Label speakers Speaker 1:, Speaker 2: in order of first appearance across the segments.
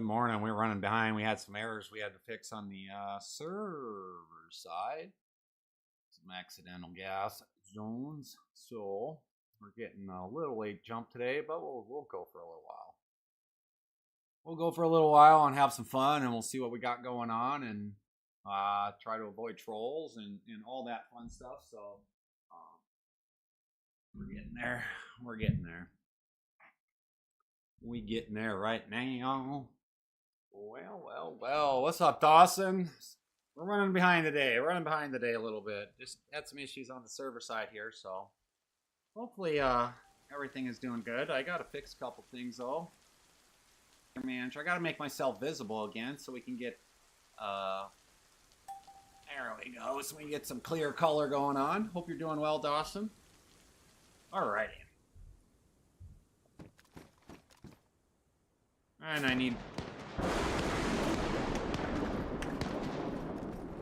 Speaker 1: morning. We were running behind. We had some errors we had to fix on the server side. Some accidental gas zones. So we're getting a little late jump today, but we'll go for a little while. We'll go for a little while and have some fun, and we'll see what we got going on, and try to avoid trolls and all that fun stuff. So we're getting there. We're getting there. We getting there right now. Well. What's up, Dawson? We're running behind today. We're running behind today a little bit. Just had some issues on the server side here, so hopefully everything is doing good. I gotta fix a couple things though. Manager, I gotta make myself visible again so we can get there we go. So we can get some clear color going on. Hope you're doing well, Dawson. Alrighty. And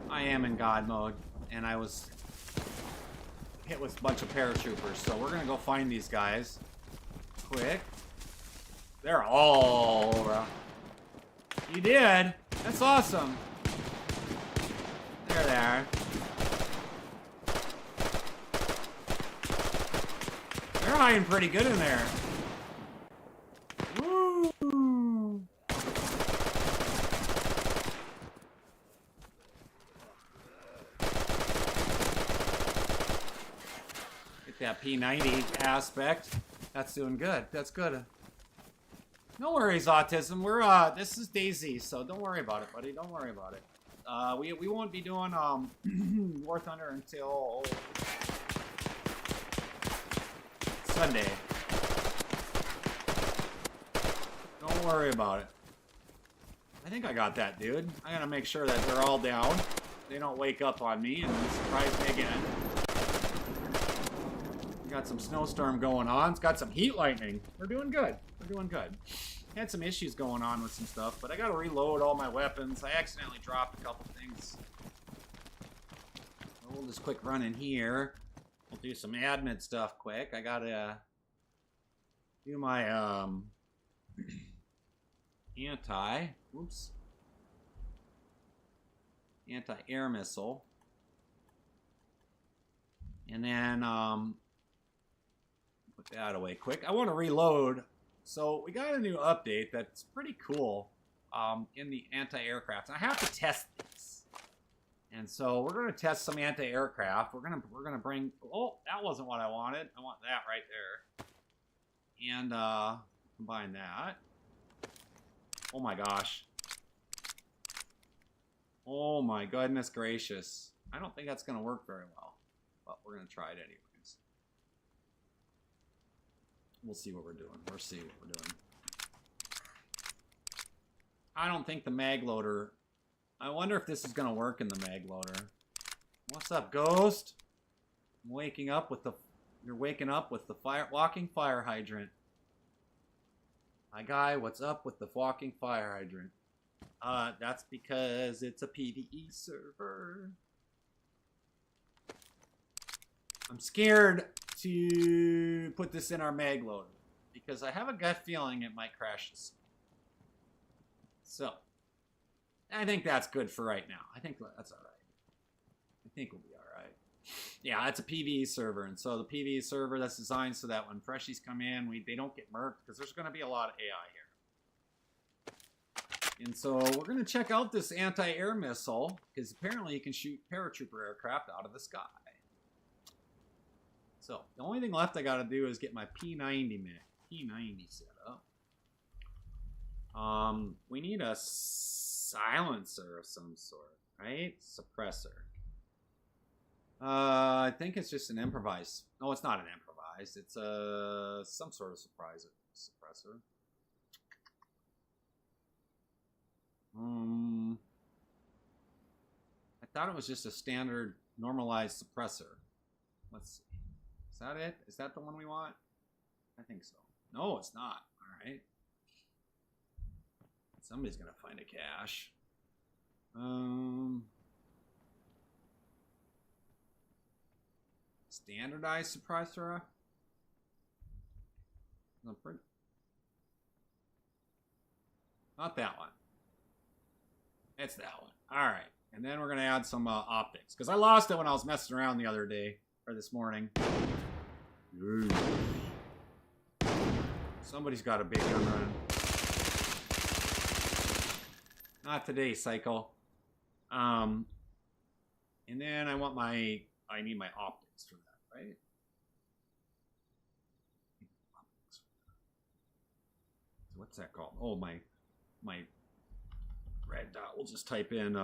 Speaker 1: I am in God mode, and I was hit with a bunch of paratroopers, so we're gonna go find these guys quick. They're all around. You did? That's awesome. There they are. They're hiding pretty good in there. Woo! Get that P90 aspect. That's doing good. That's good. No worries, Autism. We're this is DayZ, so don't worry about it, buddy. Don't worry about it. We won't be doing War Thunder until Sunday. Don't worry about it. I think I got that, dude. I gotta make sure that they're all down. They don't wake up on me and surprise me again. We got some snowstorm going on. It's got some heat lightning. We're doing good. We're doing good. Had some issues going on with some stuff, but I gotta reload all my weapons. I accidentally dropped a couple things. We'll just quick run in here. We'll do some admin stuff quick. I gotta do my anti-air missile. And then put that away quick. I want to reload. So we got a new update that's pretty cool in the anti-aircraft. I have to test these, and so we're going to test some anti-aircraft. We're gonna bring. Oh, that wasn't what I wanted. I want that right there, and combine that. Oh my gosh. Oh my goodness gracious. I don't think that's going to work very well, but we're going to try it anyways. We'll see what we're doing. We'll see what we're doing. I don't think the mag loader... I wonder if this is going to work in the mag loader. What's up, Ghost? I'm waking up with the... You're waking up with the walking fire hydrant. Hi, guy. What's up with the walking fire hydrant? That's because it's a PvE server. I'm scared to put this in our mag loader because I have a gut feeling it might crash us. So, I think that's good for right now. I think that's all right. I think we'll be all right. Yeah, it's a PvE server, and so the PvE server that's designed so that when freshies come in, they don't get murked because there's going to be a lot of AI here. And so we're going to check out this anti-air missile because apparently you can shoot paratrooper aircraft out of the sky. So, the only thing left I gotta do is get my P90 set up. We need a silencer of some sort, right? Suppressor. I think it's just an improvised. No, it's not an improvised. It's some sort of suppressor. I thought it was just a standard normalized suppressor. Let's see. Is that it? Is that the one we want? I think so. No, it's not. All right. Somebody's gonna find a cache. Standardized suppressor. Not that one. It's that one. All right. And then we're going to add some optics. Because I lost it when I was messing around the other day. Or this morning. Ooh. Somebody's got a big gun running. Not today, Psycho. And then I want my... I need my optics for that, right? What's that called? Oh, my red dot. We'll just type in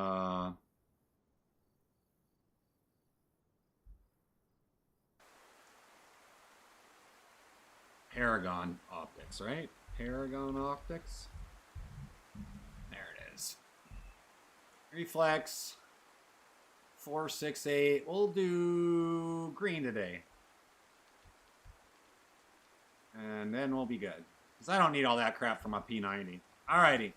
Speaker 1: Paragon optics, right? Paragon optics. There it is. Reflex 468. We'll do green today. And then we'll be good. Because I don't need all that crap for my P90. Alrighty.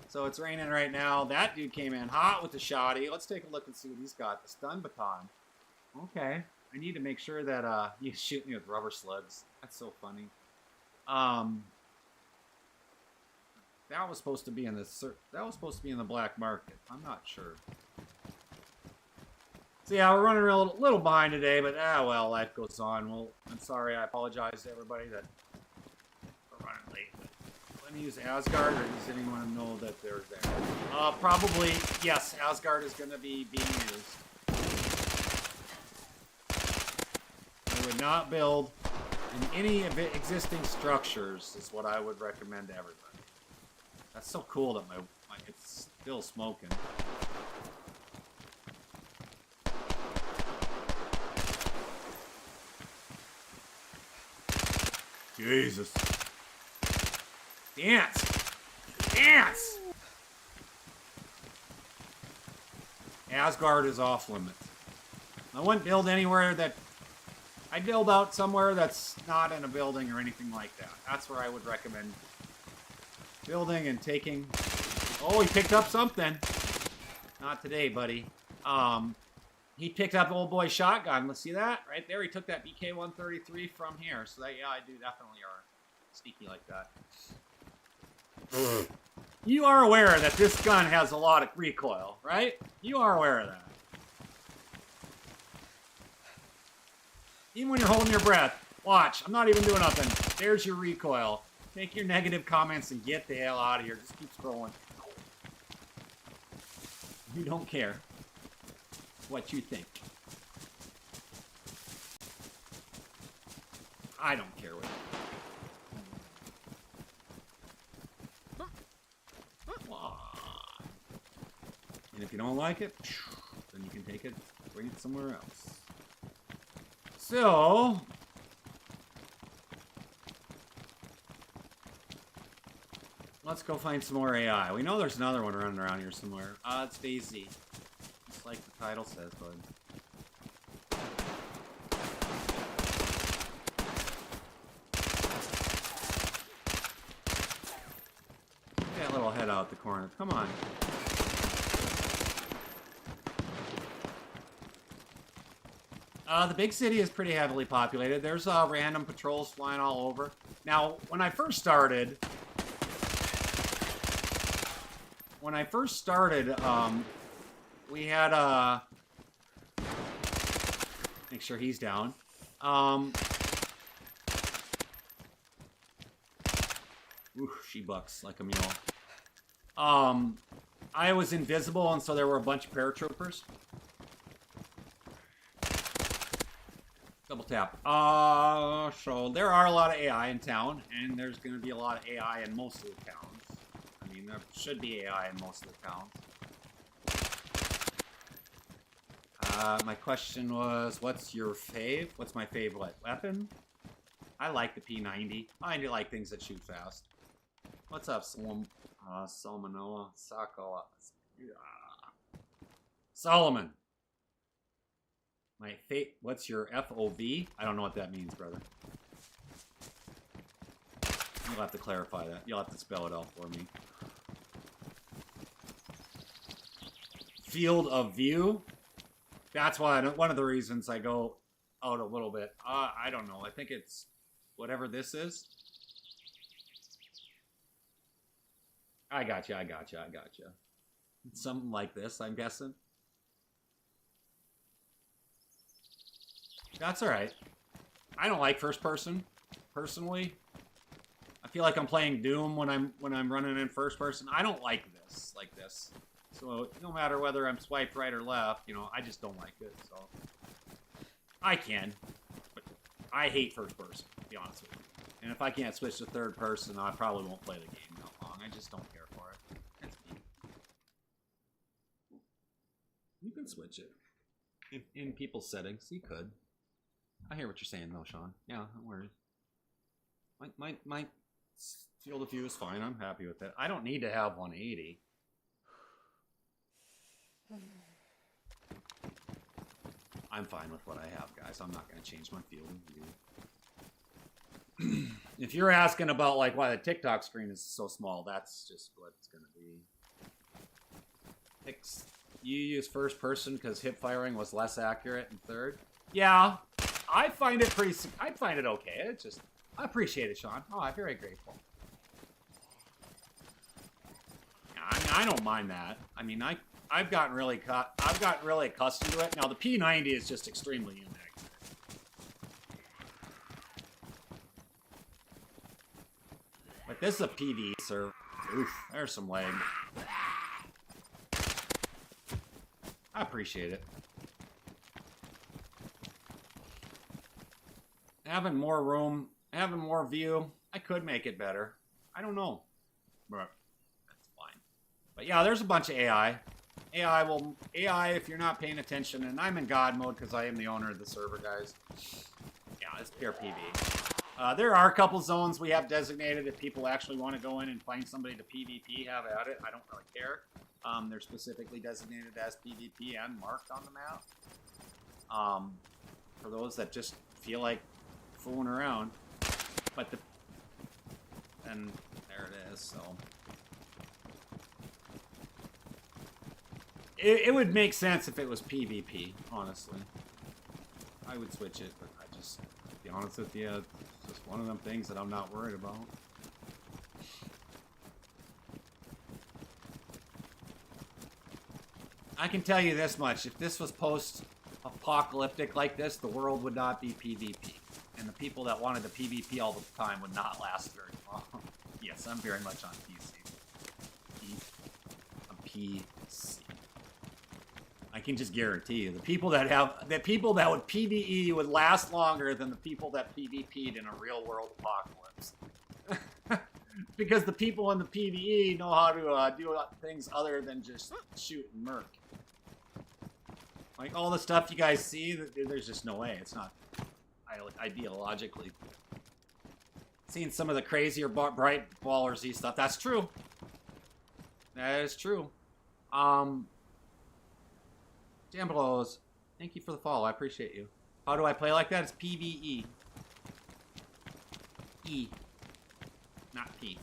Speaker 1: So it's raining right now. That dude came in hot with the shoddy. Let's take a look and see what he's got. The stun baton. Okay. I need to make sure that he's shooting me with rubber slugs. That's so funny. That was supposed to be in the black market. I'm not sure. So yeah, we're running a little behind today, but well, life goes on. Well, I'm sorry. I apologize to everybody that we're running late. But let me use Asgard, or does anyone know that they're there? Probably yes. Asgard is going to be being used. I would not build in any of the existing structures. Is what I would recommend to everybody. That's so cool that my it's still smoking. Jesus. Dance! Dance! Asgard is off limits. I wouldn't build anywhere that... I'd build out somewhere that's not in a building or anything like that. That's where I would recommend building and taking... Oh, he picked up something. Not today, buddy. He picked up old boy shotgun. Let's see that? Right there, he took that BK-133 from here. So that, yeah, I do definitely are sneaky like that. You are aware that this gun has a lot of recoil, right? You are aware of that. Even when you're holding your breath. Watch, I'm not even doing nothing. There's your recoil. Make your negative comments and get the hell out of here. Just keep scrolling. You don't care what you think. I don't care what you think. And if you don't like it, then you can take it, bring it somewhere else. So, let's go find some more AI. We know there's another one running around here somewhere. It's DayZ. Just like the title says, bud. Get that little head out the corner. Come on. The big city is pretty heavily populated. There's random patrols flying all over. Now, when I first started, we had make sure he's down. Ooh, she bucks like a mule. I was invisible, and so there were a bunch of paratroopers. Double tap. So there are a lot of AI in town, and there's going to be a lot of AI in most of the towns. I mean, there should be AI in most of the towns. My question was, what's your fave? What's my fave weapon? I like the P90. I do like things that shoot fast. What's up, Salmonella? Sako. Solomon. My fate. What's your FOV? I don't know what that means, brother. You'll have to clarify that. You'll have to spell it out for me. Field of view. That's why one of the reasons I go out a little bit. I don't know. I think it's whatever this is. I got you. I got you. I got you. Something like this, I'm guessing. That's all right. I don't like first person, personally. I feel like I'm playing Doom when I'm running in first person. I don't like this like this. So no matter whether I'm swiped right or left, you know, I just don't like it. So I can, but I hate first person, to be honest with you. And if I can't switch to third person, I probably won't play the game that long. I just don't care for it. That's me. You can switch it in people's settings. You could. I hear what you're saying, though, Sean. Yeah, don't worry. My field of view is fine. I'm happy with it. I don't need to have 180. I'm fine with what I have, guys. I'm not going to change my field of view. If you're asking about like why the TikTok screen is so small, that's just what it's going to be. You use first person because hip firing was less accurate in third. Yeah, I find it okay. It's just, I appreciate it, Sean. Oh, I'm very grateful. I mean, I don't mind that. I mean, I've gotten really accustomed to it. Now the P90 is just extremely inaccurate. But this is a PD server. Oof, there's some lag. I appreciate it. Having more room, having more view, I could make it better. I don't know. But that's fine. But yeah, there's a bunch of AI. AI, if you're not paying attention, and I'm in God mode because I am the owner of the server, guys. Yeah, it's pure PV. There are a couple zones we have designated if people actually want to go in and find somebody to PvP, have at it. I don't really care. They're specifically designated as PvP and marked on the map. For those that just feel like fooling around. But and there it is, so. It would make sense if it was PvP, honestly. I would switch it, but I just, to be honest with you, it's just one of them things that I'm not worried about. I can tell you this much, if this was post-apocalyptic like this, the world would not be PvP. And the people that wanted the PvP all the time would not last very long. Yes, I'm very much on PC. PC. I can just guarantee you, the people that would PvE would last longer than the people that PvP'd in a real world apocalypse. Because the people in the PvE know how to do things other than just shoot and murk. Like all the stuff you guys see, there's just no way. It's not ideologically. Seeing some of the crazier bright ballersy stuff. That's true. That is true. Jam blows. Thank you for the follow. I appreciate you. How do I play like that? It's PvE. E. Not P.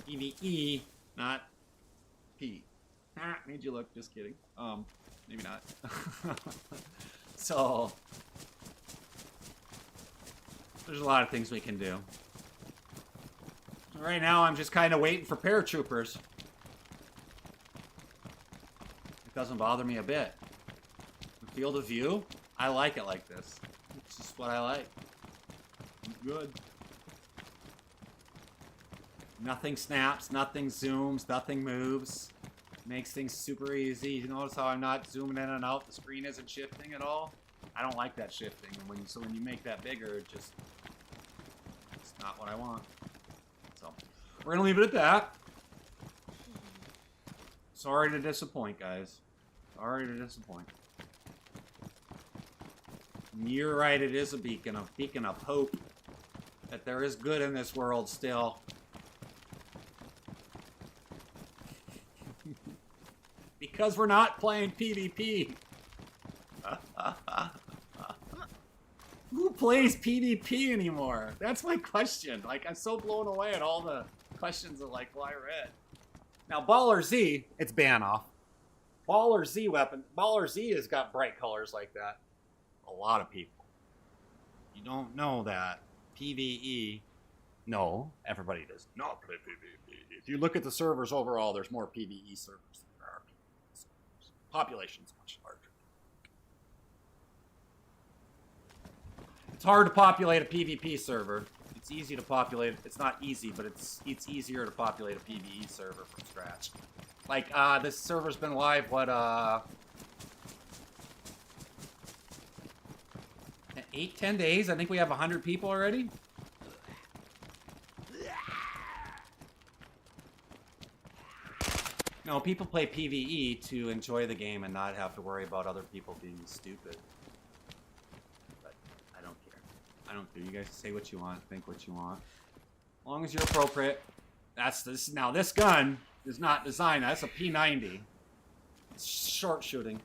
Speaker 1: PvE, not P. Ah, made you look. Just kidding. Maybe not. So, there's a lot of things we can do. Right now, I'm just kind of waiting for paratroopers. It doesn't bother me a bit. The field of view, I like it like this. It's just what I like. Good. Nothing snaps, nothing zooms, nothing moves. Makes things super easy. You notice how I'm not zooming in and out? The screen isn't shifting at all. I don't like that shifting. And when you make that bigger, it's not what I want. So we're gonna leave it at that. Sorry to disappoint, guys. Sorry to disappoint. You're right. It is a beacon of hope that there is good in this world still. Because we're not playing PvP. Who plays PvP anymore? That's my question. Like, I'm so blown away at all the questions that, like, well, I read. Now, Baller Z, it's ban off. Baller Z weapon. Baller Z has got bright colors like that. A lot of people. You don't know that. PvE. No, everybody does not play PvP. If you look at the servers overall, there's more PvE servers than there are PvP servers. Population's much larger. It's hard to populate a PvP server. It's easy to populate. It's not easy, but it's easier to populate a PvE server from scratch. Like, this server's been live, what, 8-10 days? I think we have 100 people already. No, people play PvE to enjoy the game and not have to worry about other people being stupid. But I don't care. I don't care. You guys say what you want, think what you want. As long as you're appropriate. That's this. Now, this gun is not designed. That's a P90. It's short shooting.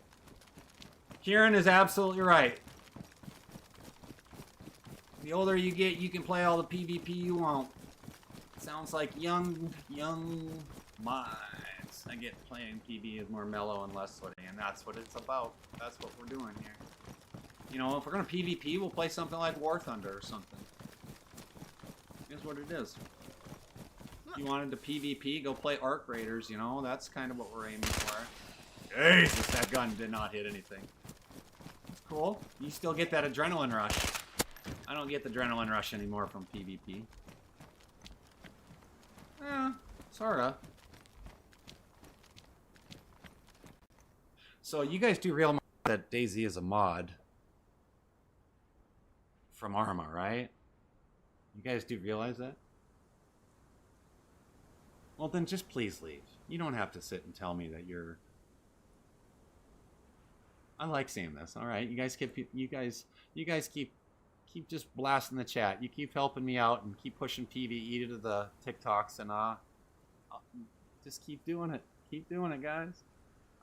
Speaker 1: Kieran is absolutely right. The older you get, you can play all the PvP you want. Sounds like young minds. I get playing PvE is more mellow and less sweaty, and that's what it's about. That's what we're doing here. You know, if we're gonna PvP, we'll play something like War Thunder or something. Here's what it is. If you wanted to PvP, go play Arc Raiders, you know? That's kind of what we're aiming for. Jesus, that gun did not hit anything. It's cool. You still get that adrenaline rush. I don't get the adrenaline rush anymore from PvP. Eh, sorta. So you guys do realize that DayZ is a mod from Arma, right? You guys do realize that? Well, then just please leave. You don't have to sit and tell me that you're... I like seeing this. All right, you guys keep just blasting the chat. You keep helping me out and keep pushing PvE to the TikToks and just keep doing it. Keep doing it, guys.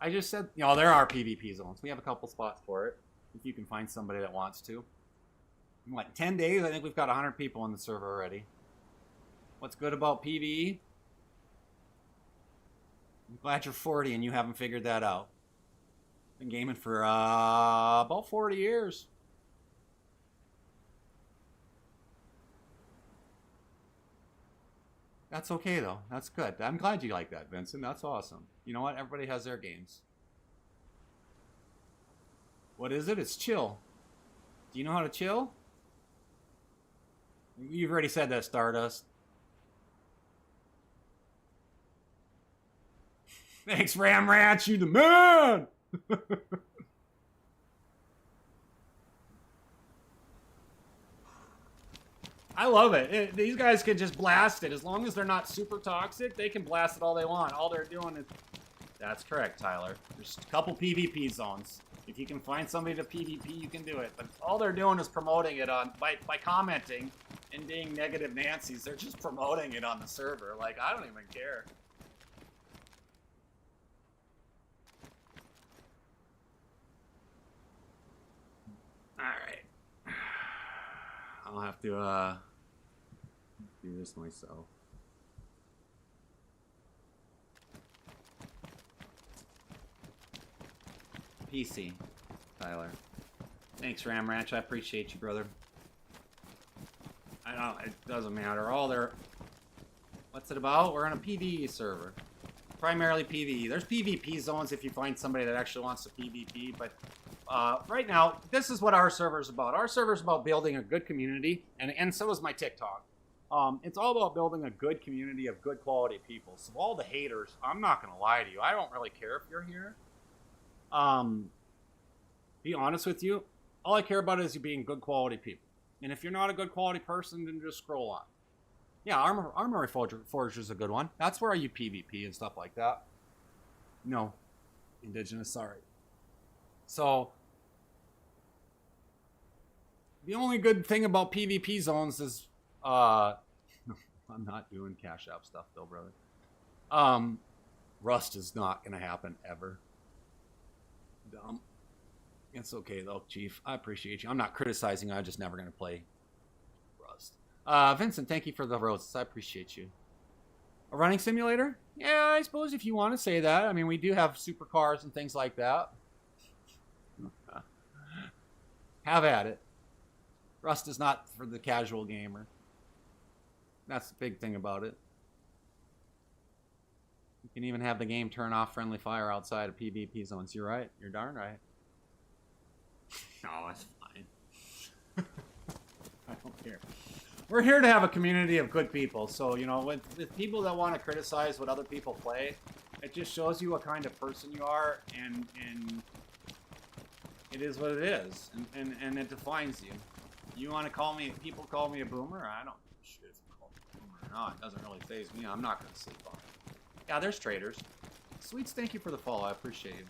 Speaker 1: I just said, you know, there are PvP zones. We have a couple spots for it. If you can find somebody that wants to. In like 10 days, I think we've got 100 people on the server already. What's good about PvE? I'm glad you're 40 and you haven't figured that out. Been gaming for about 40 years. That's okay, though. That's good. I'm glad you like that, Vincent. That's awesome. You know what? Everybody has their games. What is it? It's chill. Do you know how to chill? You've already said that, Stardust. Thanks, Ram Ranch. You the man! I love it. These guys can just blast it. As long as they're not super toxic, they can blast it all they want. All they're doing is... That's correct, Tyler. There's a couple PvP zones. If you can find somebody to PvP, you can do it. But all they're doing is promoting it on... By commenting and being negative Nancy's, they're just promoting it on the server. Like, I don't even care. Alright. I'll have to, do this myself. PC, Tyler. Thanks, Ram Ranch. I appreciate you, brother. I don't, it doesn't matter. All their... What's it about? We're on a PvE server. Primarily PvE. There's PvP zones if you find somebody that actually wants to PvP, but right now, this is what our server's about. Our server's about building a good community, and so is my TikTok. It's all about building a good community of good quality people. So all the haters, I'm not going to lie to you. I don't really care if you're here. Be honest with you. All I care about is you being good quality people. And if you're not a good quality person, then just scroll on. Yeah, Armory Forger is a good one. That's where you PvP and stuff like that. No. Indigenous, sorry. So, the only good thing about PvP zones is, I'm not doing Cash App stuff though, brother. Rust is not going to happen ever. Dumb. It's okay though, Chief. I appreciate you. I'm not criticizing. I'm just never going to play Rust. Vincent, thank you for the roses. I appreciate you. A running simulator? Yeah, I suppose if you want to say that. I mean, we do have supercars and things like that. Have at it. Rust is not for the casual gamer. That's the big thing about it. You can even have the game turn off friendly fire outside of PvP zones. You're right. You're darn right. No, it's fine. I don't care. We're here to have a community of good people. So, you know, with people that want to criticize what other people play, it just shows you what kind of person you are, and it is what it is, and it defines you. You want to call me, people call me a boomer? I don't give a shit if you call me a boomer or not. It doesn't really faze me. I'm not going to sleep on it. Yeah, there's traders. Sweets, thank you for the follow. I appreciate you.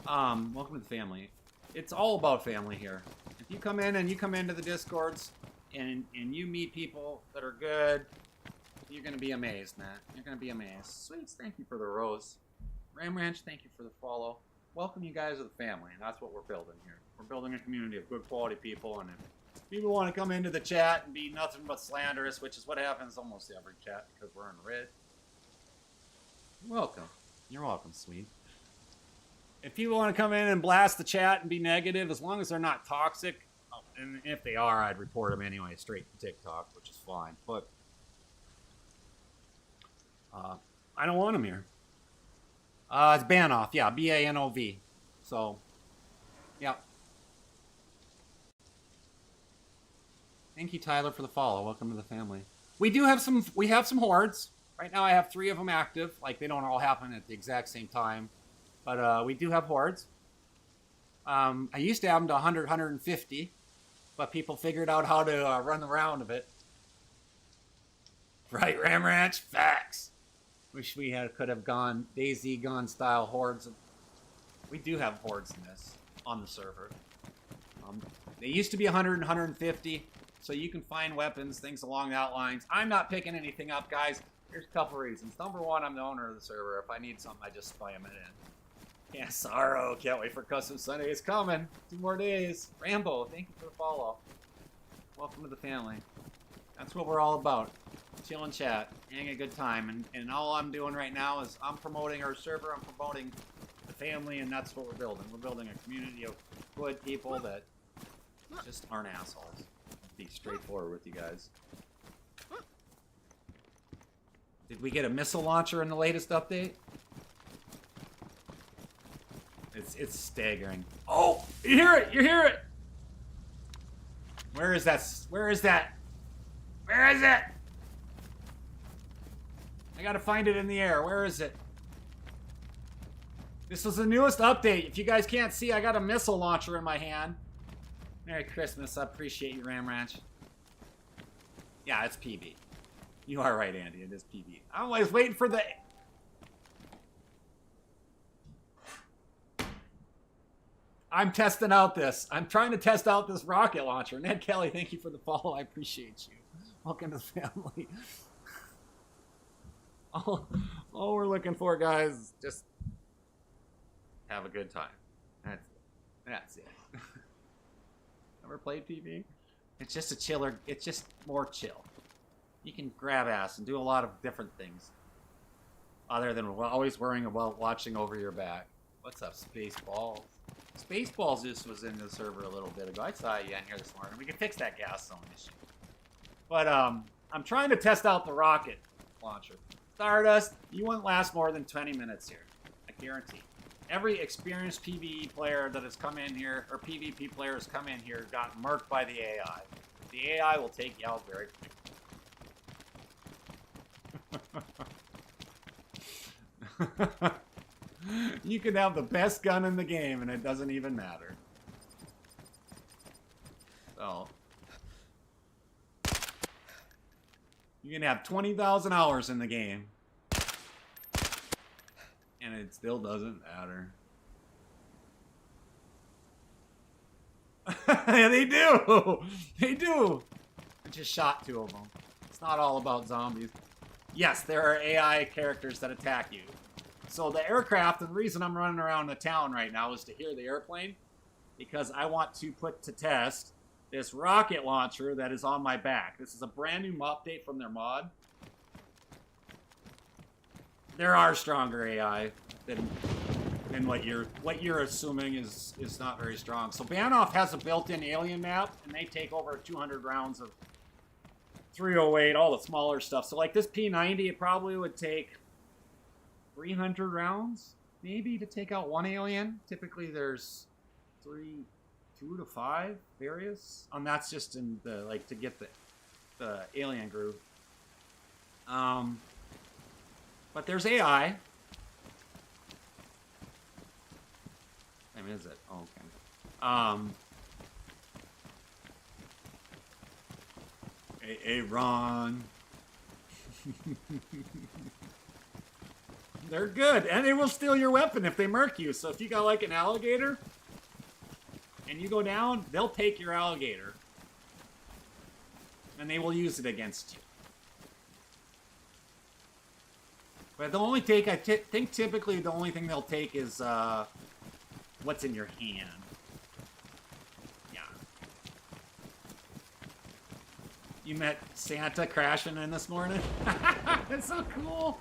Speaker 1: Welcome to the family. It's all about family here. If you come in and you come into the Discords and you meet people that are good, you're going to be amazed, man. You're going to be amazed. Sweets, thank you for the rose. Ram Ranch, thank you for the follow. Welcome you guys to the family, and that's what we're building here. We're building a community of good quality people, and if people want to come into the chat and be nothing but slanderous, which is what happens almost every chat because we're in red. Welcome. You're welcome, sweet. If people want to come in and blast the chat and be negative, as long as they're not toxic, and if they are, I'd report them anyway, straight to TikTok, which is fine. But I don't want them here. It's Banov, yeah, B-A-N-O-V. So, yeah. Thank you, Tyler, for the follow. Welcome to the family. We have some hordes. Right now I have 3 of them active. Like, they don't all happen at the exact same time. But we do have hordes. I used to have them to 100, 150. But people figured out how to run the round of it. Right, Ram Ranch? Facts. Wish we could have gone DayZ gun style hordes. We do have hordes in this on the server. They used to be 100 and 150. So you can find weapons, things along that lines. I'm not picking anything up, guys. Here's a couple reasons. Number one, I'm the owner of the server. If I need something, I just spam it in. Yeah, sorrow. Can't wait for Custom Sunday. It's coming. 2 more days. Rambo, thank you for the follow. Welcome to the family. That's what we're all about. Chill and chat. Having a good time. And all I'm doing right now is I'm promoting our server. I'm promoting the family, and that's what we're building. We're building a community of good people that just aren't assholes. Be straightforward with you guys. Did we get a missile launcher in the latest update? It's staggering. Oh, you hear it! You hear it! Where is that? Where is that? Where is it? I gotta find it in the air. Where is it? This was the newest update. If you guys can't see, I got a missile launcher in my hand. Merry Christmas. I appreciate you, Ram Ranch. Yeah, it's PB. You are right, Andy. It is PB. I'm always waiting for the... I'm testing out this. I'm trying to test out this rocket launcher. Ned Kelly, thank you for the follow. I appreciate you. Welcome to the family. all we're looking for, guys, is just have a good time. That's it. Ever played PB? It's just a chiller. It's just more chill. You can grab ass and do a lot of different things. Other than always worrying about watching over your back. What's up, Spaceballs? Spaceballs just was in the server a little bit ago. I saw you in here this morning. We can fix that gas zone issue. But I'm trying to test out the rocket launcher. Stardust, you wouldn't last more than 20 minutes here. I guarantee. Every experienced PvE player that has come in here, or PvP player has come in here, got murked by the AI. The AI will take you out very quickly. You can have the best gun in the game and it doesn't even matter. So you can have 20,000 hours in the game and it still doesn't matter. Yeah, they do. They do. I just shot 2 of them. It's not all about zombies. Yes, there are AI characters that attack you. So the aircraft, and the reason I'm running around the town right now is to hear the airplane, because I want to put to test this rocket launcher that is on my back. This is a brand new update from their mod. There are stronger AI than what you're assuming is not very strong. So Banov has a built-in alien map, and they take over 200 rounds of 308, all the smaller stuff. So like this P90, it probably would take 300 rounds, maybe, to take out one alien. Typically, there's 2 to 5 various. And that's just in the, like, to get the alien group. But there's AI. I mean, is it? Oh, okay. Hey, Ron. They're good, and they will steal your weapon if they murk you. So if you got like an alligator, and you go down, they'll take your alligator, and they will use it against you. But the only take, I think typically the only thing they'll take is what's in your hand. Yeah. You met Santa crashing in this morning? That's so cool.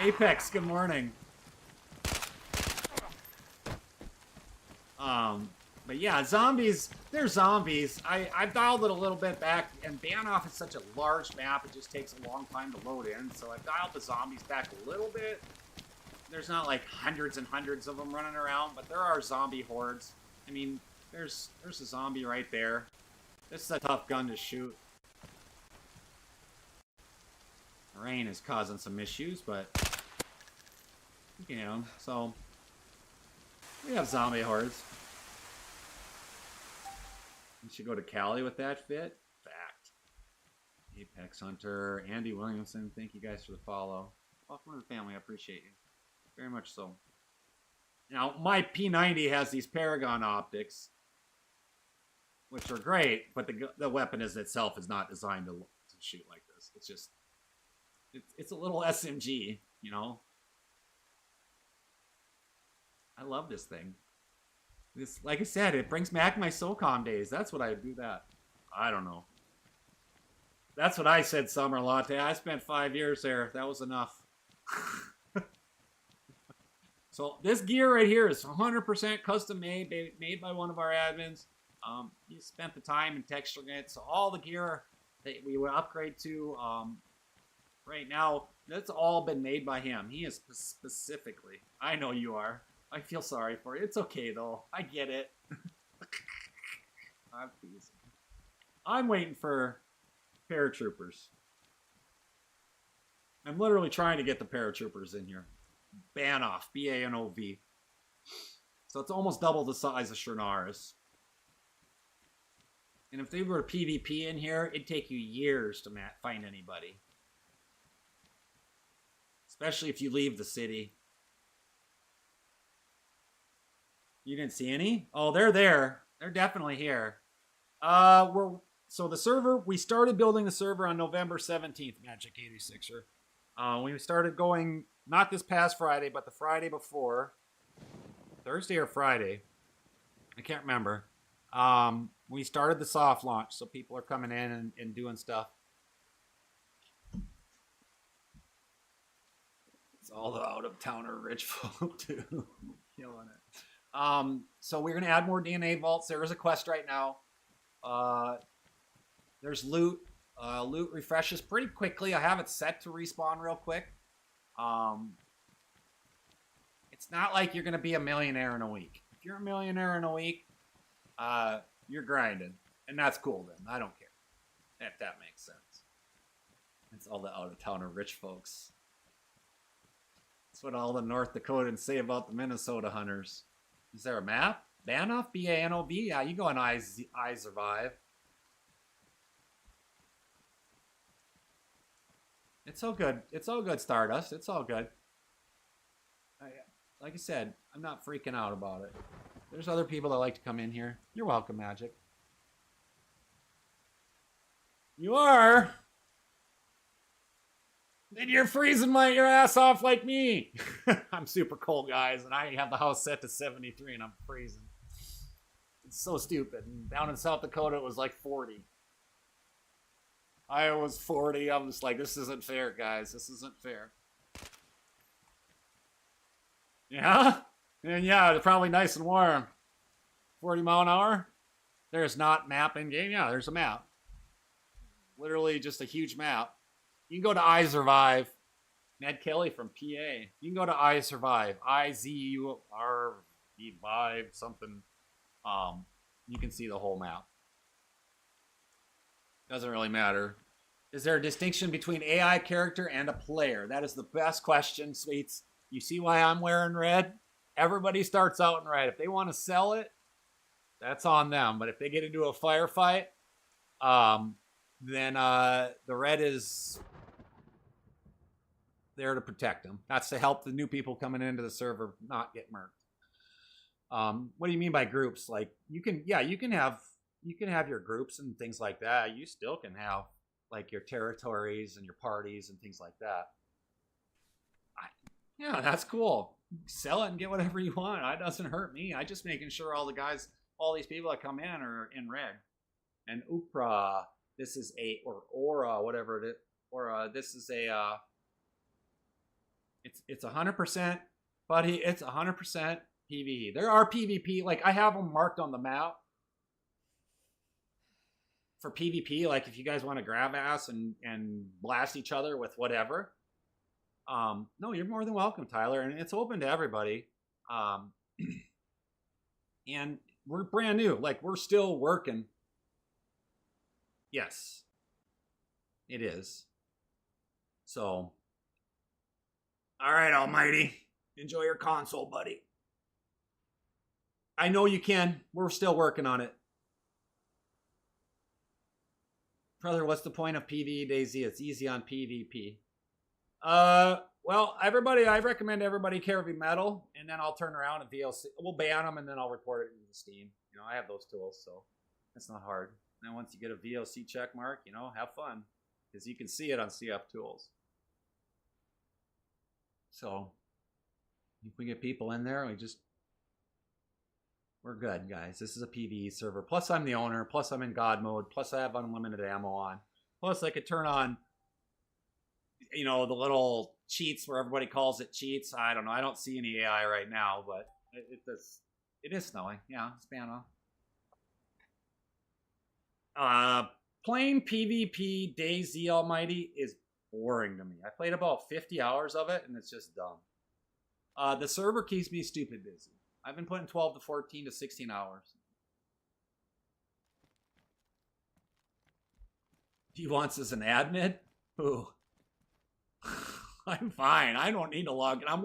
Speaker 1: Apex, good morning. But yeah, zombies, they're zombies. I've dialed it a little bit back, and Banoff is such a large map, it just takes a long time to load in, so I've dialed the zombies back a little bit. There's not like hundreds and hundreds of them running around, but there are zombie hordes. I mean, there's a zombie right there. This is a tough gun to shoot. Rain is causing some issues, but you know, so we have zombie hordes. You should go to Cali with that fit. Fact. Apex Hunter, Andy Williamson, thank you guys for the follow. Welcome to the family, I appreciate you. Very much so. Now, my P90 has these Paragon optics, which are great, but the weapon itself is not designed to shoot like this. It's just, it's a little SMG, you know? I love this thing. This, like I said, it brings back my SOCOM days. That's what I do that. I don't know. That's what I said, Summer Latte. I spent 5 years there. That was enough. So this gear right here is 100% custom made by one of our admins. He spent the time in texturing it. So all the gear that we would upgrade to right now, that's all been made by him. He is specifically. I know you are. I feel sorry for you. It's okay, though. I get it. I'm waiting for paratroopers. I'm literally trying to get the paratroopers in here. Banoff. B-A-N-O-V. So it's almost double the size of Shernaris. And if they were PvP in here, it'd take you years to find anybody. Especially if you leave the city. You didn't see any? Oh, they're there. They're definitely here. So the server, we started building the server on November 17th, Magic 86er. We started going, not this past Friday, but the Friday before. Thursday or Friday. I can't remember. We started the soft launch, so people are coming in and doing stuff. It's all the out-of-towner rich folk, too. Killing it. So we're going to add more DNA vaults. There is a quest right now. There's loot. Loot refreshes pretty quickly. I have it set to respawn real quick. It's not like you're going to be a millionaire in a week. If you're a millionaire in a week, you're grinding. And that's cool then. I don't care. If that makes sense. It's all the out-of-towner rich folks. That's what all the North Dakotans say about the Minnesota hunters. Is there a map? Banoff? B-A-N-O-V? Yeah, you go on I Survive. It's all good. It's all good, Stardust. It's all good. Like I said, I'm not freaking out about it. There's other people that like to come in here. You're welcome, Magic. You are? Then you're freezing your ass off like me. I'm super cold, guys, and I have the house set to 73, and I'm freezing. It's so stupid. And down in South Dakota, it was like 40. I was 40. I'm just like, this isn't fair, guys. This isn't fair. Yeah? And yeah, they're probably nice and warm. 40 mile an hour? There's not map in game. Yeah, there's a map. Literally just a huge map. You can go to I Survive. Ned Kelly from PA. You can go to I Survive. IZURV5 something. You can see the whole map. Doesn't really matter. Is there a distinction between AI character and a player? That is the best question, Sweets. You see why I'm wearing red? Everybody starts out in red. If they want to sell it, that's on them. But if they get into a firefight, then the red is there to protect them. That's to help the new people coming into the server not get murked. What do you mean by groups? Like you can have your groups and things like that. You still can have like your territories and your parties and things like that. Yeah, that's cool. Sell it and get whatever you want. It doesn't hurt me. I just making sure all these people that come in are in red. And Upra, this is or Aura, whatever it is. Or this is it's 100%, buddy. It's 100% PvE. There are PvP, like I have them marked on the map for PvP. Like if you guys want to grab ass and blast each other with whatever. No, you're more than welcome, Tyler, and it's open to everybody. And we're brand new. Like we're still working. Yes, it is. So, all right, Almighty, enjoy your console, buddy. I know you can. We're still working on it. Brother, what's the point of PvE DayZ? It's easy on PvP. Well, everybody, I recommend everybody carry metal, and then I'll turn around and VLC. We'll ban them, and then I'll report it into Steam. You know, I have those tools, so it's not hard. And then once you get a VOC check mark, you know, have fun, because you can see it on CF Tools. So if we get people in there, we're good, guys. This is a PvE server. Plus, I'm the owner. Plus, I'm in God mode. Plus, I have unlimited ammo on. Plus, I could turn on, you know, the little cheats where everybody calls it cheats. I don't know. I don't see any AI right now, but it is snowing. Yeah, it's ban off. Playing PvP DayZ Almighty is boring to me. I played about 50 hours of it, and it's just dumb. The server keeps me stupid busy. I've been putting 12 to 14 to 16 hours. He wants as an admin? Ooh. I'm fine. I don't need to log in. I'm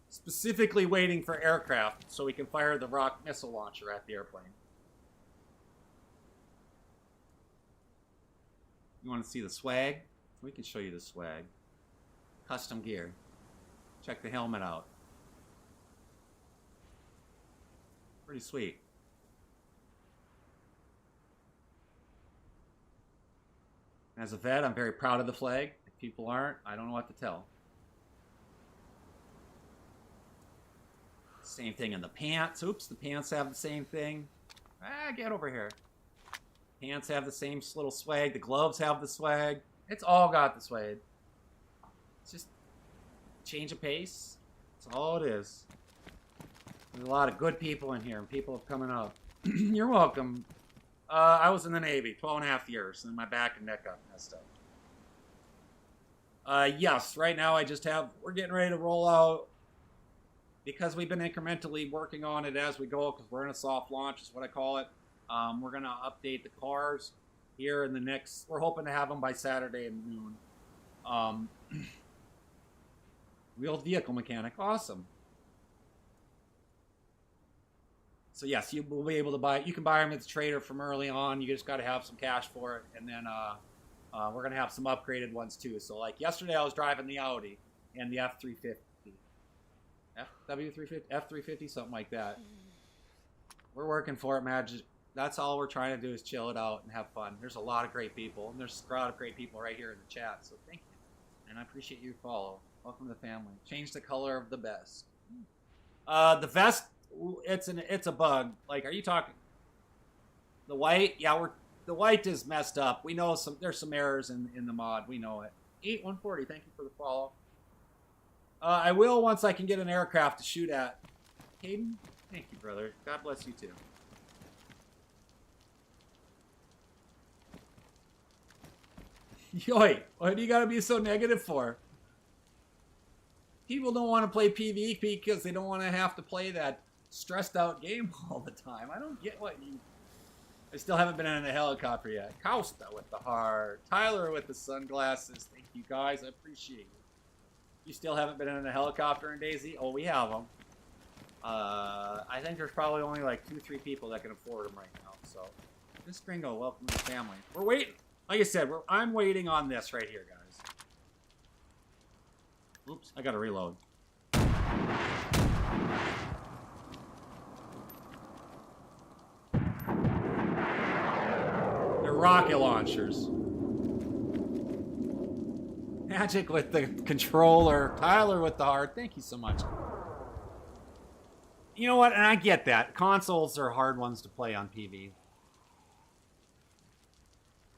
Speaker 1: specifically waiting for aircraft so we can fire the rock missile launcher at the airplane. You want to see the swag? We can show you the swag. Custom gear. Check the helmet out. Pretty sweet. As a vet, I'm very proud of the flag. If people aren't, I don't know what to tell. Same thing in the pants. Oops, the pants have the same thing. Get over here. Pants have the same little swag. The gloves have the swag. It's all got the swag. It's just change of pace. That's all it is. There's a lot of good people in here, and people have coming up. You're welcome. I was in the Navy 12.5 years, and my back and neck got messed up. Yes, right now we're getting ready to roll out, because we've been incrementally working on it as we go, because we're in a soft launch, is what I call it. We're going to update the cars here in we're hoping to have them by Saturday at noon. Wheeled vehicle mechanic, awesome. So yes, you will be able to you can buy them as a trader from early on. You just got to have some cash for it. And then we're going to have some upgraded ones too. So like yesterday I was driving the Audi and the F350. W350? F350, something like that. We're working for it, man. That's all we're trying to do is chill it out and have fun. There's a lot of great people. And there's a lot of great people right here in the chat. So thank you. And I appreciate your follow. Welcome to the family. Change the color of the vest. The vest... It's a bug. Like, are you talking the white? Yeah, the white is messed up. We know there's some errors in the mod. We know it. 8140, thank you for the follow. I will once I can get an aircraft to shoot at. Hayden, thank you, brother. God bless you too. Yoy, what do you gotta be so negative for? People don't want to play PvP because they don't want to have to play that stressed out game all the time. I don't get what you... I still haven't been in a helicopter yet. Costa with the heart. Tyler with the sunglasses. Thank you guys. I appreciate it. You still haven't been in a helicopter in DayZ? Oh, we have them. I think there's probably only like 2-3 people that can afford them right now. So, this Gringo, welcome to the family. We're waiting. Like I said, I'm waiting on this right here, guys. Oops, I gotta reload. They're rocket launchers. Magic with the controller. Tyler with the heart. Thank you so much. You know what? And I get that. Consoles are hard ones to play on PV.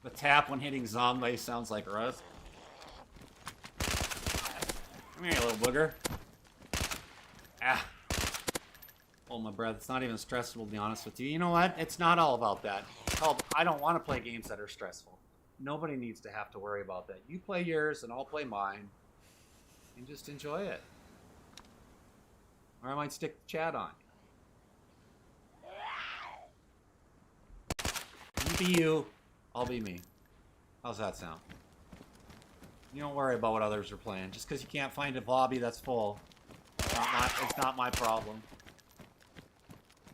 Speaker 1: The tap when hitting zombie sounds like Rust. Come here, you little booger. Ah. Hold my breath. It's not even stressful, to be honest with you. You know what? It's not all about that. I don't want to play games that are stressful. Nobody needs to have to worry about that. You play yours, and I'll play mine. And just enjoy it. Or I might stick the chat on. You be you. I'll be me. How's that sound? You don't worry about what others are playing. Just because you can't find a lobby that's full. It's not my problem.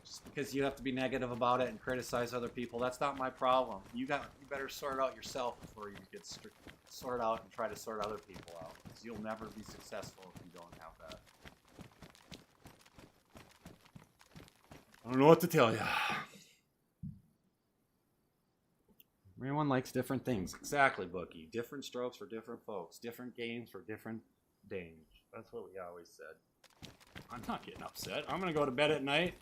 Speaker 1: Just because you have to be negative about it and criticize other people, that's not my problem. You better sort it out yourself before you get sort out and try to sort other people out. Because you'll never be successful if you don't have that. I don't know what to tell you. Everyone likes different things. Exactly, Bookie. Different strokes for different folks. Different games for different dames. That's what we always said. I'm not getting upset. I'm going to go to bed at night.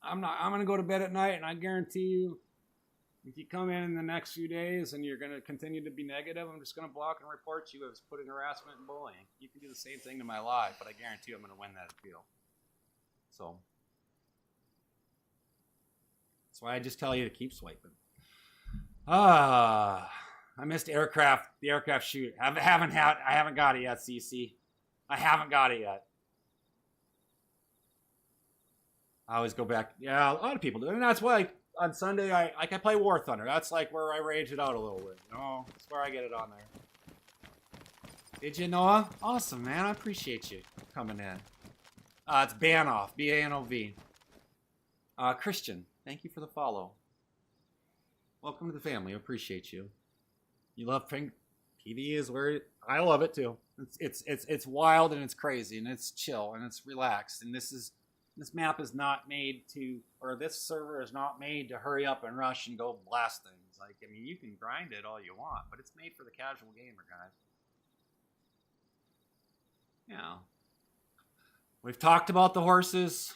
Speaker 1: I'm going to go to bed at night, and I guarantee you, if you come in the next few days and you're going to continue to be negative, I'm just going to block and report you as putting harassment and bullying. You can do the same thing to my live, but I guarantee you I'm going to win that appeal. So, that's why I just tell you to keep swiping. I missed the aircraft shoot. I haven't got it yet, CC. I haven't got it yet. I always go back. Yeah, a lot of people do. And that's why on Sunday I play War Thunder. That's like where I rage it out a little bit. You know, that's where I get it on there. Did you, Noah? Awesome, man. I appreciate you coming in. It's Banov, B-A-N-O-V. Christian, thank you for the follow. Welcome to the family. I appreciate you. You love ping. PvE is where I love it too. It's wild and it's crazy and it's chill and it's relaxed. And this map is not made to, or this server is not made to hurry up and rush and go blast things. Like, I mean, you can grind it all you want, but it's made for the casual gamer, guys. Yeah. We've talked about the horses.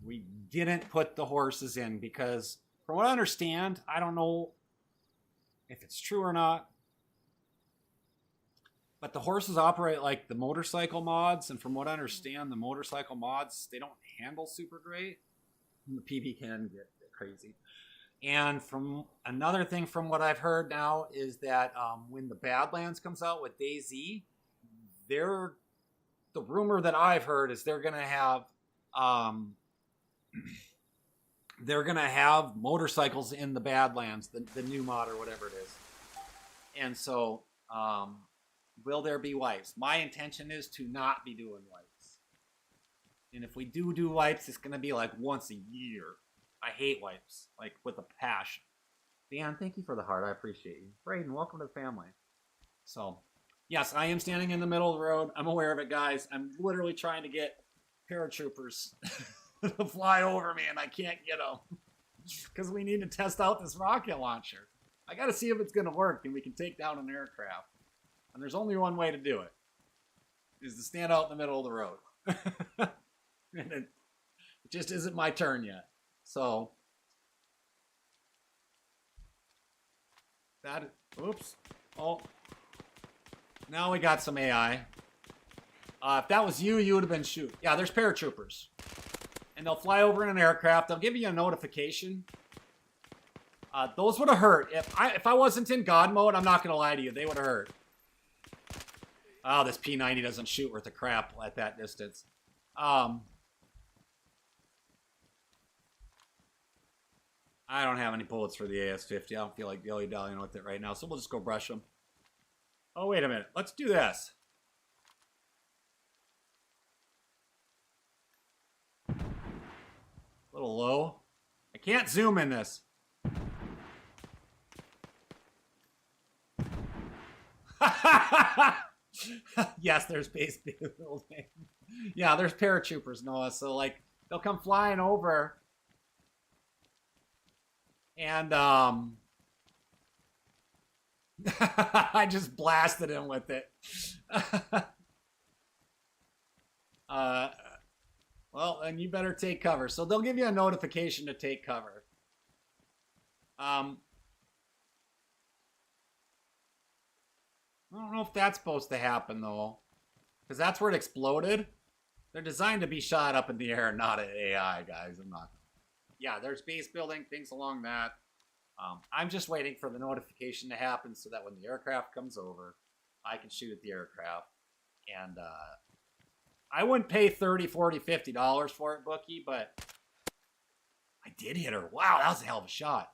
Speaker 1: We didn't put the horses in because, from what I understand, I don't know if it's true or not, but the horses operate like the motorcycle mods, and from what I understand, the motorcycle mods, they don't handle super great. The PV can get crazy. And from another thing from what I've heard now is that when the Badlands comes out with DayZ, the rumor that I've heard is they're gonna have motorcycles in the Badlands, the new mod or whatever it is. And so, will there be wipes? My intention is to not be doing wipes. And if we do wipes, it's going to be like once a year. I hate wipes, like with a passion. Dan, thank you for the heart. I appreciate you. Braden, welcome to the family. So, yes, I am standing in the middle of the road. I'm aware of it, guys. I'm literally trying to get paratroopers to fly over me, and I can't get them because we need to test out this rocket launcher. I got to see if it's going to work and we can take down an aircraft. And there's only one way to do it, is to stand out in the middle of the road. And it just isn't my turn yet. So, oops. Oh, now we got some AI. If that was you, you would have been shoot. Yeah, there's paratroopers. And they'll fly over in an aircraft. They'll give you a notification. Those would have hurt. If I wasn't in God mode, I'm not going to lie to you. They would have hurt. Oh, this P90 doesn't shoot worth a crap at that distance. I don't have any bullets for the AS-50. I don't feel like dilly-dallying with it right now, so we'll just go brush them. Oh, wait a minute. Let's do this. A little low. I can't zoom in this. Yes, there's base building. Yeah, there's paratroopers, Noah. So, like, they'll come flying over. And, I just blasted him with it. Well, then you better take cover. So they'll give you a notification to take cover. I don't know if that's supposed to happen, though. Because that's where it exploded. They're designed to be shot up in the air, not at AI, guys. I'm not. Yeah, there's base building, things along that. I'm just waiting for the notification to happen so that when the aircraft comes over, I can shoot at the aircraft. And I wouldn't pay $30, $40, $50 for it, Bookie, but I did hit her. Wow, that was a hell of a shot.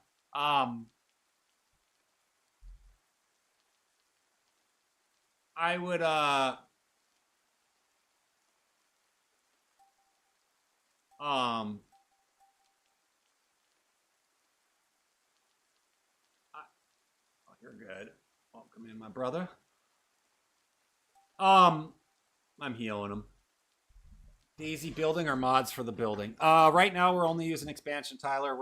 Speaker 1: I would, oh, you're good. Welcome in, my brother. I'm healing him. DayZ building or mods for the building? Right now we're only using expansion, Tyler.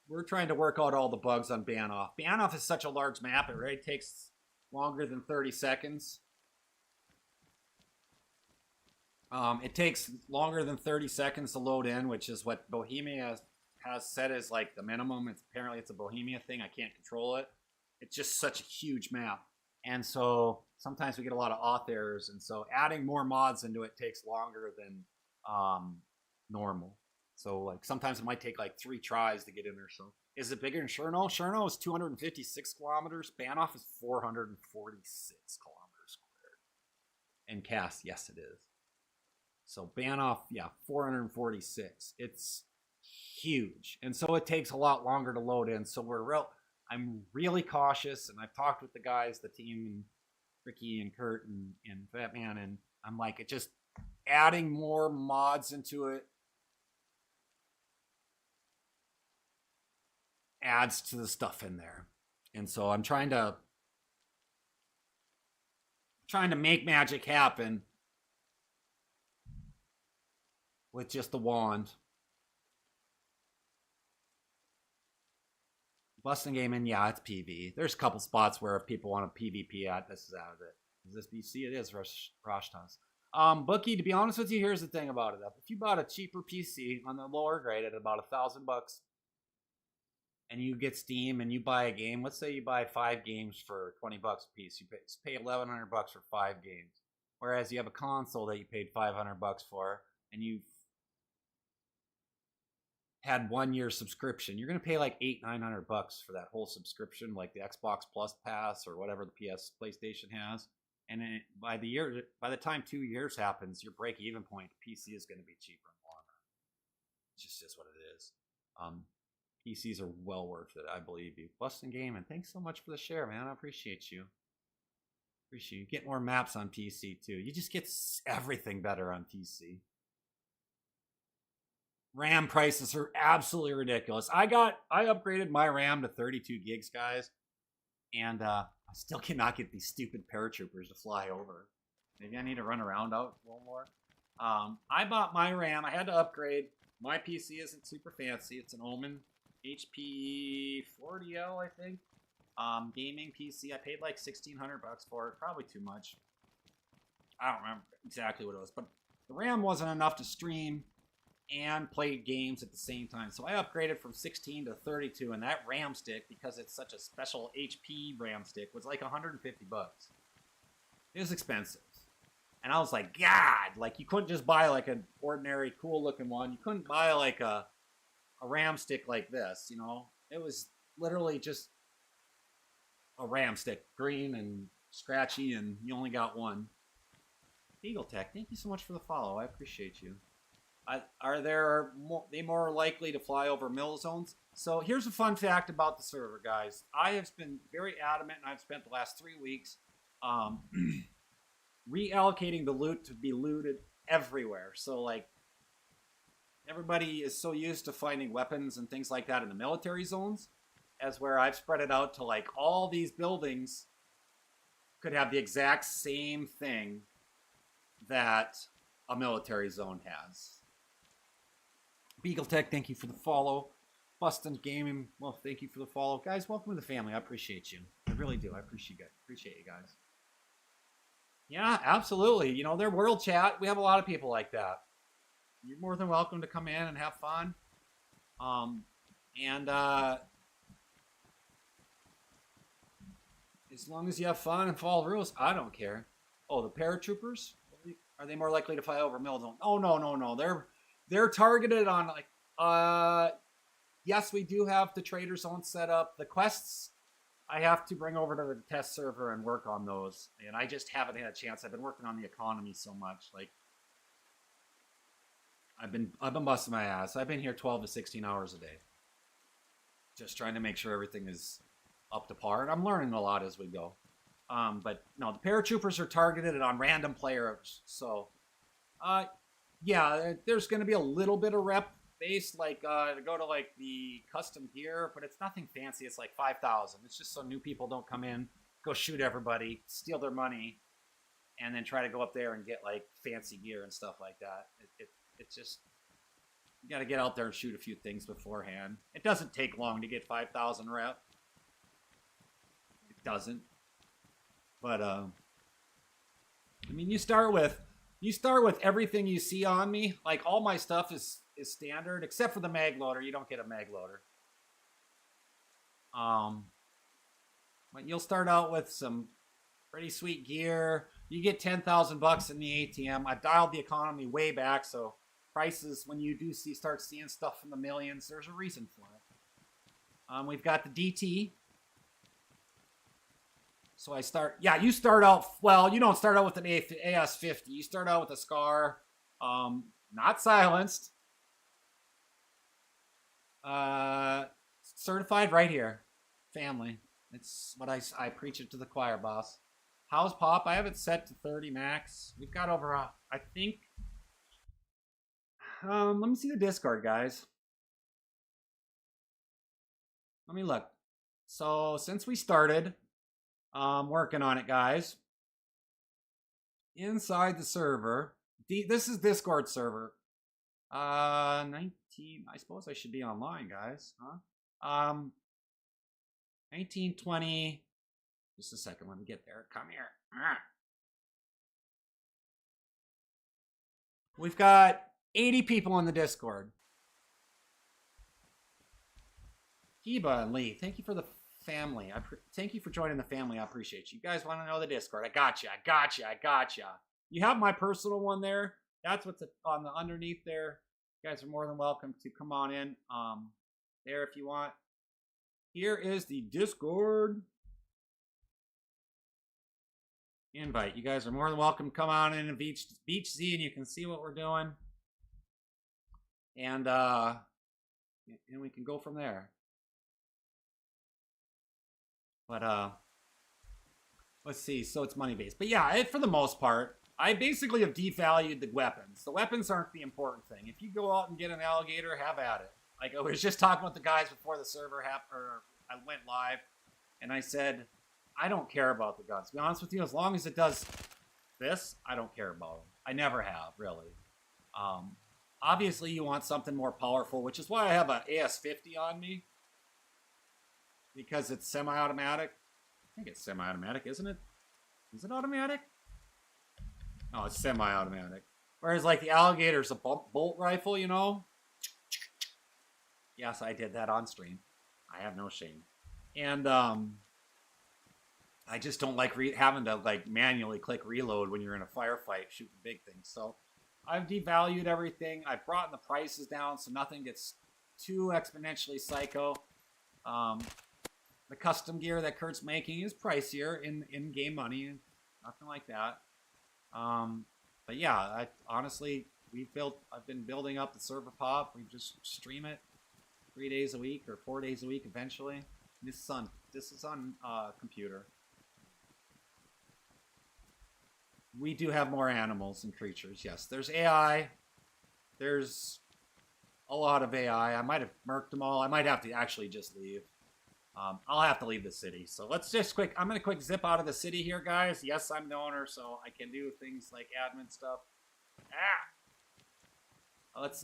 Speaker 1: We're trying to work out all the bugs on Banoff. Banoff is such a large map, it really takes longer than 30 seconds. It takes longer than 30 seconds to load in, which is what Bohemia has set as like the minimum. Apparently it's a Bohemia thing. I can't control it. It's just such a huge map. And so sometimes we get a lot of auth errors. And so adding more mods into it takes longer than normal. So like sometimes it might take like 3 tries to get in there. So is it bigger than Cherno? Cherno is 256 kilometers. Banoff is 446 kilometers squared. And Cass, yes it is. So Banoff, yeah, 446. It's huge. And so it takes a lot longer to load in. So I'm really cautious, and I've talked with the guys, the team, and Ricky and Kurt and Fatman, and I'm like, it just adding more mods into it adds to the stuff in there. And so I'm trying to make magic happen with just the wand. Busting Gaming, yeah, it's PV. There's a couple spots where if people want to PvP at, this is out of it. Is this BC? It is Rashtas. Bookie, to be honest with you, here's the thing about it. If you bought a cheaper PC on the lower grade at about $1,000, and you get Steam and you buy a game, let's say you buy 5 games for $20 a piece, you pay $1,100 for 5 games. Whereas you have a console that you paid $500 for, and you've had 1 year subscription, you're going to pay like $800-900 for that whole subscription, like the Xbox Plus Pass or whatever the PlayStation has. And then by the time 2 years happens, your break-even point PC is going to be cheaper in the long run. It just is what it is. PCs are well worth it, I believe you. Bustin' Gaming, thanks so much for the share, man. I appreciate you. Appreciate you. Get more maps on PC too. You just get everything better on PC. RAM prices are absolutely ridiculous. I upgraded my RAM to 32 gigs, guys, and I still cannot get these stupid paratroopers to fly over. Maybe I need to run around out a little more. I bought my RAM. I had to upgrade. My PC isn't super fancy. It's an Omen HP 40L, I think. Gaming PC. I paid like $1,600 for it. Probably too much. I don't remember exactly what it was, but the RAM wasn't enough to stream and play games at the same time. So I upgraded from 16 to 32, and that RAM stick, because it's such a special HP RAM stick, was like $150. It was expensive. And I was like, God, like you couldn't just buy like an ordinary cool looking one. You couldn't buy like a a ram stick like this, you know? It was literally just a ram stick, green and scratchy, and you only got one. Eagle Tech, thank you so much for the follow. I appreciate you. Are they more likely to fly over mill zones? So here's a fun fact about the server, guys. I have been very adamant, and I've spent the last 3 weeks reallocating the loot to be looted everywhere. So like everybody is so used to finding weapons and things like that in the military zones, as where I've spread it out to like all these buildings could have the exact same thing that a military zone has. Beagle Tech, thank you for the follow. Bustin Gaming, well, thank you for the follow. Guys, welcome to the family. I appreciate you. I really do. I appreciate you guys. Yeah, absolutely. You know, their world chat, we have a lot of people like that. You're more than welcome to come in and have fun. As long as you have fun and follow the rules, I don't care. Oh, the paratroopers? Are they more likely to fly over mill zone? Oh, no. They're targeted on like yes, we do have the trader zone set up. The quests I have to bring over to the test server and work on those. And I just haven't had a chance. I've been working on the economy so much. Like I've been busting my ass. I've been here 12 to 16 hours a day. Just trying to make sure everything is up to par. And I'm learning a lot as we go. But no, the paratroopers are targeted on random players. So yeah, there's going to be a little bit of rep based, like to go to like the custom gear, but it's nothing fancy. It's like 5,000. It's just so new people don't come in, go shoot everybody, steal their money, and then try to go up there and get like fancy gear and stuff like that. It's just, you got to get out there and shoot a few things beforehand. It doesn't take long to get 5,000 rep. It doesn't. But I mean, you start with everything you see on me. Like all my stuff is standard, except for the mag loader. You don't get a mag loader. But you'll start out with some pretty sweet gear. You get 10,000 bucks in the ATM. I've dialed the economy way back, so prices, when you do start seeing stuff in the millions, there's a reason for it. We've got the DT. So you start out, well, you don't start out with an AS50. You start out with a SCAR, not silenced. Certified right here. Family. It's what I preach it to the choir, boss. How's Pop? I have it set to 30 max. We've got over, I think, let me see the Discord, guys. Let me look. So since we started working on it, guys, inside the server, this is Discord server. 19, I suppose I should be online, guys, huh? 19, 20, just a second, let me get there. Come here. We've got 80 people in the Discord. Kiba and Lee, thank you for the family. Thank you for joining the family. I appreciate you. You guys want to know the Discord? I got you. You have my personal one there. That's what's on the underneath there. You guys are more than welcome to come on in there if you want. Here is the Discord invite. You guys are more than welcome to come on in and BeachedZ, and you can see what we're doing. And we can go from there. But let's see. So it's money based. But yeah, for the most part, I basically have devalued the weapons. The weapons aren't the important thing. If you go out and get an alligator, have at it. Like I was just talking with the guys before the server I went live, and I said, I don't care about the guns. To be honest with you, as long as it does this, I don't care about them. I never have, really. Obviously, you want something more powerful, which is why I have an AS50 on me. Because it's semi-automatic. I think it's semi-automatic, isn't it? Is it automatic? No, it's semi-automatic. Whereas, like, the alligator's a bolt rifle, you know? Yes, I did that on stream. I have no shame. And, I just don't like having to, like, manually click reload when you're in a firefight shooting big things. So, I've devalued everything. I've brought the prices down so nothing gets too exponentially psycho. The custom gear that Kurt's making is pricier in game money, nothing like that. But yeah, honestly, I've been building up the server pop. We just stream it 3 days a week or 4 days a week eventually. This is on computer. We do have more animals and creatures. Yes, there's AI. There's a lot of AI. I might have murked them all. I might have to actually just leave. I'll have to leave the city. So let's just I'm going to quick zip out of the city here, guys. Yes, I'm the owner, so I can do things like admin stuff. Let's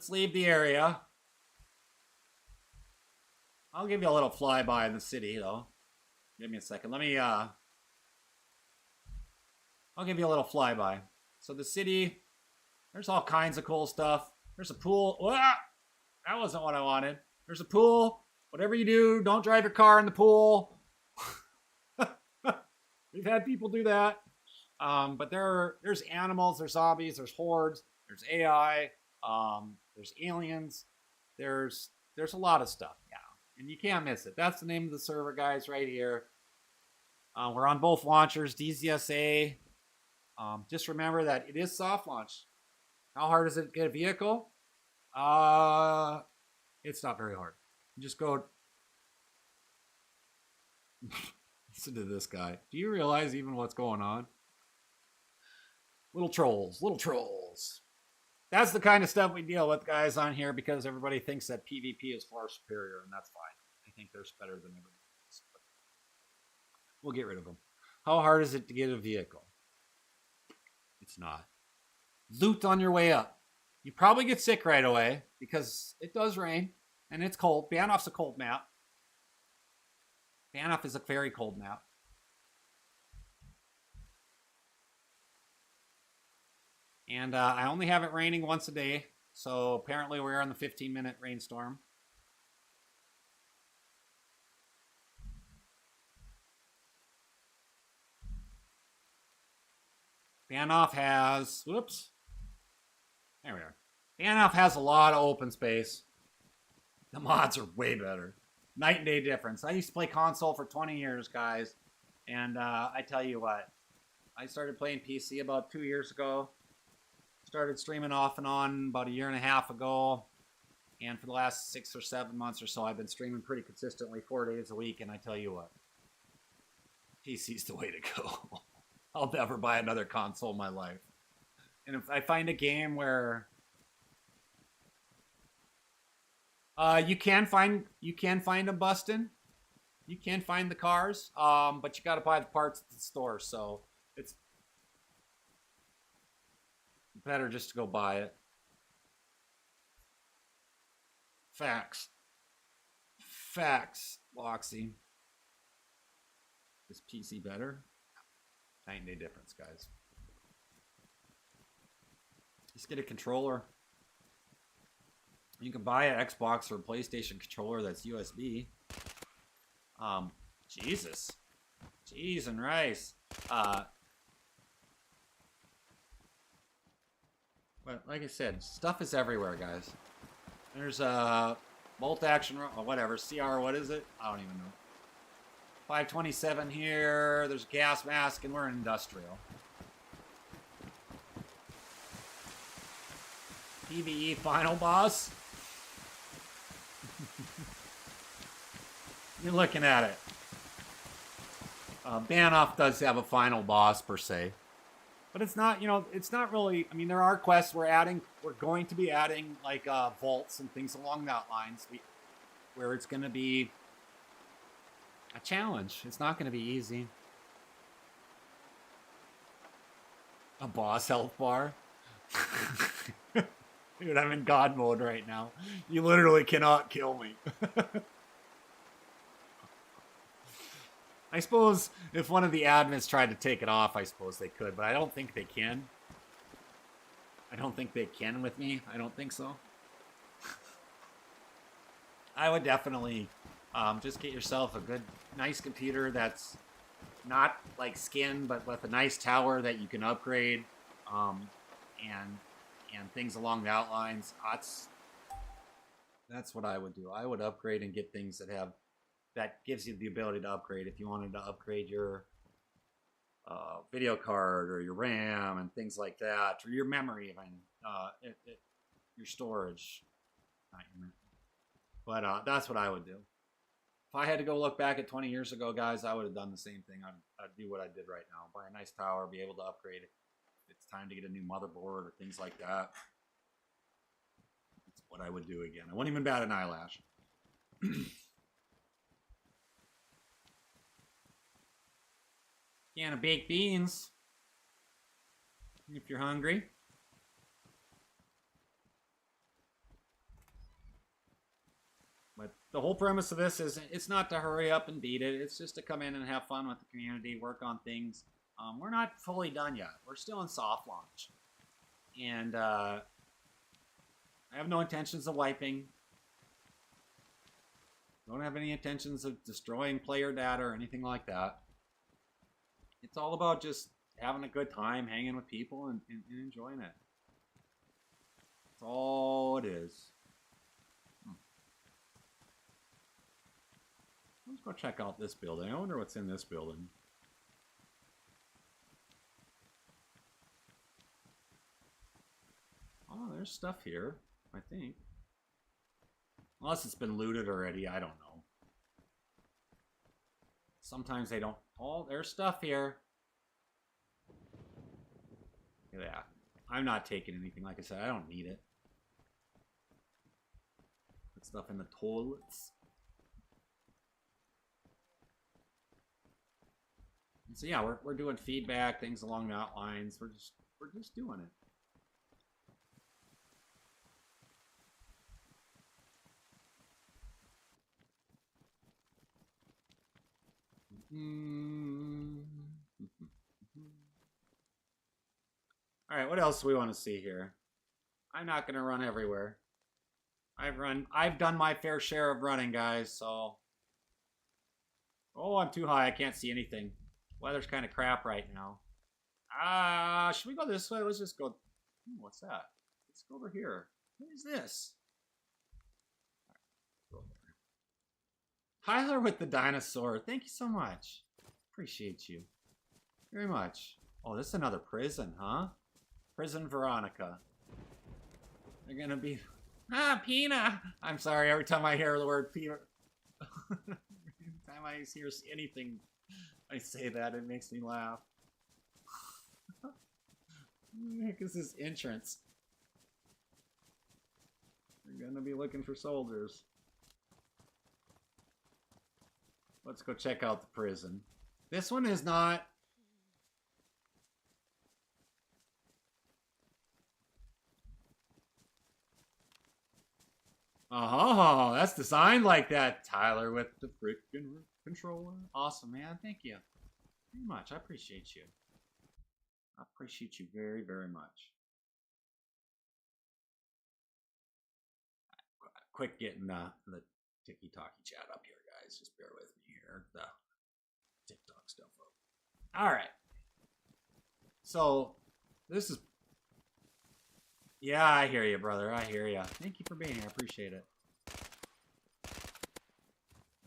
Speaker 1: leave the area. I'll give you a little flyby in the city, though. Give me a second. I'll give you a little flyby. So the city, there's all kinds of cool stuff. There's a pool. That wasn't what I wanted. There's a pool. Whatever you do, don't drive your car in the pool. We've had people do that. But there's animals, there's zombies, there's hordes, there's AI, there's aliens, there's a lot of stuff. Yeah, and you can't miss it. That's the name of the server, guys, right here. We're on both launchers, DZSA. Just remember that it is soft launch. How hard is it to get a vehicle? It's not very hard. You just go. Listen to this guy. Do you realize even what's going on? Little trolls. That's the kind of stuff we deal with, guys, on here because everybody thinks that PvP is far superior, and that's fine. I think they're better than everybody else. But we'll get rid of them. How hard is it to get a vehicle? It's not. Loot on your way up. You probably get sick right away because it does rain and it's cold. Banoff's a cold map. Banoff is a very cold map. And I only have it raining once a day. So apparently we're on the 15-minute rainstorm. Banoff has... Whoops. There we are. Banoff has a lot of open space. The mods are way better. Night and day difference. I used to play console for 20 years, guys. And I tell you what. I started playing PC about 2 years ago. Started streaming off and on about 1.5 years ago. And for the last 6 or 7 months or so, I've been streaming pretty consistently 4 days a week. And I tell you what. PC's the way to go. I'll never buy another console in my life. And if I find a game where you can find them busting, you can find the cars, but you got to buy the parts at the store. So it's better just to go buy it. Facts, Loxy. Is PC better? Night and day difference, guys. Just get a controller. You can buy an Xbox or a PlayStation controller that's USB. Jesus. Cheese and rice. But like I said, stuff is everywhere, guys. There's a bolt action, or whatever, CR, what is it? I don't even know. 527 here. There's a gas mask, and we're in industrial. PvE final boss. You're looking at it. Banoff does have a final boss per se, but it's not. It's not really. I mean, there are quests we're going to be adding like vaults and things along that lines, where it's going to be a challenge. It's not going to be easy. A boss health bar. Dude, I'm in God mode right now. You literally cannot kill me. I suppose if one of the admins tried to take it off, I suppose they could, but I don't think they can. I don't think they can with me. I don't think so. I would definitely just get yourself a good, nice computer that's not like skin, but with a nice tower that you can upgrade. And and things along the outlines. That's what I would do. I would upgrade and get things that gives you the ability to upgrade. If you wanted to upgrade your video card or your RAM and things like that, or your memory even, your storage. But that's what I would do. If I had to go look back at 20 years ago, guys, I would have done the same thing. I'd do what I did right now. Buy a nice tower, be able to upgrade it. If it's time to get a new motherboard or things like that. That's what I would do again. I wouldn't even bat an eyelash. Can of baked beans. If you're hungry. But the whole premise of this is it's not to hurry up and beat it. It's just to come in and have fun with the community, work on things. We're not fully done yet. We're still in soft launch. And I have no intentions of wiping. Don't have any intentions of destroying player data or anything like that. It's all about just having a good time, hanging with people, and enjoying it. That's all it is. Let's go check out this building. I wonder what's in this building. Oh, there's stuff here, I think. Unless it's been looted already, I don't know. Sometimes they don't. Oh, there's stuff here. Look at that. I'm not taking anything. Like I said, I don't need it. Put stuff in the toilets. And so yeah, we're doing feedback, things along the outlines. We're just doing it. All right, what else do we want to see here? I'm not going to run everywhere. I've done my fair share of running, guys, so. Oh, I'm too high. I can't see anything. Weather's kind of crap right now. Should we go this way? Let's just go. What's that? Let's go over here. What is this? All right, go there. Tyler with the dinosaur. Thank you so much. Appreciate you very much. Oh, this is another prison, huh? Prison Veronica. They're gonna be... Pina! I'm sorry, every time I hear the word Pina... every time I hear anything, I say that, it makes me laugh. What the heck is this entrance? They're gonna be looking for soldiers. Let's go check out the prison. This one is not... Oh, that's designed like that. Tyler with the freaking controller. Awesome, man. Thank you very much. I appreciate you. I appreciate you very, very much. Quick getting the Tiki-Talkie chat up here, guys. Just bear with me here. The TikTok stuff up. All right. So, this is... Yeah, I hear you, brother. I hear you. Thank you for being here. I appreciate it.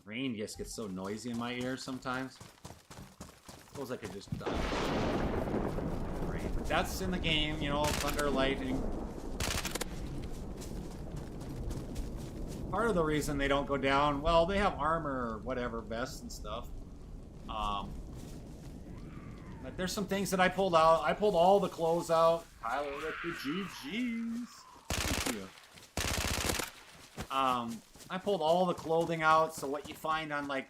Speaker 1: Rain just gets so noisy in my ears sometimes. Feels like I just died. Rain. But that's in the game, you know, thunder, lightning. Part of the reason they don't go down, well, they have armor or whatever, vests and stuff. But there's some things that I pulled out. I pulled all the clothes out. Tyler with the GGs. Thank you. I pulled all the clothing out, so what you find on, like,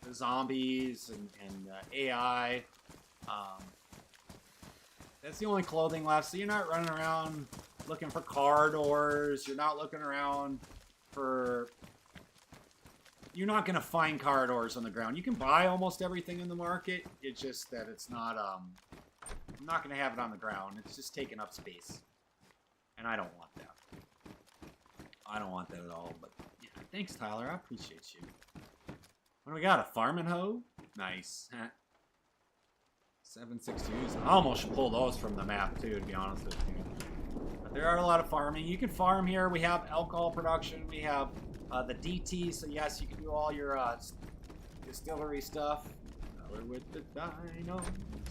Speaker 1: the zombies and AI, that's the only clothing left, so you're not running around looking for car doors, you're not looking around for... You're not going to find car doors on the ground. You can buy almost everything in the market, it's just that it's not, I'm not going to have it on the ground, it's just taking up space, and I don't want that. I don't want that at all, but yeah, thanks, Tyler. I appreciate you. What do we got? A farming hoe? Nice. 7.62s. I almost should pull those from the map, too, to be honest with you. There are a lot of farming. You can farm here. We have alcohol production. We have the DT. So yes, you can do all your distillery stuff. Tyler with the dinos.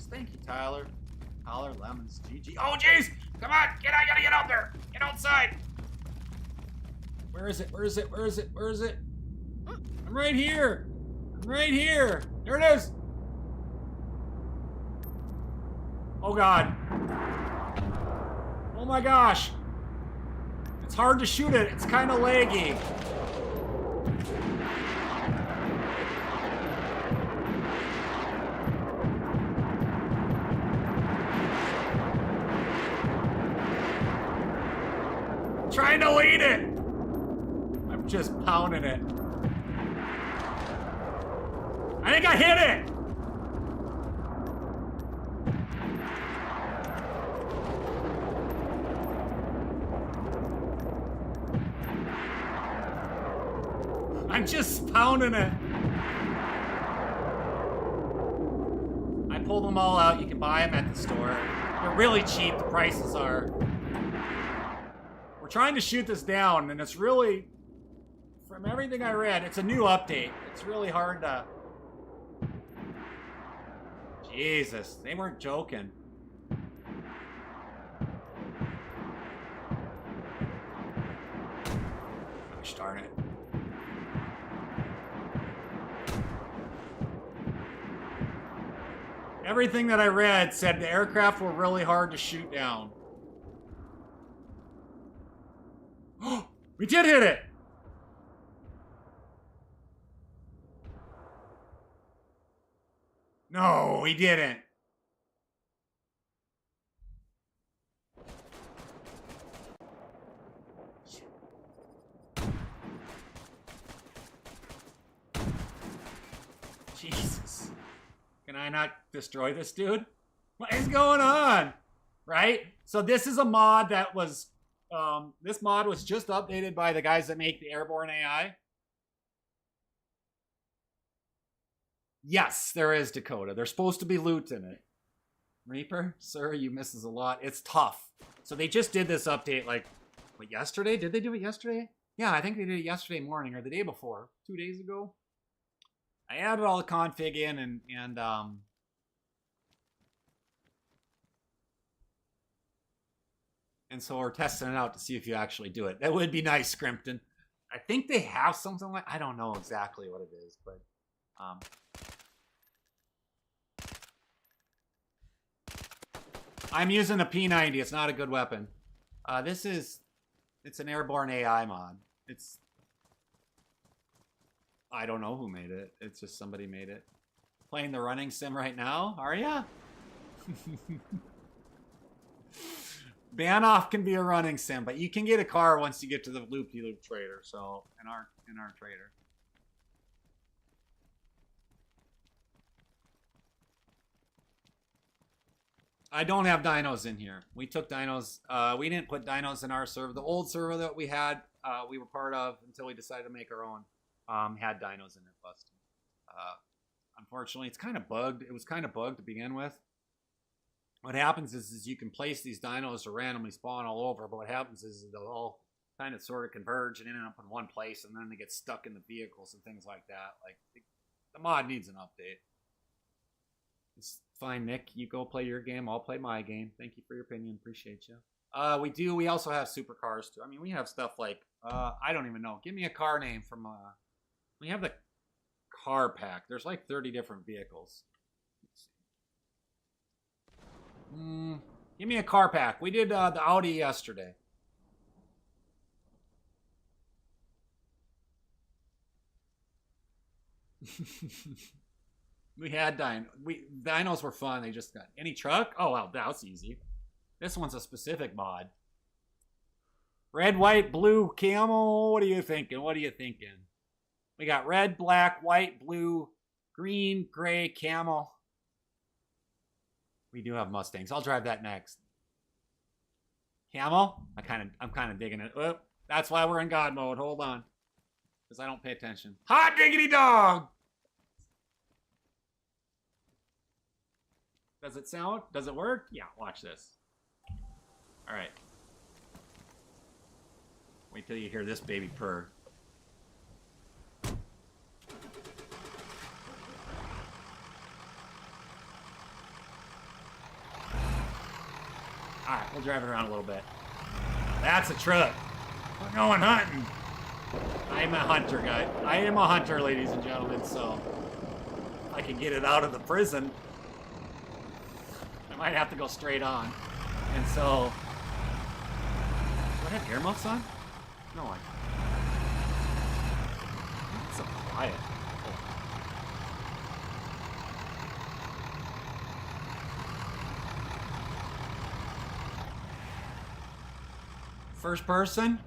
Speaker 1: Thank you, Tyler. Tyler, lemons, GG. Oh, jeez! Come on! I gotta get out there! Get outside! Where is it? Where is it? Where is it? Where is it? I'm right here! I'm right here! There it is! Oh, God. Oh, my gosh. It's hard to shoot it. It's kind of laggy. Trying to lead it. I'm just pounding it. I think I hit it. I'm just pounding it. I pulled them all out. You can buy them at the store. They're really cheap. The prices are. Trying to shoot this down, and it's really, from everything I read, it's a new update. It's really hard to... Jesus, they weren't joking. Gosh darn it. Everything that I read said the aircraft were really hard to shoot down. We did hit it! No, we didn't. Jesus. Can I not destroy this dude? What is going on? Right? So this is a mod that was... this mod was just updated by the guys that make the airborne AI. Yes, there is, Dakota. There's supposed to be loot in it. Reaper, sir, you misses a lot. It's tough. So they just did this update like, what, yesterday? Did they do it yesterday? Yeah, I think they did it yesterday morning or the day before. 2 days ago. I added all the config in and so we're testing it out to see if you actually do it. That would be nice, Scrimpton. I think they have something like... I don't know exactly what it is, but... I'm using a P90. It's not a good weapon. It's an airborne AI mod. It's... I don't know who made it. It's just somebody made it. Playing the running sim right now? Are ya? Banoff can be a running sim, but you can get a car once you get to the loop-de-loop trader. So in our trader. I don't have dinos in here. We took dinos. We didn't put dinos in our server. The old server that we had, we were part of until we decided to make our own. Had dinos in it, busted. Unfortunately, it's kind of bugged. It was kind of bugged to begin with. What happens is you can place these dinos to randomly spawn all over, but what happens is they'll all kind of sort of converge and end up in one place, and then they get stuck in the vehicles and things like that. Like, the mod needs an update. It's fine, Nick. You go play your game. I'll play my game. Thank you for your opinion. Appreciate you. We also have supercars, too. I mean, we have stuff like, I don't even know. Give me a car name from, we have the car pack. There's like 30 different vehicles. Give me a car pack. We did the Audi yesterday. We had dinos were fun. They just got any truck. Oh wow, that's easy. This one's a specific mod. Red, white, blue, camel. What are you thinking? What are you thinking? We got red, black, white, blue, green, gray, camel. We do have Mustangs. I'll drive that next. Camel? I'm kind of digging it. Oh, that's why we're in God mode. Hold on. Because I don't pay attention. Hot diggity dog! Does it sound? Does it work? Yeah, watch this. All right. Wait till you hear this baby purr. Alright, we'll drive it around a little bit. That's a truck. We're going hunting. I'm a hunter, guy. I am a hunter, ladies and gentlemen, so if I can get it out of the prison, I might have to go straight on. And so, do I have earmuffs on? No, it's so quiet. First person?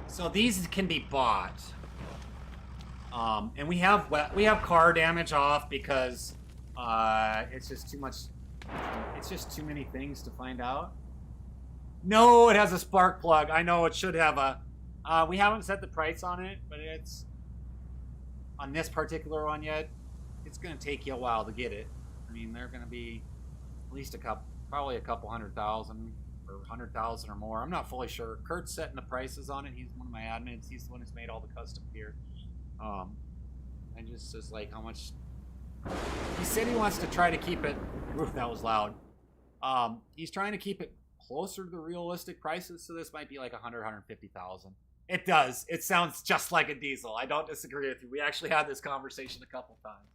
Speaker 1: So these can be bought, and we have car damage off because it's just too much. It's just too many things to find out. No, it has a spark plug. I know it should have a. We haven't set the price on it, but it's on this particular one yet. It's going to take you a while to get it. I mean, they're going to be at least probably a couple $100,000. Or 100,000 or more. I'm not fully sure. Kurt's setting the prices on it. He's one of my admins. He's the one who's made all the custom gear. And just says like how much. He said he wants to try to keep it. Ooh, that was loud. He's trying to keep it closer to the realistic prices. So this might be like 150,000. It does. It sounds just like a diesel. I don't disagree with you. We actually had this conversation a couple times.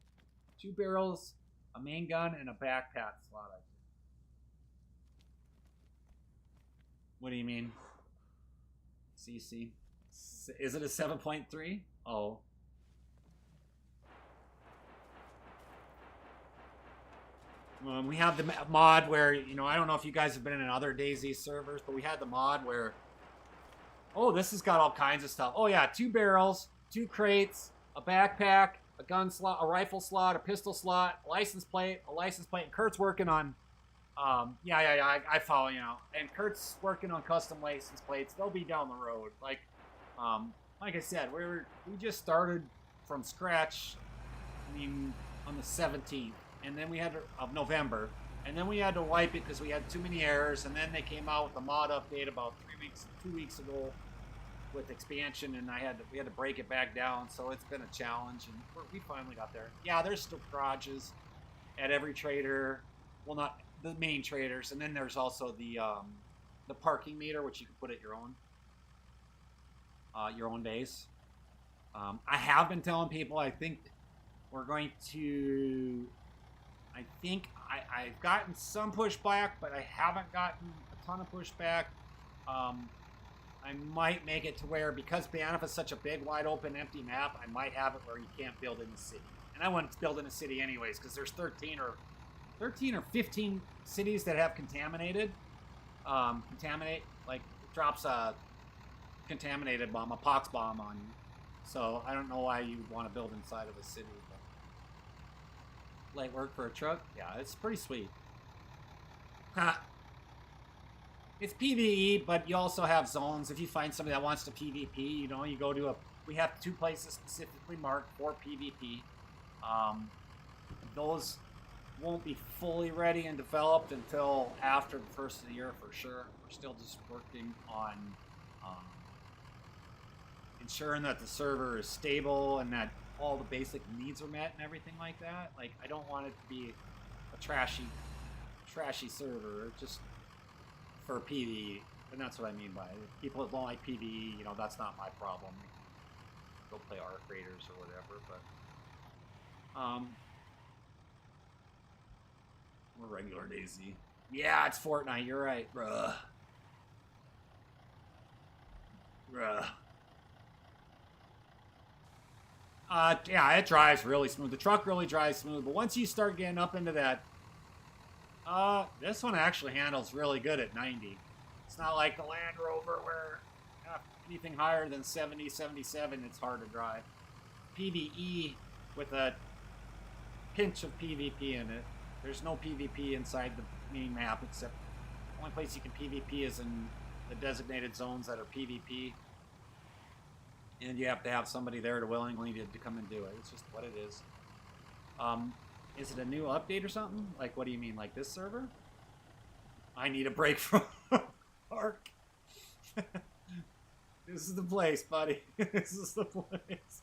Speaker 1: 2 barrels, a main gun, and a backpack slot. What do you mean? CC. Is it a 7.3? Oh. We have the mod where, you know, I don't know if you guys have been in other DayZ servers, but we had the mod where, oh, this has got all kinds of stuff. Oh yeah, 2 barrels, 2 crates, a backpack, a gun slot, a rifle slot, a pistol slot, a license plate, and Kurt's working on I follow, you know. And Kurt's working on custom license plates. They'll be down the road. Like I said, we just started from scratch. I mean, on the 17th, and then we had of November, and then we had to wipe it because we had too many errors. And then they came out with a mod update about 2 weeks ago with expansion, and we had to break it back down. So it's been a challenge, and we finally got there. Yeah, there's still garages at every trader. Well, not the main traders, and then there's also the parking meter, which you can put at your own base. I have been telling people I think we're going to. I've gotten some pushback, but I haven't gotten a ton of pushback. I might make it to where, because Banff is such a big, wide open, empty map, I might have it where you can't build in the city. And I wouldn't build in a city anyways, because there's 13 or 15 cities that have contaminate, like drops a contaminated bomb, a pox bomb on you. So I don't know why you would want to build inside of a city. But light work for a truck? Yeah, it's pretty sweet. It's PvE, but you also have zones. If you find somebody that wants to PvP, you know, you go to we have 2 places specifically marked for PvP. Those won't be fully ready and developed until after the first of the year for sure. We're still just working on ensuring that the server is stable and that all the basic needs are met and everything like that. Like, I don't want it to be a trashy server just for PvE, and that's what I mean by it. If people don't like PvE, you know, that's not my problem. Go play Arc Raiders or whatever, but we're regular DayZ. Yeah, it's Fortnite. You're right, bruh. Yeah, it drives really smooth. The truck really drives smooth, but once you start getting up into that, this one actually handles really good at 90. It's not like the Land Rover where anything higher than 70, 77, it's hard to drive. PvE with a pinch of PvP in it. There's no PvP inside the main map, except the only place you can PvP is in the designated zones that are PvP. And you have to have somebody there to willingly to come and do it. It's just what it is. Is it a new update or something? Like, what do you mean? Like this server? I need a break from Park. This is the place, buddy. This is the place.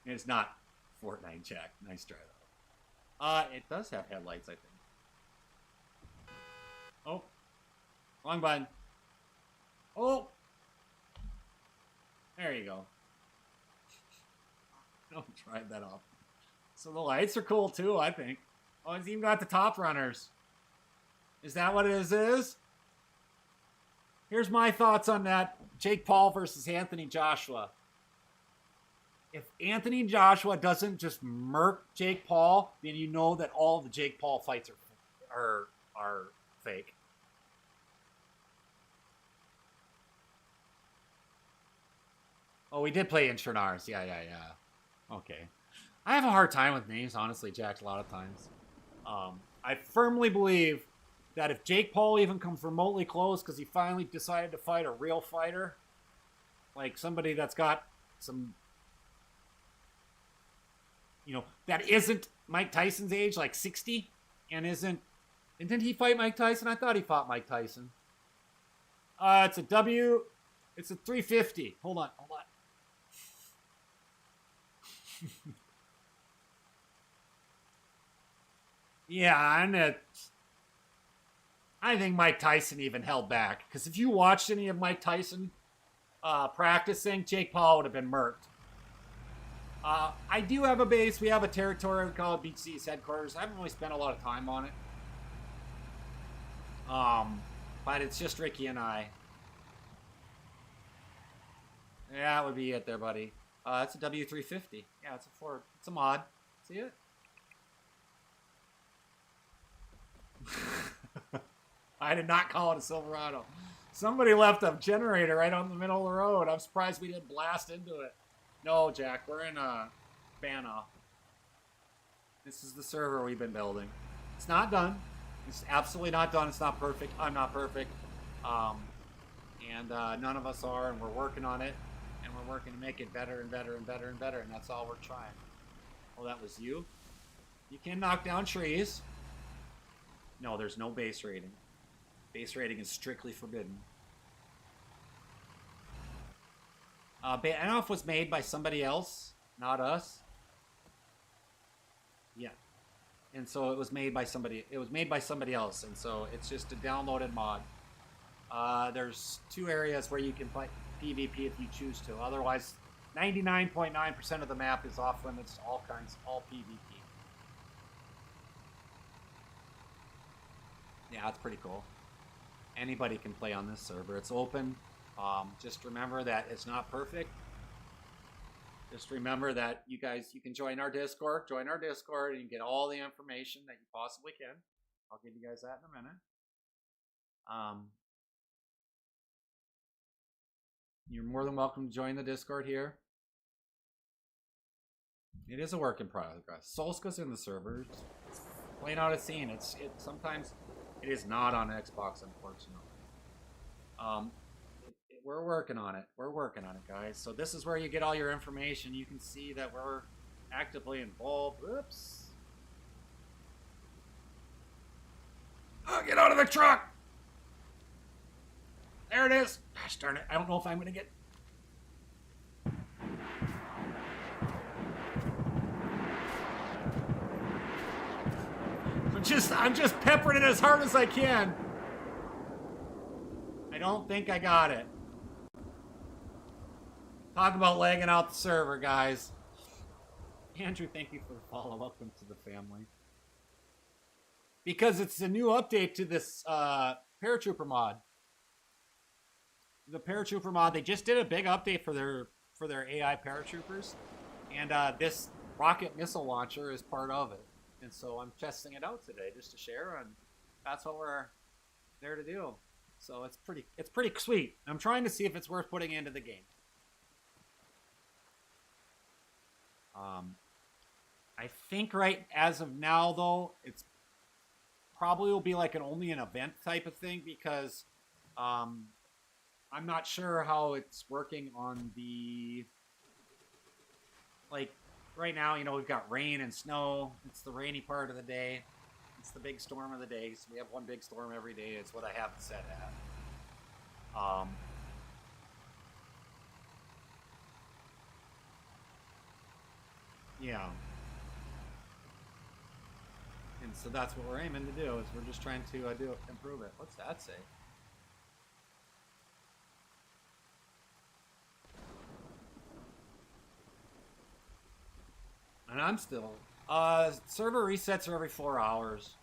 Speaker 1: It's not Fortnite, Jack. Nice try, though. It does have headlights, I think. Oh. Wrong button. Oh. There you go. Don't try that off. So the lights are cool, too, I think. Oh, it's even got the top runners. Is that what it is? Here's my thoughts on that. Jake Paul versus Anthony Joshua. If Anthony Joshua doesn't just murk Jake Paul, then you know that all the Jake Paul fights are fake. Oh, we did play Intranars. Yeah. Okay. I have a hard time with names, honestly, Jack, a lot of times. I firmly believe that if Jake Paul even comes remotely close because he finally decided to fight a real fighter, like somebody that's got some, that isn't Mike Tyson's age, like 60, and didn't he fight Mike Tyson? I thought he fought Mike Tyson. It's a 350. Hold on. Yeah, and I think Mike Tyson even held back. Because if you watched any of Mike Tyson practicing, Jake Paul would have been murked. I do have a base. We have a territory. We call it BeachedZ headquarters. I haven't really spent a lot of time on it. But it's just Ricky and I. Yeah, that would be it there, buddy. It's a W350. Yeah, it's a Ford. It's a mod. See it? I did not call it a Silverado. Somebody left a generator right on the middle of the road. I'm surprised we didn't blast into it. No, Jack, we're in Banoff. This is the server we've been building. It's not done. It's absolutely not done. It's not perfect. I'm not perfect. And none of us are, and we're working on it. And we're working to make it better and better and better and better, and that's all we're trying. Oh, that was you? You can knock down trees. No, there's no base rating. Base rating is strictly forbidden. Banoff was made by somebody else, not us. Yeah. And so it was made by somebody else, and so it's just a downloaded mod. There's 2 areas where you can play PvP if you choose to. Otherwise, 99.9% of the map is off limits to all PvP. Yeah, that's pretty cool. Anybody can play on this server. It's open. Just remember that it's not perfect. Just remember that you can join our Discord. Join our Discord and you get all the information that you possibly can. I'll give you guys that in a minute. You're more than welcome to join the Discord here. It is a work in progress. Solska's in the server. It's playing out a scene. Sometimes it is not on Xbox, unfortunately. We're working on it. We're working on it, guys. So this is where you get all your information. You can see that we're actively involved. Oops. Oh, get out of the truck! There it is. Gosh darn it. I don't know if I'm going to get... I'm just peppering it as hard as I can. I don't think I got it. Talk about lagging out the server, guys. Andrew, thank you for the follow. Welcome to the family. Because it's a new update to this paratrooper mod. The paratrooper mod, they just did a big update for their AI paratroopers, and this rocket missile launcher is part of it. And so I'm testing it out today just to share, and that's what we're there to do. So it's pretty sweet. I'm trying to see if it's worth putting into the game. I think right as of now, though, it's probably will be like only an event type of thing because I'm not sure how it's working on the, like, right now, you know, we've got rain and snow. It's the rainy part of the day. It's the big storm of the day. So we have one big storm every day. It's what I have it set at. Yeah. And so that's what we're aiming to do, is we're just trying to improve it. What's that say? And I'm still, server resets are every 4 hours.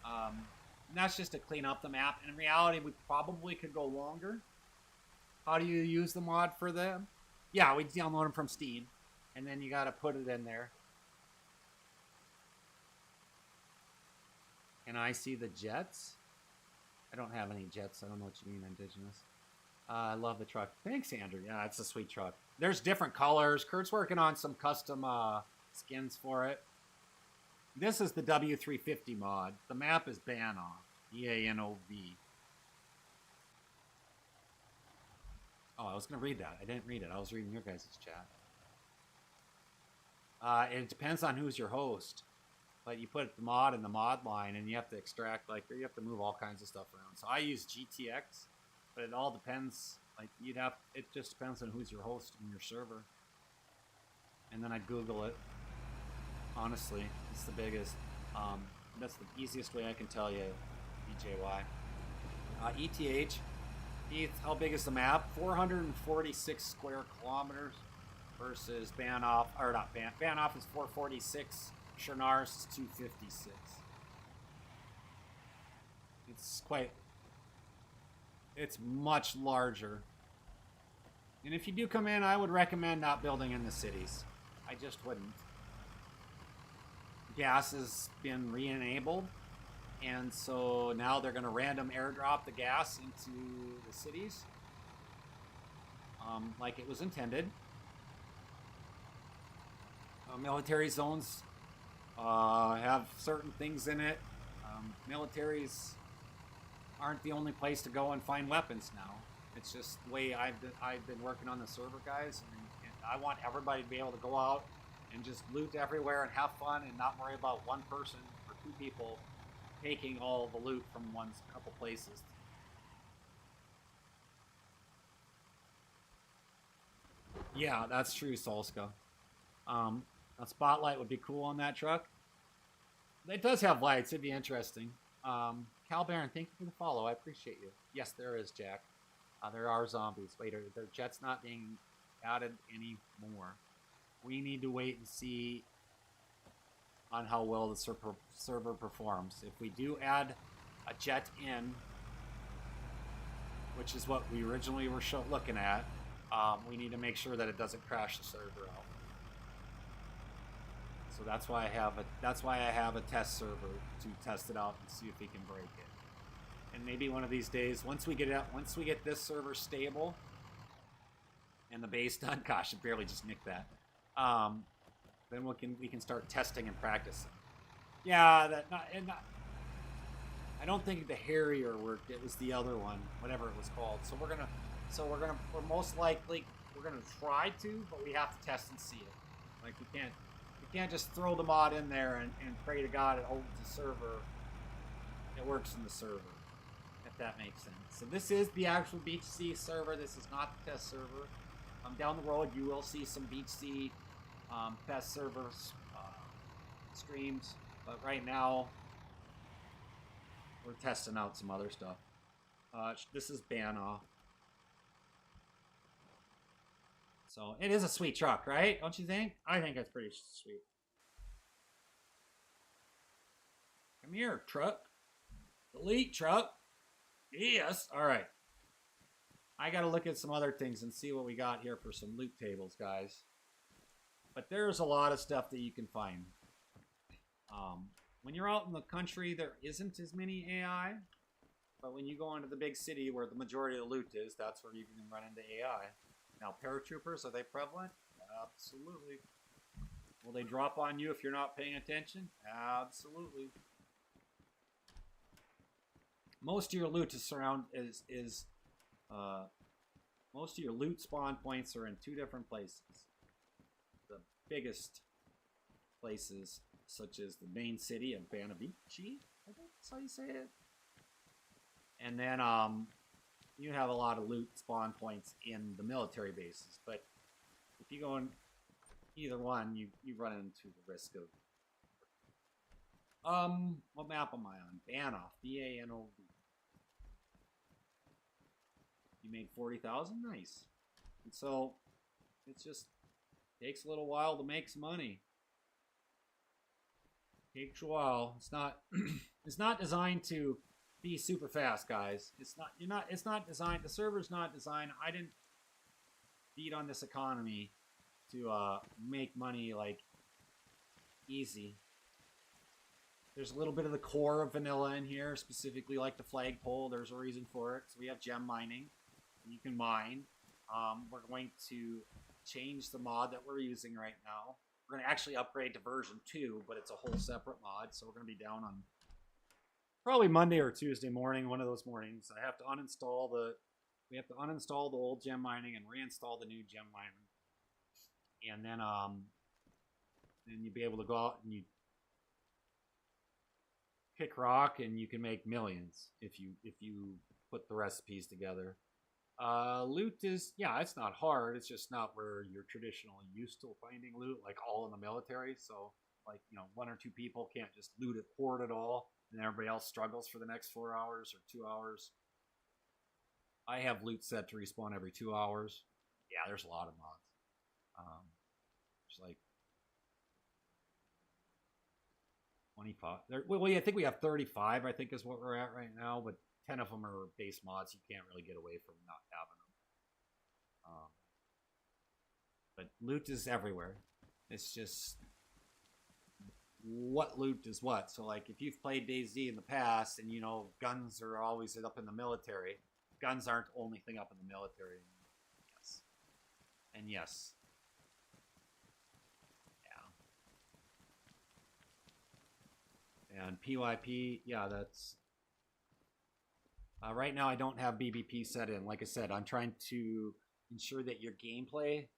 Speaker 1: And that's just to clean up the map. And in reality, we probably could go longer. How do you use the mod for them? Yeah, we download them from Steam. And then you got to put it in there. Can I see the jets? I don't have any jets. I don't know what you mean, Indigenous. I love the truck. Thanks, Andrew. Yeah, it's a sweet truck. There's different colors. Kurt's working on some custom skins for it. This is the W350 mod. The map is Banov. E-A-N-O-V. Oh, I was going to read that. I didn't read it. I was reading your guys' chat. It depends on who's your host. But you put the mod in the mod line, and you have to extract, like, you have to move all kinds of stuff around. So I use GTX, but it all depends. Like, it just depends on who's your host in your server. And then I'd Google it. Honestly, it's the biggest. That's the easiest way I can tell you, BJY. ETH, how big is the map? 446 square kilometers versus Banov, or not Banov is 446. Chernaris is 256. It's much larger. And if you do come in, I would recommend not building in the cities. I just wouldn't. Gas has been re-enabled, and so now they're going to random airdrop the gas into the cities, like it was intended. Military zones have certain things in it. Militaries aren't the only place to go and find weapons now. It's just the way I've been working on the server, guys, and I want everybody to be able to go out and just loot everywhere and have fun and not worry about one person or two people taking all the loot from couple places. Yeah, that's true, Solska. A spotlight would be cool on that truck. It does have lights. It'd be interesting. Cal Baron, thank you for the follow. I appreciate you. Yes, there is, Jack. There are zombies. Wait, are their jets not being added anymore? We need to wait and see on how well the server performs. If we do add a jet in, which is what we originally were looking at, we need to make sure that it doesn't crash the server out. So that's why I have a test server to test it out and see if we can break it. And maybe one of these days, once we get this server stable and the base done, gosh, I barely just nicked that. Then we can start testing and practicing. Yeah, I don't think the Harrier worked. It was the other one, whatever it was called. So we're most likely gonna try to, but we have to test and see it. Like we can't just throw the mod in there and pray to God it holds the server. It works in the server, if that makes sense. So this is the actual BeachedZ server. This is not the test server. Down the road, you will see some BeachedZ test servers streams, but right now we're testing out some other stuff. This is Banov. So it is a sweet truck, right? Don't you think? I think it's pretty sweet. Come here, truck. Delete, truck. Yes. All right. I got to look at some other things and see what we got here for some loot tables, guys. But there's a lot of stuff that you can find. When you're out in the country, there isn't as many AI. But when you go into the big city where the majority of the loot is, that's where you can run into AI. Now, paratroopers, are they prevalent? Absolutely. Will they drop on you if you're not paying attention? Absolutely. Most of your loot is Most of your loot spawn points are in 2 different places. The biggest places, such as the main city of Banavici, I think that's how you say it. And then you have a lot of loot spawn points in the military bases. But if you go in either one, you run into the risk of... what map am I on? Banov. B-A-N-O-V. You made 40,000? Nice. And so, it just takes a little while to make some money. Takes a while. It's not it's not designed to be super fast, guys. It's not designed, the server's not designed. I didn't beat on this economy to make money like easy. There's a little bit of the core of vanilla in here, specifically like the flagpole. There's a reason for it. So we have gem mining. You can mine. We're going to change the mod that we're using right now. We're going to actually upgrade to version 2, but it's a whole separate mod. So we're going to be down on probably Monday or Tuesday morning, one of those mornings. I have to uninstall we have to uninstall the old gem mining and reinstall the new gem mining. And then you'll be able to go out and you pick rock and you can make millions if you put the recipes together. Loot is, yeah, it's not hard. It's just not where you're traditionally used to finding loot, like all in the military. So, like, 1 or 2 people can't just loot it, hoard it all, and everybody else struggles for the next 4 hours or 2 hours. I have loot set to respawn every 2 hours. Yeah, there's a lot of mods. There's like 25. Well, yeah, I think we have 35, I think is what we're at right now, but 10 of them are base mods. You can't really get away from not having them. But loot is everywhere. It's just what loot is what. So, like, if you've played DayZ in the past and, guns are always up in the military, guns aren't the only thing up in the military. Yes. And yes. Yeah. And PYP, yeah, that's... right now, I don't have BBP set in. Like I said, I'm trying to ensure that your gameplay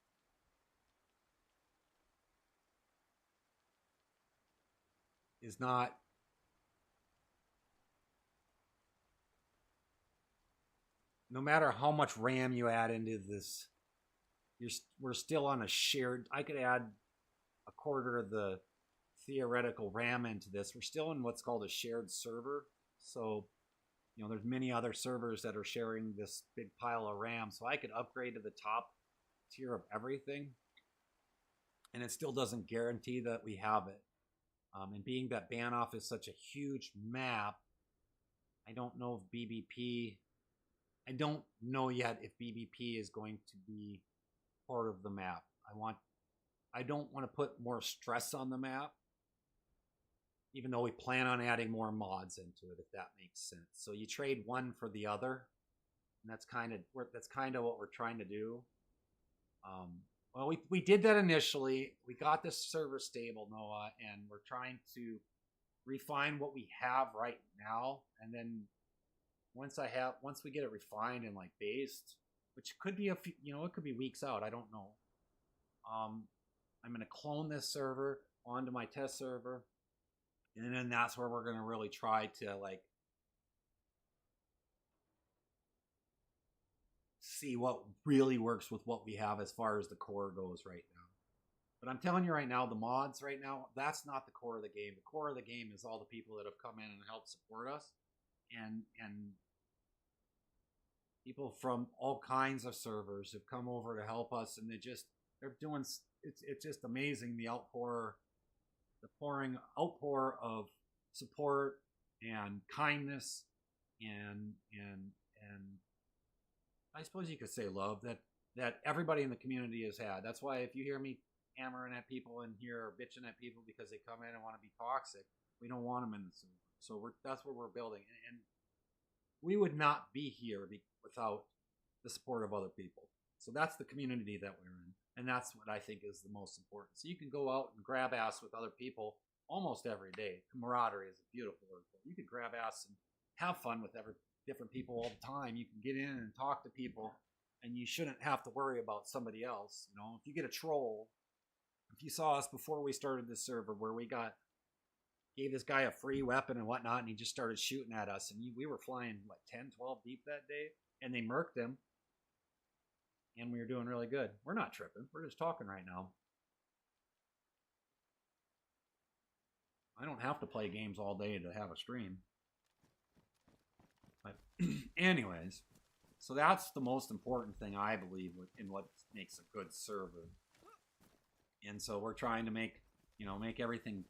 Speaker 1: is not no matter how much RAM you add into this, we're still on a shared... I could add a quarter of the theoretical RAM into this. We're still in what's called a shared server. So... there's many other servers that are sharing this big pile of RAM, so I could upgrade to the top tier of everything, and it still doesn't guarantee that we have it. And being that Banov is such a huge map, I don't know if BBP... I don't know yet if BBP is going to be part of the map. I don't want to put more stress on the map, even though we plan on adding more mods into it, if that makes sense. So you trade one for the other, and that's kind of what we're trying to do. Well, we did that initially. We got this server stable, Noah, and we're trying to refine what we have right now, and then once we get it refined and like based, which could be it could be weeks out. I don't know. I'm going to clone this server onto my test server. And then that's where we're going to really try to, like, see what really works with what we have as far as the core goes right now. But I'm telling you right now, the mods right now, that's not the core of the game. The core of the game is all the people that have come in and helped support us. And people from all kinds of servers have come over to help us. And they're doing, it's just amazing, the outpour of support and kindness and I suppose you could say love that everybody in the community has had. That's why if you hear me hammering at people in here or bitching at people because they come in and want to be toxic, we don't want them in the server. So that's what we're building, and we would not be here without the support of other people. So that's the community that we're in. And that's what I think is the most important. So you can go out and grab ass with other people almost every day. Camaraderie is a beautiful word. You can grab ass and have fun with different people all the time. You can get in and talk to people and you shouldn't have to worry about somebody else. You know, if you get a troll, if you saw us before we started this server where we gave this guy a free weapon and whatnot, and he just started shooting at us, and we were flying like 10, 12 deep that day, and they murked him, and we were doing really good. We're not tripping. We're just talking right now. I don't have to play games all day to have a stream. But anyways, so that's the most important thing I believe in what makes a good server. And so we're trying to make everything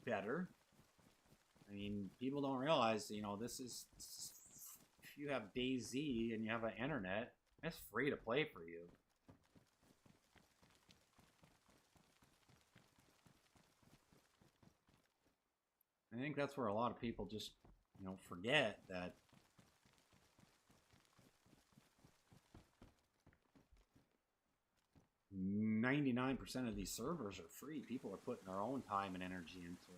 Speaker 1: better. I mean, people don't realize, this is, if you have DayZ and you have an internet, it's free to play for you. I think that's where a lot of people just, forget that 99% of these servers are free. People are putting their own time and energy into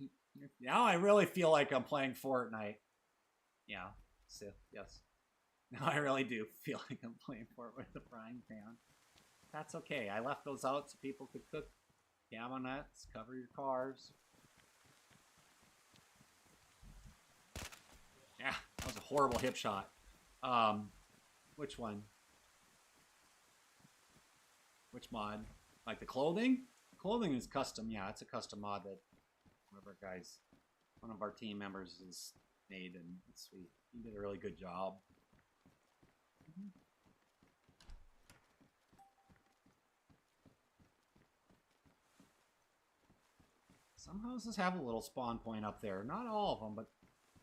Speaker 1: it. Now I really feel like I'm playing Fortnite. Yeah, Sith, yes. Now I really do feel like I'm playing Fortnite with the frying pan. That's okay. I left those out so people could cook gamma nuts, cover your cars. Yeah, that was a horrible hip shot. Which one? Which mod? Like the clothing? Clothing is custom. Yeah, it's a custom mod that one of our team members has made, and it's sweet. He did a really good job. Some houses have a little spawn point up there. Not all of them, but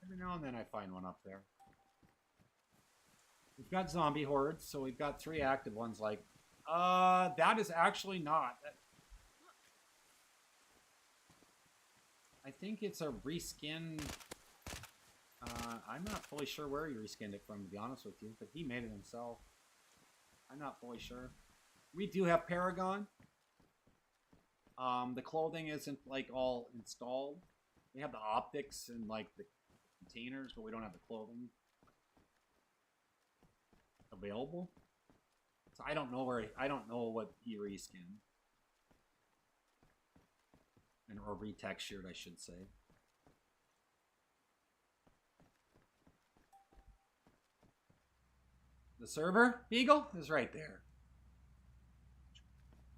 Speaker 1: every now and then I find one up there. We've got zombie hordes, so we've got 3 active ones. Like, that is actually not. I think it's a reskin. I'm not fully sure where he reskinned it from, to be honest with you, but he made it himself. I'm not fully sure. We do have Paragon. The clothing isn't like all installed. We have the optics and like the containers, but we don't have the clothing available. So I don't know what he reskinned. Or retextured, I should say. The server, Beagle, is right there.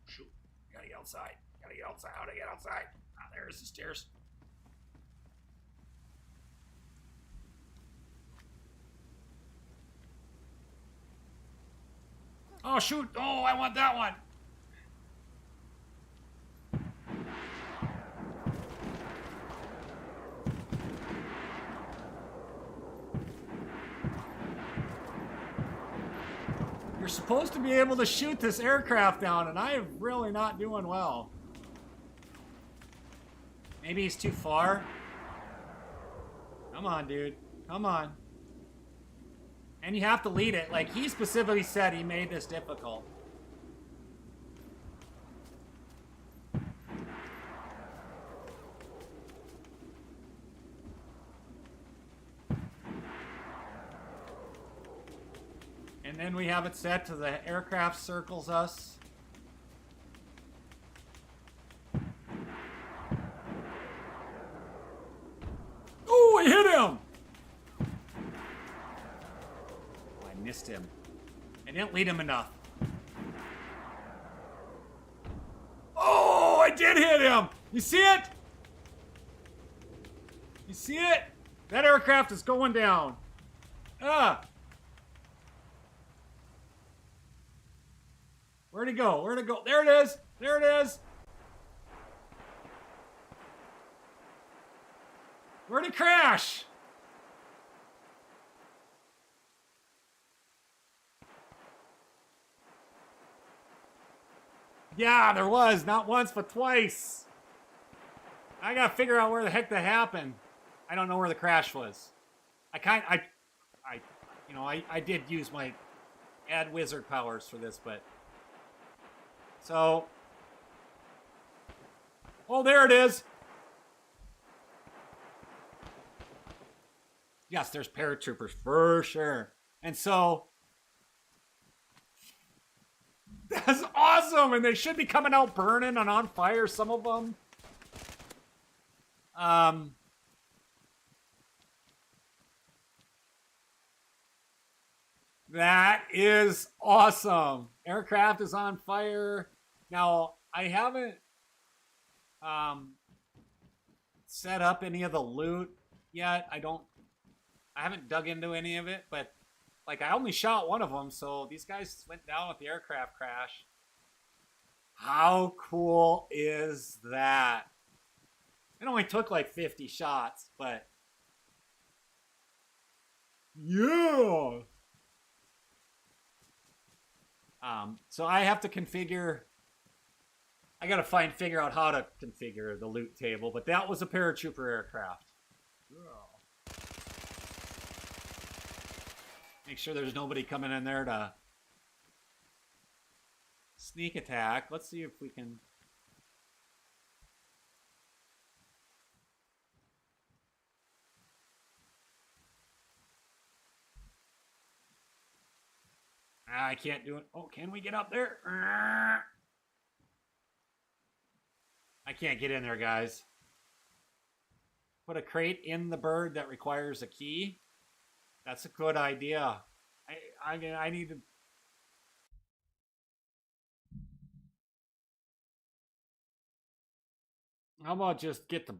Speaker 1: Shoot. Gotta get outside. Gotta get outside. How to get outside? Ah, there's the stairs. Oh, shoot. Oh, I want that one. You're supposed to be able to shoot this aircraft down, and I'm really not doing well. Maybe he's too far. Come on, dude. Come on. And you have to lead it. Like, he specifically said he made this difficult. And then we have it set to the aircraft circles us. Oh, I hit him! I missed him. I didn't lead him enough. Oh, I did hit him! You see it? You see it? That aircraft is going down. Ah! Where'd it go? Where'd it go? There it is! There it is! Where'd it crash? Yeah, there was. Not once, but twice. I gotta figure out where the heck that happened. I don't know where the crash was. I did use my add wizard powers for this, but... So... Oh, there it is! Yes, there's paratroopers for sure. And so that's awesome. And they should be coming out burning and on fire, some of them. That is awesome. Aircraft is on fire. Now, I haven't set up any of the loot yet. I haven't dug into any of it, but like I only shot one of them, so these guys went down with the aircraft crash. How cool is that? It only took like 50 shots, but yeah. So I have to configure. I gotta figure out how to configure the loot table, but that was a paratrooper aircraft. Make sure there's nobody coming in there to sneak attack. Let's see if we can. I can't do it. Oh, can we get up there? I can't get in there, guys. Put a crate in the bird that requires a key. That's a good idea. I need to. How about just get the.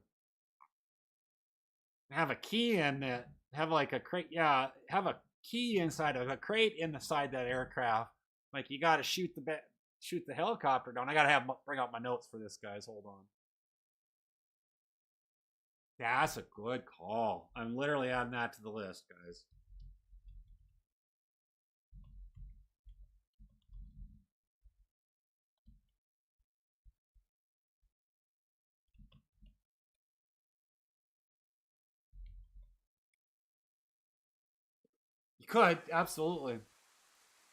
Speaker 1: Have a key in it. Have like a crate. Yeah, have a key inside of a crate inside that aircraft. Like you got to shoot the helicopter down. I gotta bring out my notes for this, guys. Hold on. That's a good call. I'm literally adding that to the list, guys. You could absolutely.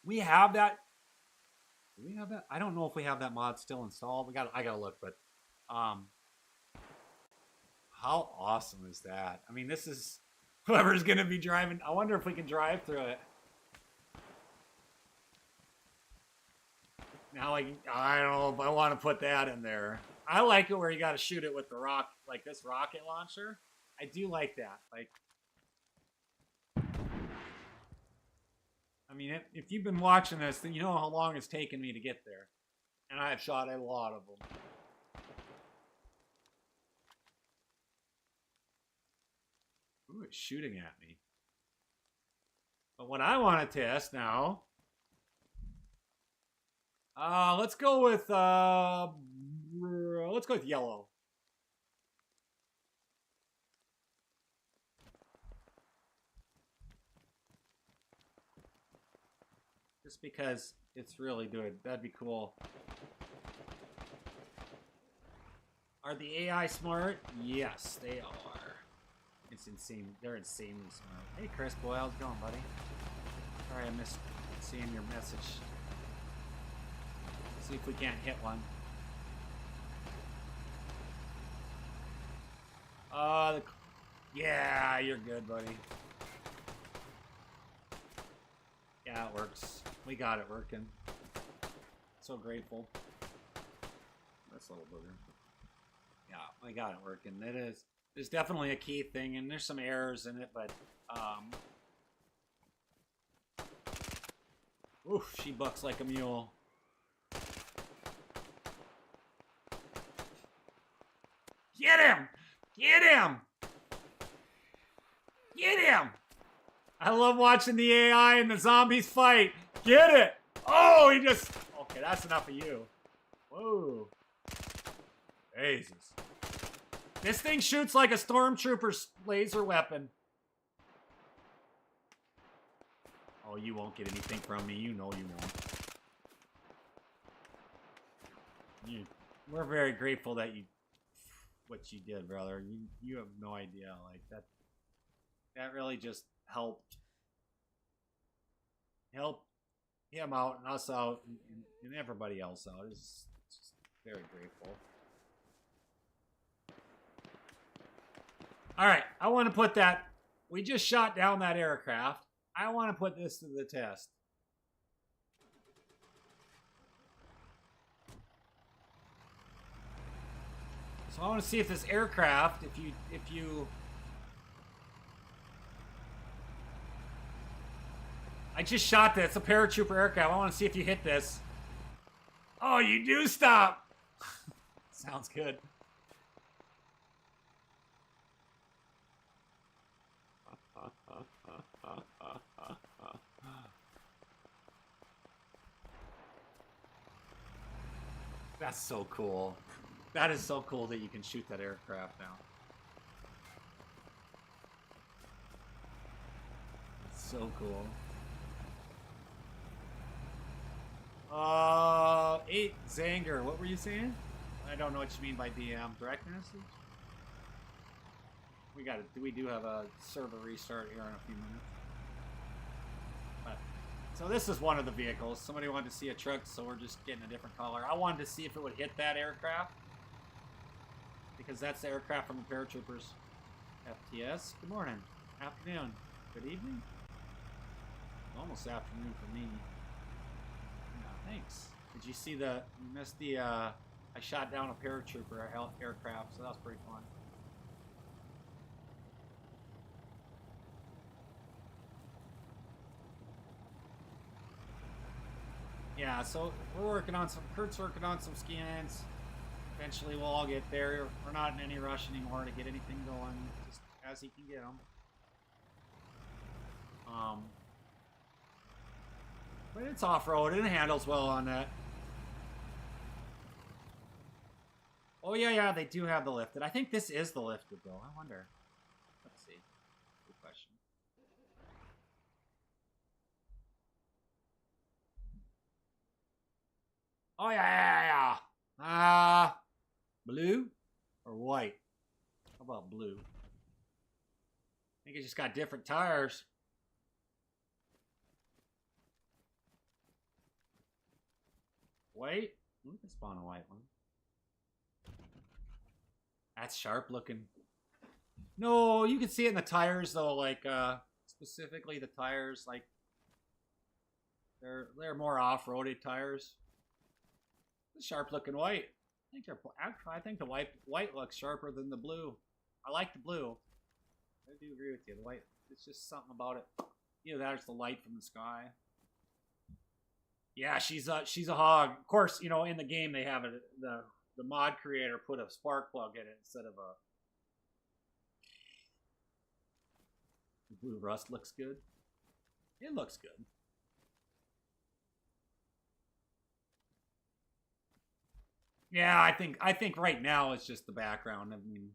Speaker 1: We have that. Do we have that? I don't know if we have that mod still installed. I gotta look, but how awesome is that? I mean, this is whoever's gonna be driving. I wonder if we can drive through it. Now, like, I don't know if I want to put that in there. I like it where you got to shoot it with the like this rocket launcher. I do like that. Like, I mean, if you've been watching this, then you know how long it's taken me to get there. And I've shot a lot of them. Ooh, it's shooting at me. But what I want to test now... let's go with yellow. Just because it's really good. That'd be cool. Are the AI smart? Yes, they are. It's insane. They're insanely smart. Hey, Chris boy, how's it going, buddy? Sorry, I missed seeing your message. See if we can't hit one. Yeah, you're good, buddy. Yeah, it works. We got it working. So grateful. This little booger. Yeah, we got it working. It is. There's definitely a key thing, and there's some errors in it, but oof, she bucks like a mule. Get him! Get him! Get him! I love watching the AI and the zombies fight. Get it! Oh, he just... Okay, that's enough of you. Whoa. Jesus. This thing shoots like a stormtrooper's laser weapon. Oh, you won't get anything from me. You know you won't. We're very grateful that what you did, brother. You have no idea. Like that really just helped him out and us out and everybody else out. It's just very grateful. All right, I want to put that we just shot down that aircraft. I want to put this to the test. So I want to see if this aircraft, if you I just shot this, a paratrooper aircraft. I want to see if you hit this. Oh, you do stop. Sounds good. That's so cool. That is so cool that you can shoot that aircraft now. It's so cool. 8 Zanger, what were you saying? I don't know what you mean by DM. Direct message? We do have a server restart here in a few minutes. But, so this is one of the vehicles. Somebody wanted to see a truck, so we're just getting a different color. I wanted to see if it would hit that aircraft. Because that's the aircraft from the paratroopers. FTS, good morning. Afternoon. Good evening? Almost afternoon for me. Yeah, thanks. Did you see you missed the, I shot down a paratrooper aircraft, so that was pretty fun. Yeah, so we're working on Kurt's working on some skins. Eventually we'll all get there. We're not in any rush anymore to get anything going, just as he can get them. But it's off-road and it handles well on that. Oh yeah, they do have the lifted. I think this is the lifted though. I wonder. Let's see. Good question. Oh yeah. Blue or white? How about blue? I think it just got different tires. White? We can spawn a white one. That's sharp looking. No, you can see it in the tires though, like specifically the tires, like they're more off-roaded tires. It's sharp looking white. I think the white looks sharper than the blue. I like the blue. I do agree with you. The white, it's just something about it. Either that or it's the light from the sky. Yeah, she's a hog. Of course, you know, in the game they have it. The mod creator put a spark plug in it instead of a. The blue rust looks good. It looks good. Yeah, I think right now it's just the background. I mean,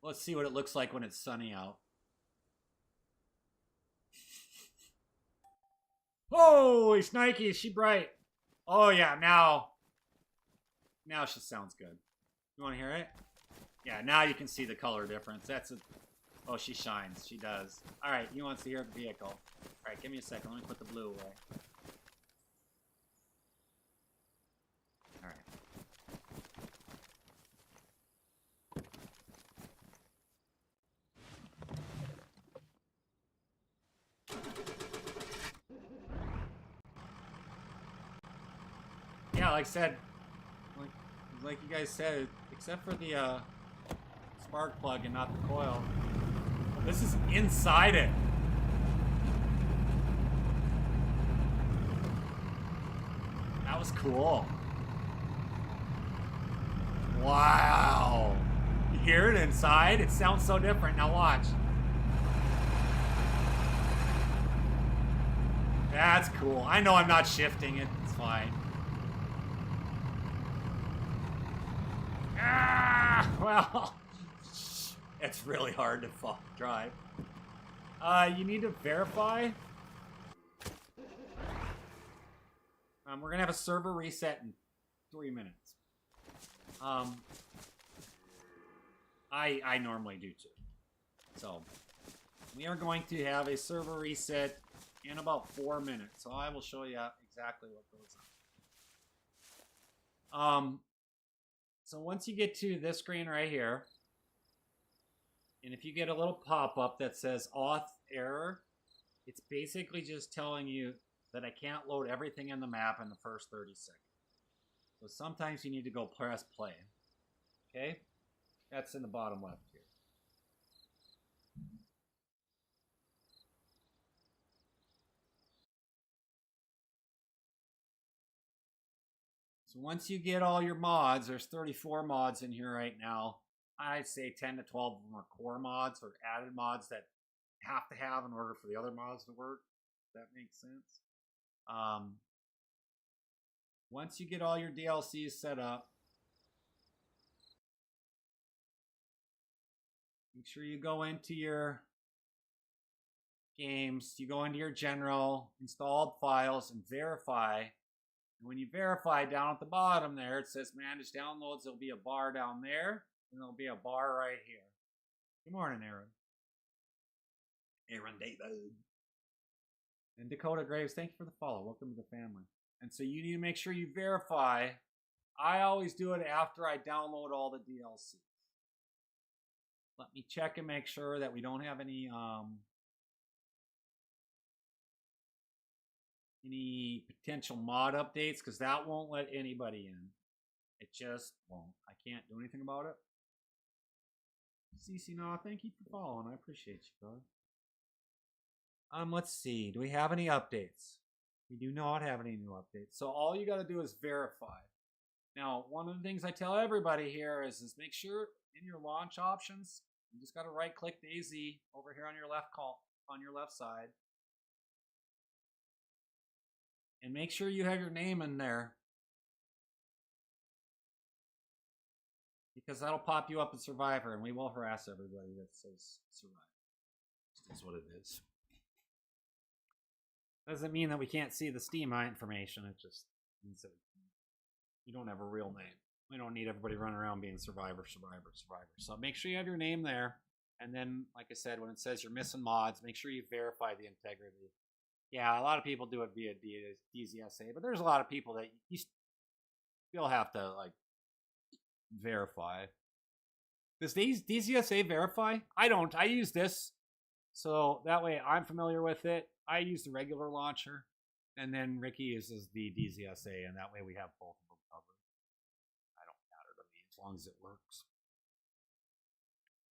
Speaker 1: let's see what it looks like when it's sunny out. Holy Snikey, is she bright? Oh yeah, now she sounds good. You want to hear it? Yeah, now you can see the color difference. That's a. Oh, she shines. She does. All right, he wants to hear the vehicle. All right, give me a second. Let me put the blue away. All right. Yeah, like I said, like you guys said, except for the spark plug and not the coil. Oh, this is inside it. That was cool. Wow. You hear it inside? It sounds so different. Now watch. That's cool. I know I'm not shifting it. It's fine. Ah, well, it's really hard to drive. You need to verify. We're gonna have a server reset in 3 minutes. I normally do too. So we are going to have a server reset in about 4 minutes. So I will show you exactly what goes on. So once you get to this screen right here, and if you get a little pop-up that says auth error, it's basically just telling you that I can't load everything in the map in the first 30 seconds. So sometimes you need to go press play. Okay? That's in the bottom left here. So once you get all your mods, there's 34 mods in here right now. I'd say 10 to 12 of them are core mods or added mods that have to have in order for the other mods to work. If that makes sense. Once you get all your DLCs set up, make sure you go into your games, you go into your general, installed files, and verify. And when you verify, down at the bottom there, it says manage downloads. There'll be a bar down there, and there'll be a bar right here. Good morning, Aaron. Aaron DayZ. And Dakota Graves, thank you for the follow. Welcome to the family. And so you need to make sure you verify. I always do it after I download all the DLCs. Let me check and make sure that we don't have any potential mod updates, because that won't let anybody in. It just won't. I can't do anything about it. CC, no, thank you for following. I appreciate you, brother. Let's see. Do we have any updates? We do not have any new updates. So all you got to do is verify. Now, one of the things I tell everybody here is make sure in your launch options, you just got to right-click DayZ over here on your left side. And make sure you have your name in there, because that'll pop you up in Survivor, and we will harass everybody that says Survivor. That's what it is. Doesn't mean that we can't see the Steam information. It just means that you don't have a real name. We don't need everybody running around being Survivor. So make sure you have your name there. And then, like I said, when it says you're missing mods, make sure you verify the integrity. Yeah, a lot of people do it via DZSA, but there's a lot of people that you still have to verify. Does DZSA verify? I don't. I use this, so that way I'm familiar with it. I use the regular launcher, and then Ricky uses the DZSA, and that way we have both of them covered. I don't matter to me as long as it works.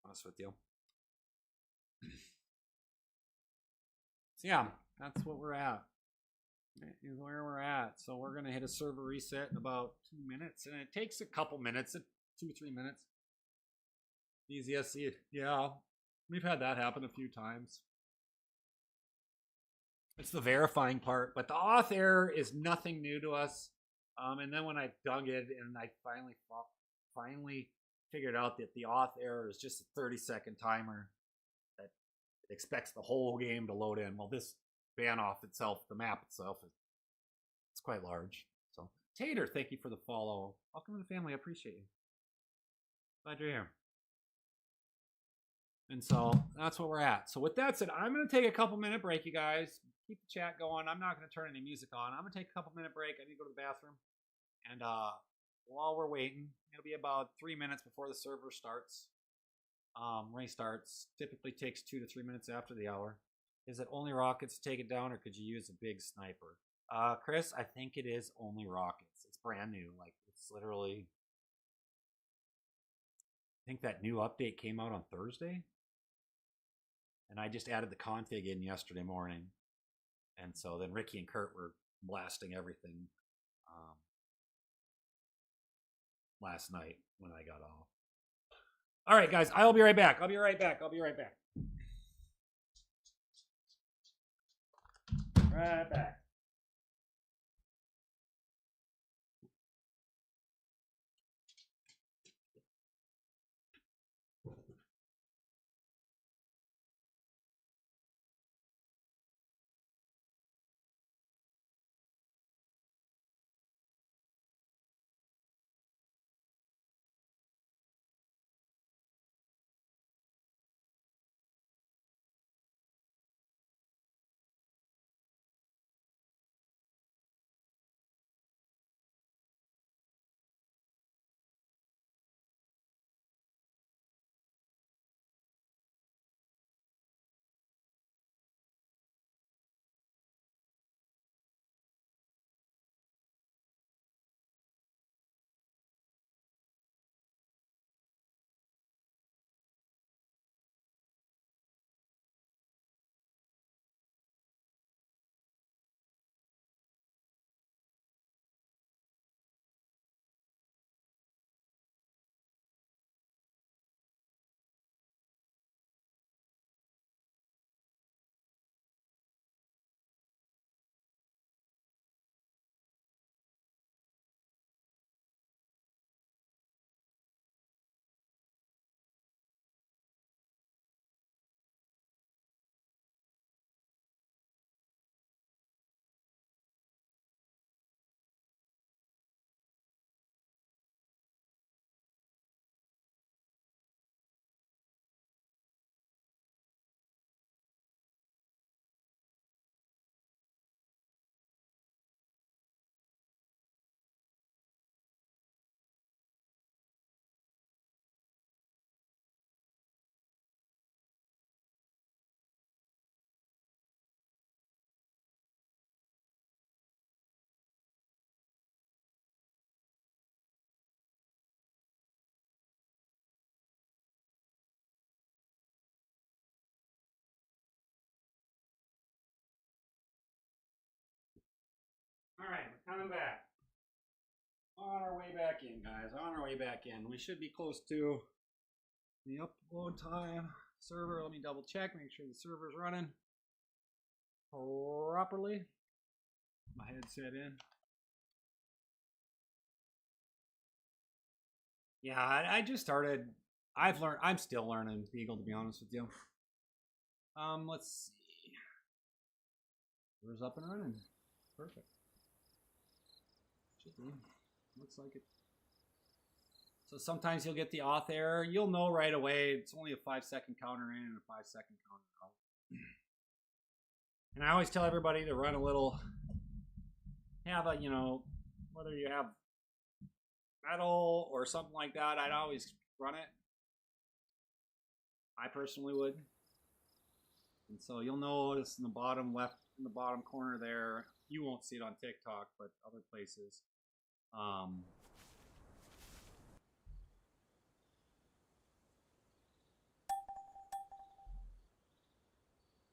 Speaker 1: Honest with you. So yeah, that's what we're at. Is where we're at. So we're gonna hit a server reset in about 2 minutes, and it takes a couple minutes, 2-3 minutes. DZSA, yeah, we've had that happen a few times. It's the verifying part, but the auth error is nothing new to us. And then when I dug it, and I finally figured out that the auth error is just a 30-second timer that expects the whole game to load in. Well, this ban off itself, the map itself, it's quite large. So, Tater, thank you for the follow. Welcome to the family. I appreciate you. Glad you're here. And so that's what we're at. So with that said, I'm going to take a couple-minute break, you guys. Keep the chat going. I'm not going to turn any music on. I'm going to take a couple-minute break. I need to go to the bathroom. And while we're waiting, it'll be about 3 minutes before the server starts. Restarts. Typically takes 2 to 3 minutes after the hour. Is it only rockets to take it down, or could you use a big sniper? Chris, I think it is only rockets. It's brand new. Like, it's literally... I think that new update came out on Thursday. And I just added the config in yesterday morning. And so then Ricky and Kurt were blasting everything last night when I got off. All right, guys, I'll be right back. I'll be right back. Right back. coming back. On our way back in, guys. On our way back in. We should be close to the upload time. Server, let me double check, make sure the server's running properly. My headset in. Yeah, I just started. I'm still learning Beagle, to be honest with you. Let's see. Server's up and running. Perfect. Should be. Looks like it. So sometimes you'll get the auth error. You'll know right away. It's only a 5-second counter in and a 5-second counter out. And I always tell everybody to run a little, have a, whether you have metal or something like that, I'd always run it. I personally would. And so you'll notice in the bottom left, in the bottom corner there, you won't see it on TikTok, but other places.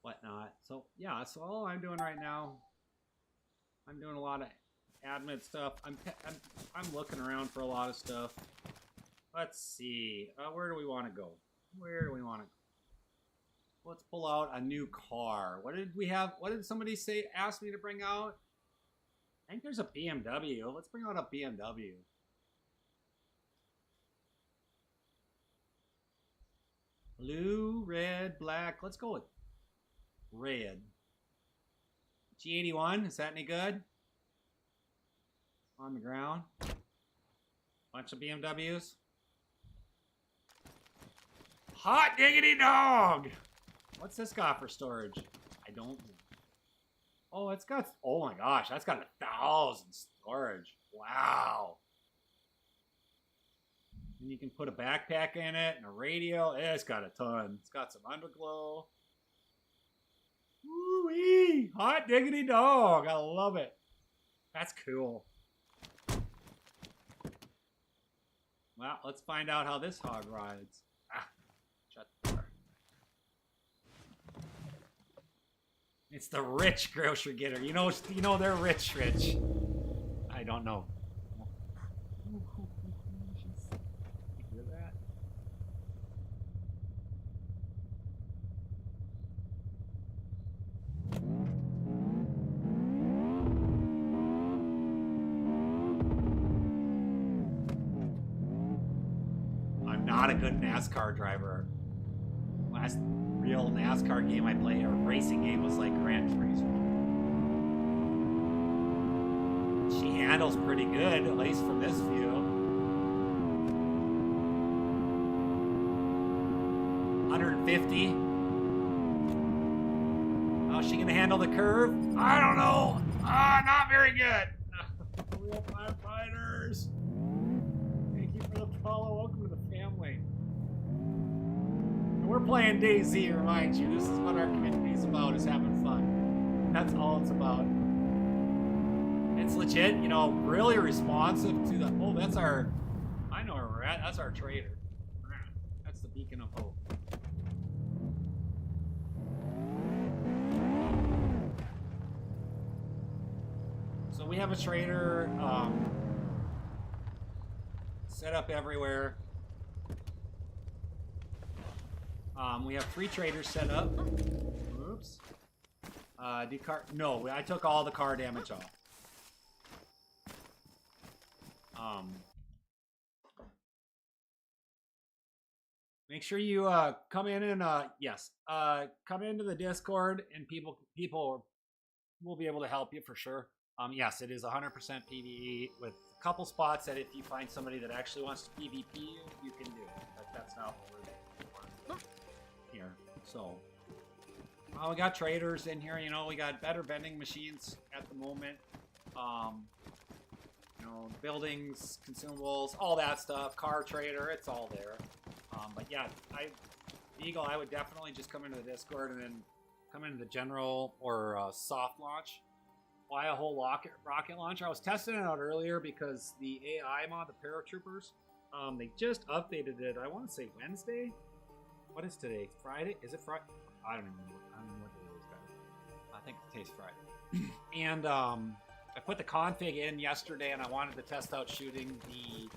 Speaker 1: Whatnot. So yeah, so all I'm doing right now, I'm doing a lot of admin stuff. I'm looking around for a lot of stuff. Let's see. Where do we want to go? Where do we want to go? Let's pull out a new car. What did we have? What did somebody say? Ask me to bring out? I think there's a BMW. Let's bring out a BMW. Blue, red, black. Let's go with red. G81. Is that any good? On the ground. Bunch of BMWs. Hot diggity dog! What's this got for storage? I don't know. Oh, it's got, oh my gosh, that's got 1,000 storage. Wow. And you can put a backpack in it and a radio. It's got a ton. It's got some underglow. Woo-wee! Hot diggity dog. I love it. That's cool. Well, let's find out how this hog rides. Ah, shut the door. It's the rich grocery getter. You know they're rich. I don't know. You hear that? I'm not a good NASCAR driver. Last real NASCAR game I played, or racing game, was like Gran Turismo. She handles pretty good, at least from this view. 150. How's she gonna handle the curve? I don't know. Not very good. Real firefighters. Thank you for the follow. Welcome to the family. We're playing DayZ, remind you. This is what our community is about, is having fun. That's all it's about. It's legit, really responsive to the... Oh, that's our... I know where we're at. That's our trader. That's the beacon of hope. So we have a trader set up everywhere. We have 3 traders set up. Oops. No, I took all the car damage off. Make sure you come in and come into the Discord, and people will be able to help you for sure. Yes, it is 100% PvE with a couple spots that if you find somebody that actually wants to PvP you can do. But that's not what we're doing here. So we got traders in here. We got better vending machines at the moment. Buildings, consumables, all that stuff. Car trader, it's all there. But yeah, Eagle, I would definitely just come into the Discord and then come into the general or soft launch. Buy a whole rocket launcher. I was testing it out earlier because the AI mod, the paratroopers, they just updated it. I want to say Wednesday. What is today? Friday? Is it Friday? I don't even know. I don't know what day it is, guys. I think today's Friday. And I put the config in yesterday, and I wanted to test out shooting the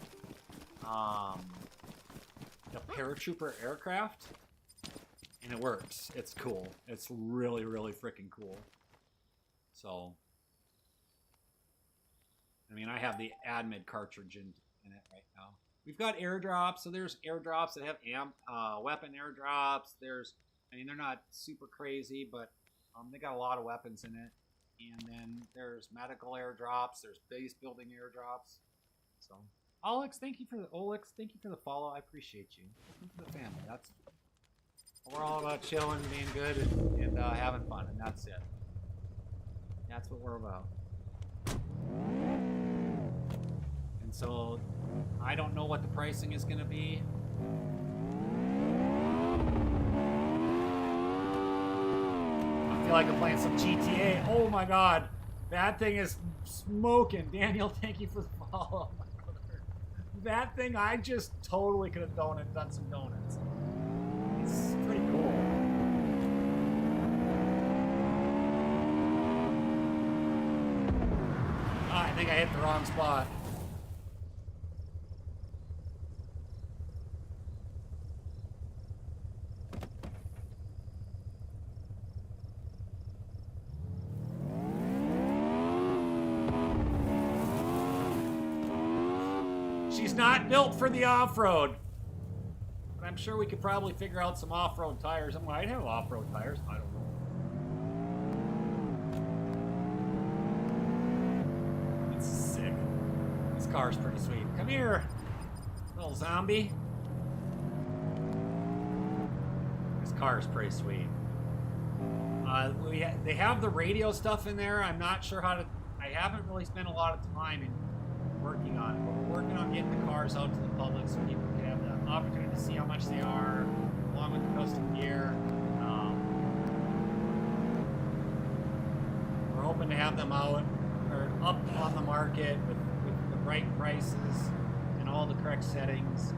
Speaker 1: paratrooper aircraft, and it works. It's cool. It's really, really freaking cool. So, I mean, I have the admin cartridge in it right now. We've got airdrops, so there's airdrops that have weapon airdrops. There's, I mean, they're not super crazy, but they got a lot of weapons in it. And then there's medical airdrops. There's base building airdrops. So, Alex, thank you for the follow. I appreciate you. Welcome to the family. That's we're all about chilling, being good, and having fun, and that's it. That's what we're about. And so, I don't know what the pricing is going to be. I feel like I'm playing some GTA. Oh my god. That thing is smoking. Daniel, thank you for the follow. That thing, I just totally could have done some donuts. It's pretty cool. I think I hit the wrong spot. She's not built for the off-road. But I'm sure we could probably figure out some off-road tires. I might have off-road tires. I don't know. It's sick. This car's pretty sweet. Come here, little zombie. This car is pretty sweet. They have the radio stuff in there. I'm not sure how to... I haven't really spent a lot of time in working on it, but we're working on getting the cars out to the public so people can have the opportunity to see how much they are, along with the custom gear. We're hoping to have them out or up on the market with the right prices and all the correct settings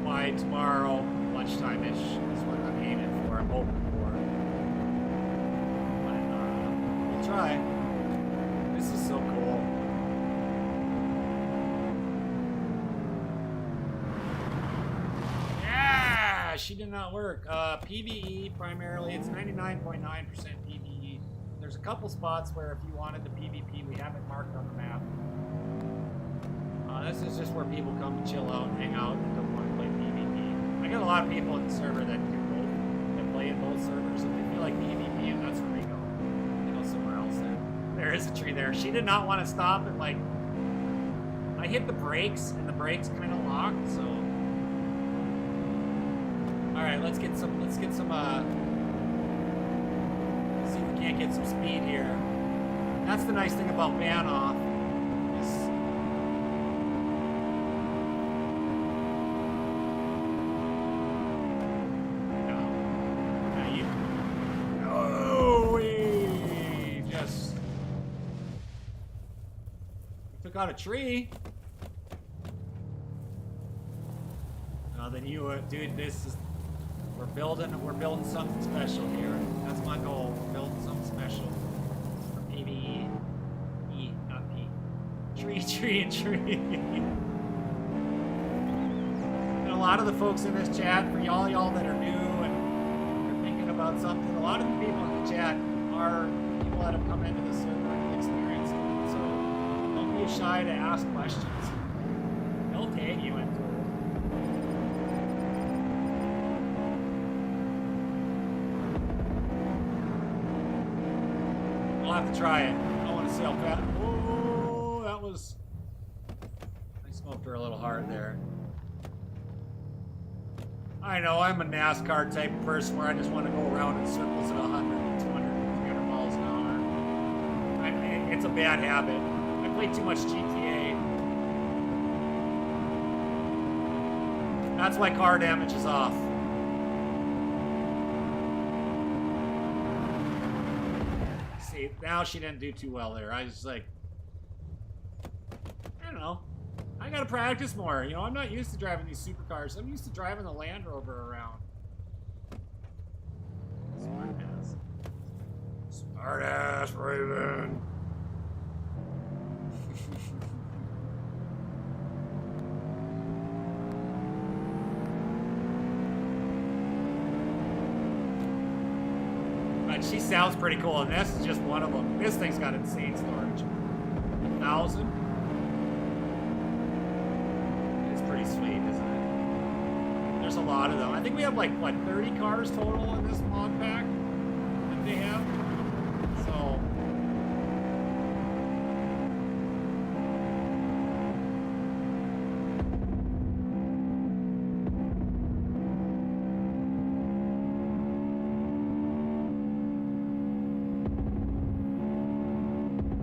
Speaker 1: by tomorrow lunchtime-ish is what I'm aiming for. I'm hoping for. Try. This is so cool. Yeah, she did not work. PvE primarily, it's 99.9% PvE. There's a couple spots where if you wanted the PvP, we have it marked on the map. This is just where people come to chill out and hang out and don't want to play PvP. I got a lot of people in the server that do both, that play in both servers, and they feel like PvP, and that's where we go. Somewhere else there. There is a tree there. She did not want to stop, and like I hit the brakes and the brakes kind of locked, so all right, let's get some see if we can't get some speed here. That's the nice thing about ban off is got a tree. No, then you, dude. This is we're building something special here. That's my goal. We're building something special for PvE. E, not P. Tree. And a lot of the folks in this chat, for y'all that are new and are thinking about something, a lot of the people in the chat are people that have come into the server and experienced it. So don't be shy to ask questions. They'll tag you into it. We'll have to try it. I want to see how fast. Oh, that was. I smoked her a little hard there. I know, I'm a NASCAR type of person where I just want to go around in circles at 100, 200, 300 miles an hour. It's a bad habit. I play too much GTA. That's why car damage is off. See, now she didn't do too well there. I was like, I don't know. I gotta practice more. You know, I'm not used to driving these supercars. I'm used to driving the Land Rover around. Smart ass. Hard ass Raven. But she sounds pretty cool, and this is just one of them. This thing's got insane storage. 1,000. It's pretty sweet, isn't it? There's a lot of them. I think we have like, what, 30 cars total in this mod pack that they have. So...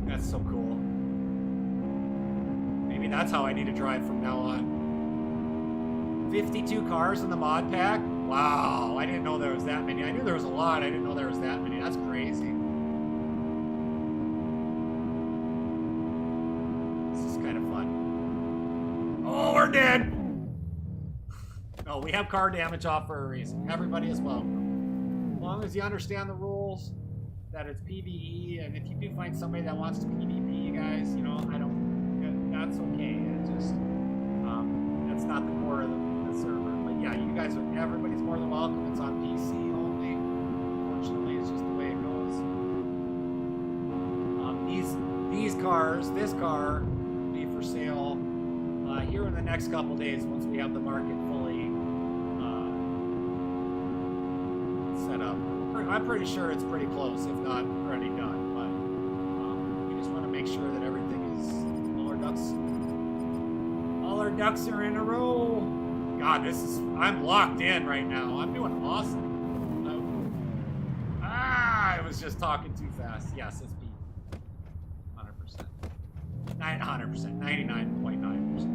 Speaker 1: That's so cool. Maybe that's how I need to drive from now on. 52 cars in the mod pack? Wow, I didn't know there was that many. I knew there was a lot. I didn't know there was that many. That's crazy. This is kind of fun. Oh, we're dead! No, we have car damage off for a reason. Everybody is welcome. As long as you understand the rules, that it's PvE, and if you do find somebody that wants to PvP, you guys, you know, that's okay. It's just, that's not the core of the server. But yeah, you guys everybody's more than welcome. It's on PC only. Unfortunately, it's just the way it goes. These cars, this car, will be for sale here in the next couple days once we have the market fully set up. I'm pretty sure it's pretty close, if not already done, but we just want to make sure that everything is, all our ducks are in a row. God, I'm locked in right now. I'm doing awesome. I was just talking too fast. Yes, it's B. 100%. 100%. 99.9%.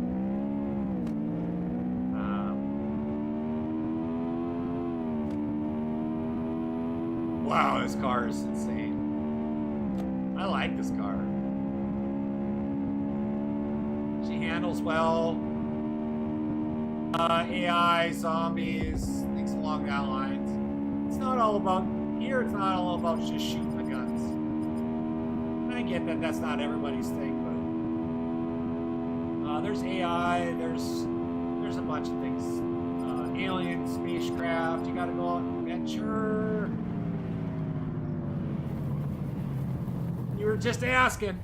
Speaker 1: Wow, this car is insane. I like this car. She handles well. AI, zombies, things along that lines. It's not all about, here it's not all about just shooting the guns. And I get that that's not everybody's thing, but there's AI, there's a bunch of things. Alien, spacecraft, you gotta go out and adventure. You were just asking.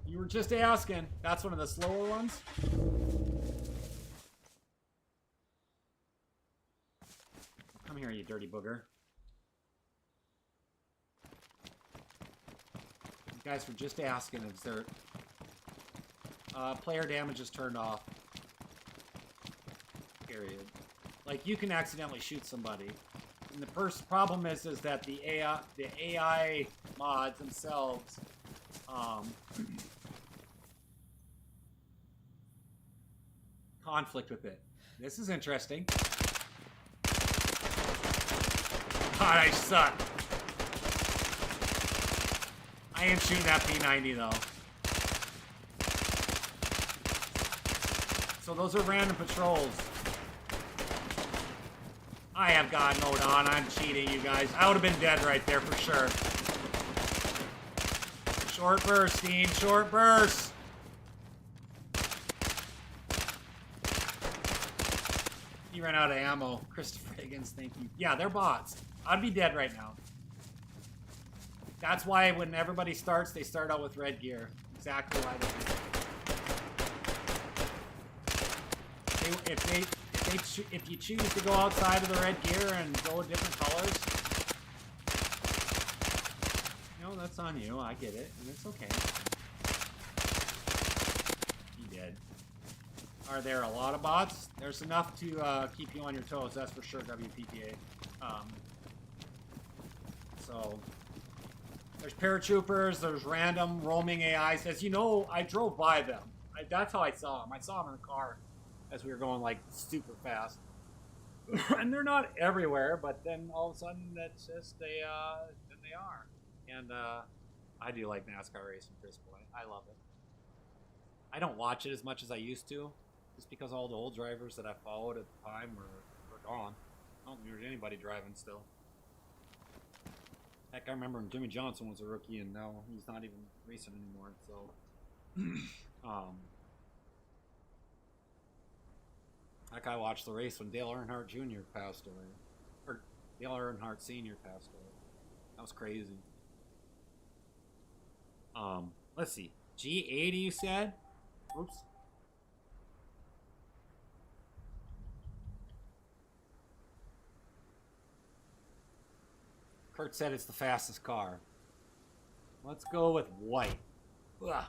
Speaker 1: You were just asking. That's one of the slower ones. Come here, you dirty booger. You guys were just asking, is there... player damage is turned off. Period. Like, you can accidentally shoot somebody. And the first problem is that the AI mods themselves conflict with it. This is interesting. God, I suck. I am shooting that P90 though. So those are random patrols. I have God mode on. I'm cheating, you guys. I would have been dead right there for sure. Short burst, Dean. Short burst. You ran out of ammo. Christopher Higgins, thank you. Yeah, they're bots. I'd be dead right now. That's why when everybody starts, they start out with red gear. Exactly why they do. If you choose to go outside of the red gear and go with different colors, you know, that's on you. I get it, and it's okay. You did. Are there a lot of bots? There's enough to keep you on your toes, that's for sure, WPPA. So, there's paratroopers, there's random roaming AIs. As you know, I drove by them. That's how I saw them. I saw them in the car as we were going like super fast. And they're not everywhere, but then all of a sudden that's just then they are. And I do like NASCAR racing, Chris Boy. I love it. I don't watch it as much as I used to, just because all the old drivers that I followed at the time were gone. I don't think there's anybody driving still. Heck, I remember when Jimmy Johnson was a rookie, and now he's not even racing anymore. So, like I watched the race when Dale Earnhardt Jr. passed away, or Dale Earnhardt Sr. passed away. That was crazy. Let's see. G80, you said? Oops. Kurt said it's the fastest car. Let's go with white. Ugh.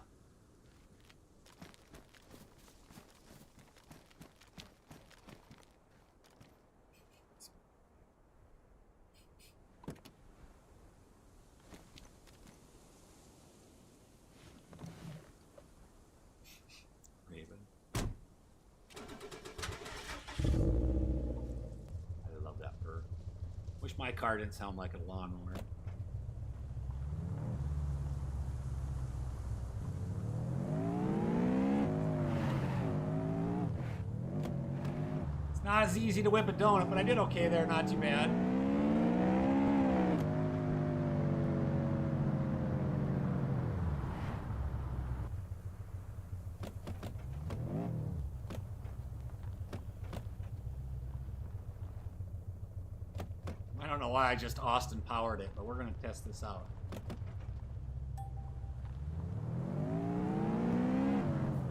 Speaker 1: Raven. I love that bird. Wish my car didn't sound like a lawnmower. It's not as easy to whip a donut, but I did okay there, not too bad. I don't know why I just Austin powered it, but we're going to test this out.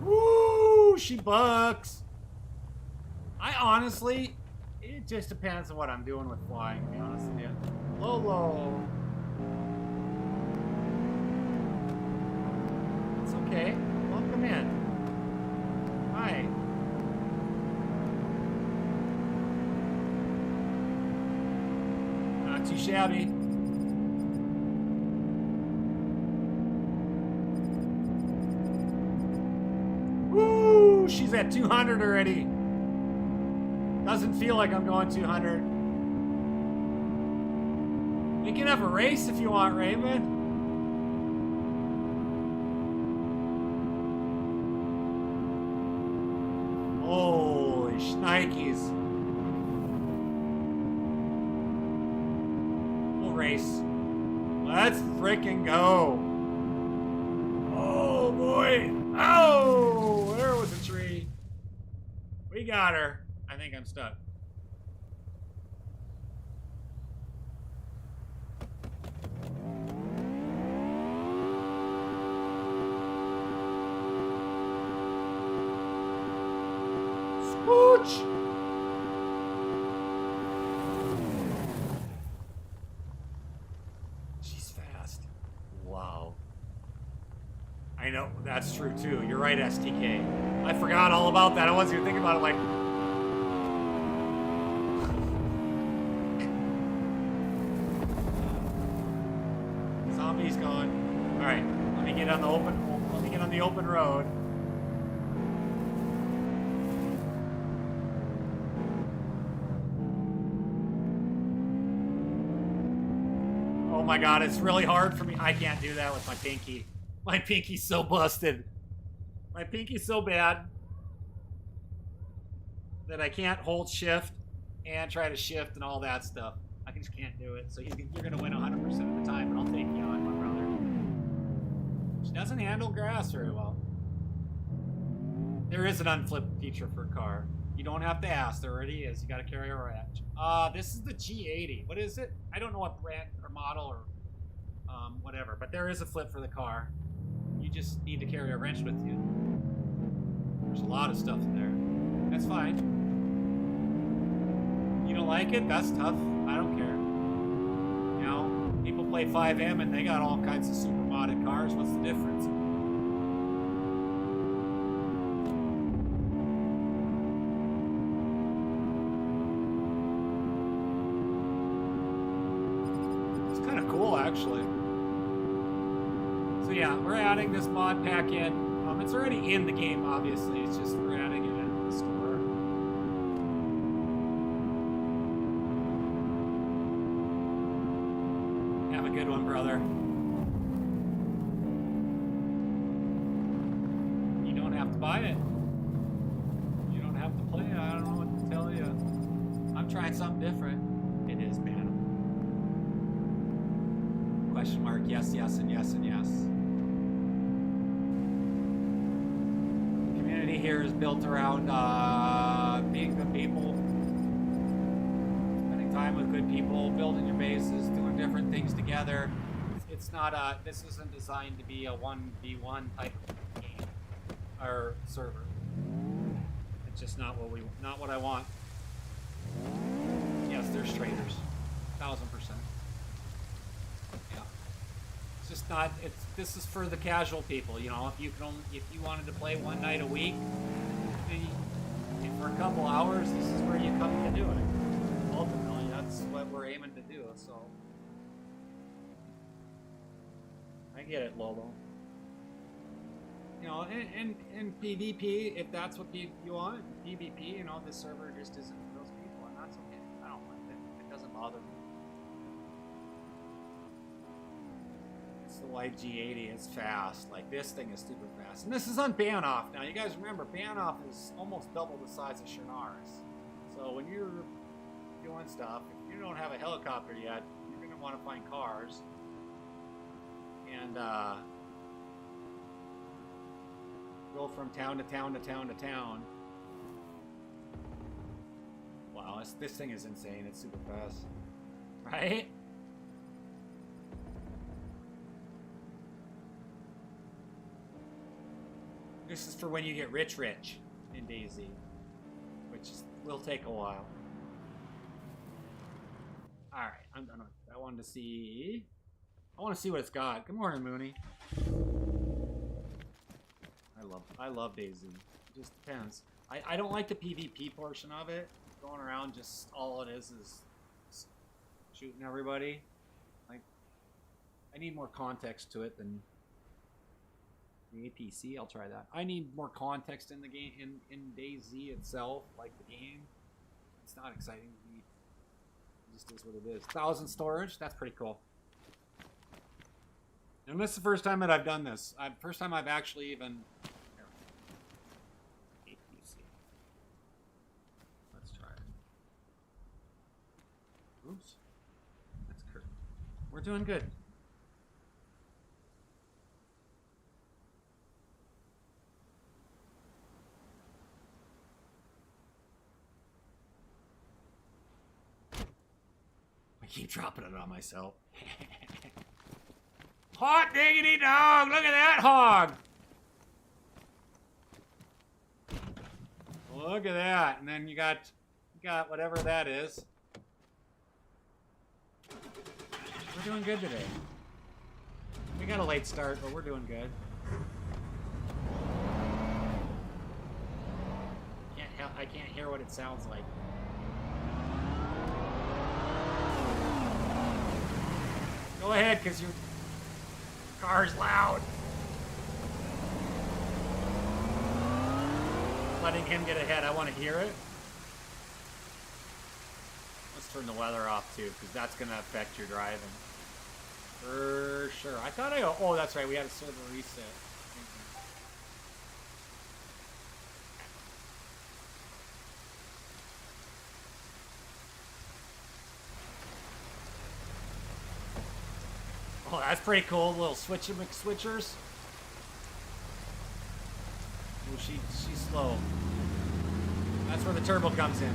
Speaker 1: Woo! She bucks! I honestly, it just depends on what I'm doing with flying, to be honest with you. Lolo! It's okay. Welcome in. Hi. Not too shabby. Woo! She's at 200 already. Doesn't feel like I'm going 200. We can have a race if you want, Raymond. Holy shnikes. We'll race. Let's freaking go. Oh boy. Oh, there was a tree. We got her. I think I'm stuck. Spooch! She's fast. Wow. I know, that's true too. You're right, STK. I forgot all about that. I wasn't even thinking about it like... Zombie's gone. All right, let me get on the open. Let me get on the open road. Oh my God, it's really hard for me. I can't do that with my pinky. My pinky's so busted. My pinky's so bad that I can't hold shift and try to shift and all that stuff. I just can't do it. So you're going to win 100% of the time, and I'll take you on, my brother. She doesn't handle grass very well. There is an unflip feature for a car. You don't have to ask. There already is. You got to carry a wrench. This is the G80. What is it? I don't know what brand or model or whatever, but there is a flip for the car. You just need to carry a wrench with you. There's a lot of stuff in there. That's fine. You don't like it? That's tough. I don't care. You know, people play 5M and they got all kinds of super modded cars. What's the difference? It's kind of cool, actually. So yeah, we're adding this mod pack in. It's already in the game, obviously. It's just we're adding it in the store. Have a good one, brother. You don't have to buy it. You don't have to play it. I don't know what to tell you. I'm trying something different. It is, man. Question mark. Yes, yes, and yes, and yes. The community here is built around being good people, spending time with good people, building your bases, doing different things together. It's not a. This isn't designed to be a 1v1 type of game or server. It's just not what I want. Yes, there's traders, 1000%. Yeah, it's just not. This is for the casual people. You know, if you wanted to play one night a week, for a couple hours, this is where you come to do it. Ultimately, that's what we're aiming to do. So, I get it, Lolo. You know, in PvP, if that's what you want, PvP, you know, this server just isn't for those people, and that's okay. I don't mind it. It doesn't bother me. It's the YG80. It's fast. Like, this thing is super fast. And this is on Banoff. Now, you guys remember, Banoff is almost double the size of Shannar's. So when you're doing stuff, if you don't have a helicopter yet, you're going to want to find cars. And, go from town to town to town to town. Wow, this thing is insane. It's super fast. Right? This is for when you get rich in DayZ, which will take a while. Alright, I'm done with that. I want to see what it's got. Good morning, Mooney. I love DayZ. It just depends. I don't like the PvP portion of it. Going around, just all it is shooting everybody. Like, I need more context to it than the APC. I'll try that. I need more context in the game, in DayZ itself, like the game. It's not exciting to me. It just is what it is. 1,000 storage. That's pretty cool. And this is the first time that I've done this. First time I've actually even... APC. Let's try it. Oops. That's Kurt. We're doing good. I keep dropping it on myself. Hot diggity dog! Look at that hog! Look at that. And then you got whatever that is. We're doing good today. We got a late start, but we're doing good. I can't hear what it sounds like. Go ahead, because your car's loud. Letting him get ahead. I want to hear it. Let's turn the weather off too, because that's going to affect your driving. For sure. I thought oh, that's right. We had a server reset. Oh, that's pretty cool. Little switchers. Oh, she's slow. That's where the turbo comes in.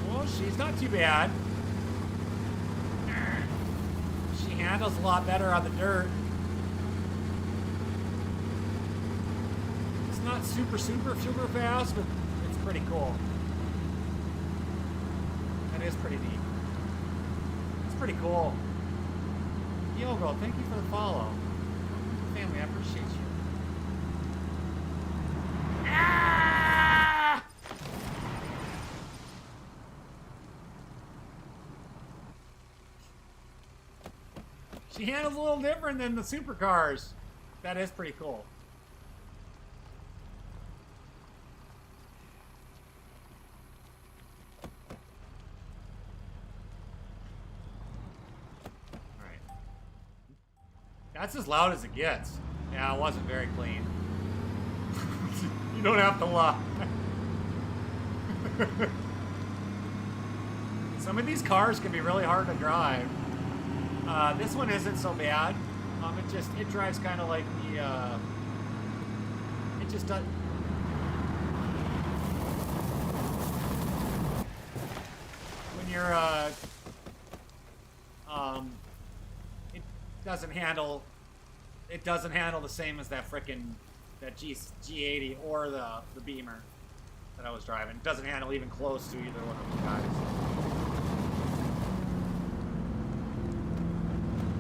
Speaker 1: Well, she's not too bad. She handles a lot better on the dirt. It's not super fast, but it's pretty cool. That is pretty neat. It's pretty cool. Yogo, thank you for the follow. Family, I appreciate you. Ah! She handles a little different than the supercars. That is pretty cool. That's as loud as it gets. Yeah, it wasn't very clean. You don't have to lie. Some of these cars can be really hard to drive. This one isn't so bad. It drives kind of like the, it just does. When you're, it doesn't handle the same as that G80 or the Beamer that I was driving. It doesn't handle even close to either one of those guys.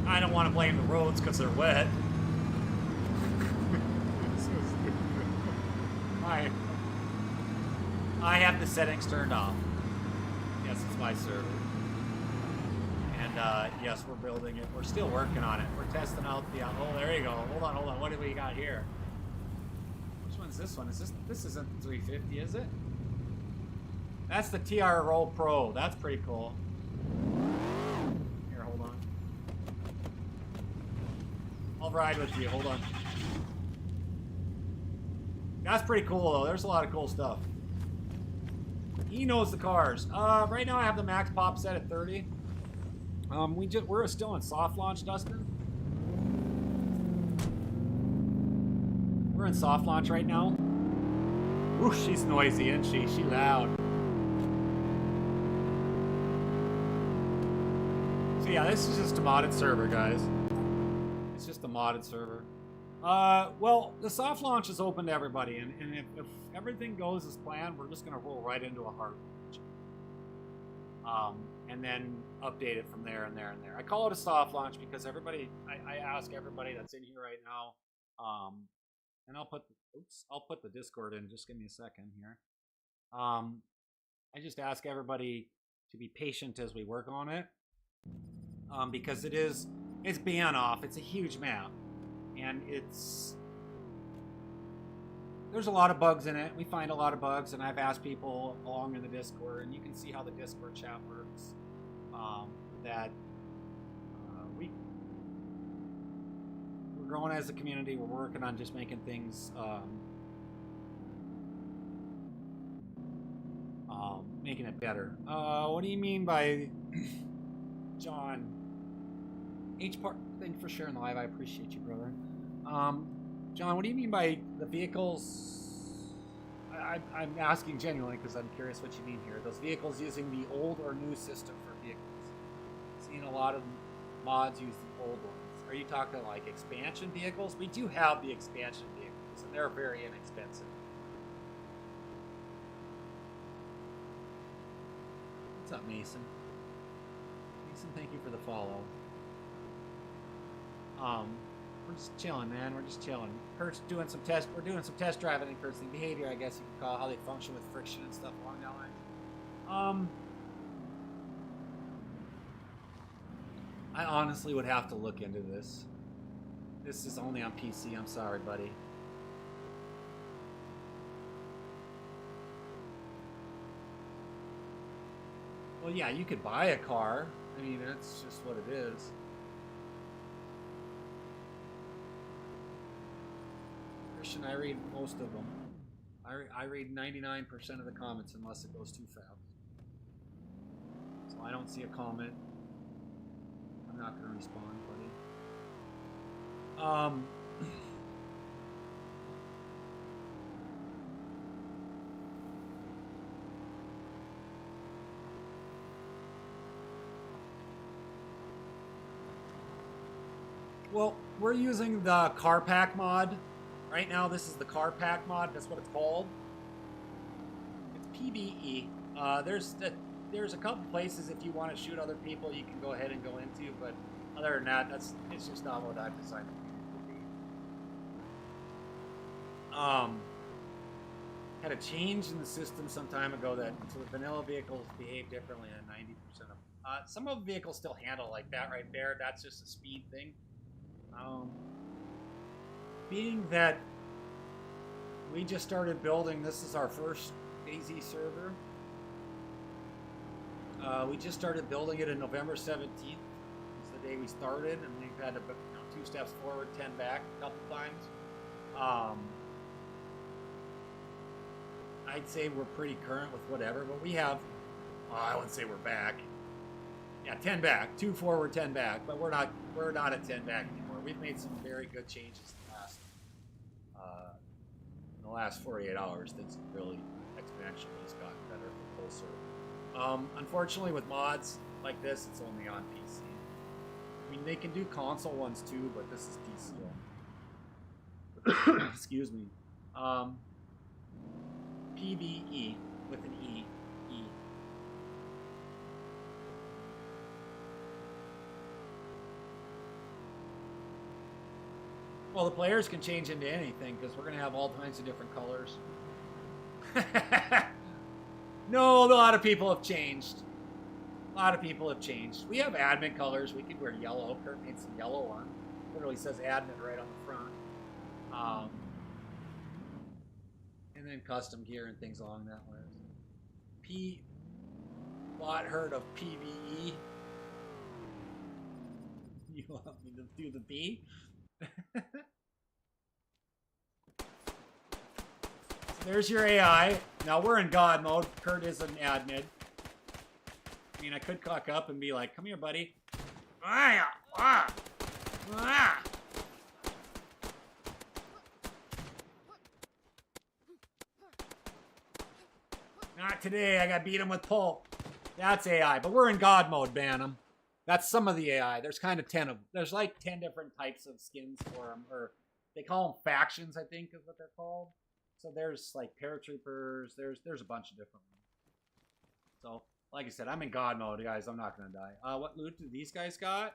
Speaker 1: I don't want to blame the roads because they're wet. So stupid. I have the settings turned off. Yes, it's my server. And yes, we're building it. We're still working on it. We're testing out the. Oh, there you go. Hold on. What do we got here? Which one's this one? This isn't the 350, is it? That's the TR Roll Pro. That's pretty cool. Here, hold on. I'll ride with you. Hold on. That's pretty cool, though. There's a lot of cool stuff. He knows the cars. Right now I have the max pop set at 30. We're still in soft launch, Dustin. We're in soft launch right now. Ooh, she's noisy, isn't she? She loud. So yeah, this is just a modded server, guys. It's just a modded server. Well, the soft launch is open to everybody, and if everything goes as planned, we're just gonna roll right into a hard launch. And then update it from there and there and there. I call it a soft launch because everybody, I ask everybody that's in here right now, and I'll put the Discord in. Just give me a second here. I just ask everybody to be patient as we work on it, because it's Banoff. It's a huge map, and there's a lot of bugs in it. We find a lot of bugs, and I've asked people along in the Discord, and you can see how the Discord chat works. We're growing as a community. We're working on just making things, making it better. What do you mean by John? H-Part, thanks for sharing the live. I appreciate you, brother. John, what do you mean by the vehicles? I'm asking genuinely because I'm curious what you mean here. Those vehicles using the old or new system for vehicles. Seen a lot of mods use the old ones. Are you talking like expansion vehicles? We do have the expansion vehicles, and they're very inexpensive. What's up, Mason? Mason, thank you for the follow. We're just chilling, man. We're just chilling. Kurt's doing some test. We're doing some test driving in Kurt's behavior, I guess you could call it, how they function with friction and stuff along that line. I honestly would have to look into this. This is only on PC. I'm sorry, buddy. Well, yeah, you could buy a car. I mean, that's just what it is. Christian, I read most of them. I read 99% of the comments unless it goes too fast. So I don't see a comment. I'm not going to respond, buddy. Well, we're using the car pack mod. Right now, this is the car pack mod. That's what it's called. It's PvE. There's a couple places if you want to shoot other people, you can go ahead and go into. But other than that, it's just not what I've decided to be. Had a change in the system some time ago that so the vanilla vehicles behave differently than 90% of them. Some of the vehicles still handle like that right there. That's just a speed thing. Being that we just started building, this is our first DayZ server. We just started building it on November 17th. It's the day we started, and we've had to 2 steps forward, 10 back a couple times. I'd say we're pretty current with whatever, but we have, I wouldn't say we're back. Yeah, 10 back, 2 forward, 10 back, but we're not at 10 back anymore. We've made some very good changes in the last 48 hours. That's really exponentially has gotten better for full serve. Unfortunately, with mods like this, it's only on PC. I mean, they can do console ones too, but this is PC only. Excuse me. PvE with an E. Well, the players can change into anything because we're going to have all kinds of different colors. No, a lot of people have changed. We have admin colors. We could wear yellow. Kurt made some yellow on. Literally says admin right on the front. And then custom gear and things along that line. Bot heard of PvE. You want me to do the B? So there's your AI. Now we're in God mode. Kurt is an admin. I mean, I could cock up and be like, come here, buddy. Not today. I got beat him with pulp. That's AI. But we're in God mode, ban him. That's some of the AI. There's kind of 10 of them. There's like 10 different types of skins for them. Or they call them factions, I think is what they're called. So there's like paratroopers. There's a bunch of different ones. So, like I said, I'm in God mode, guys. I'm not going to die. What loot do these guys got?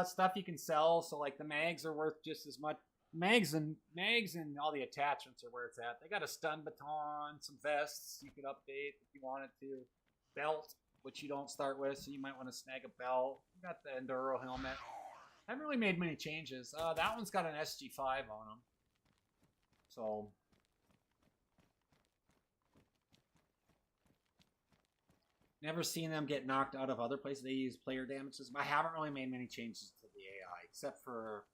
Speaker 1: Stuff you can sell. So like the mags are worth just as much. Mags and all the attachments are where it's at. They got a stun baton, some vests you could update if you wanted to. Belt, which you don't start with, so you might want to snag a belt. You got the Enduro helmet. Haven't really made many changes. That one's got an SG5 on them. So never seen them get knocked out of other places. They use player damage system. I haven't really made many changes to the AI, except for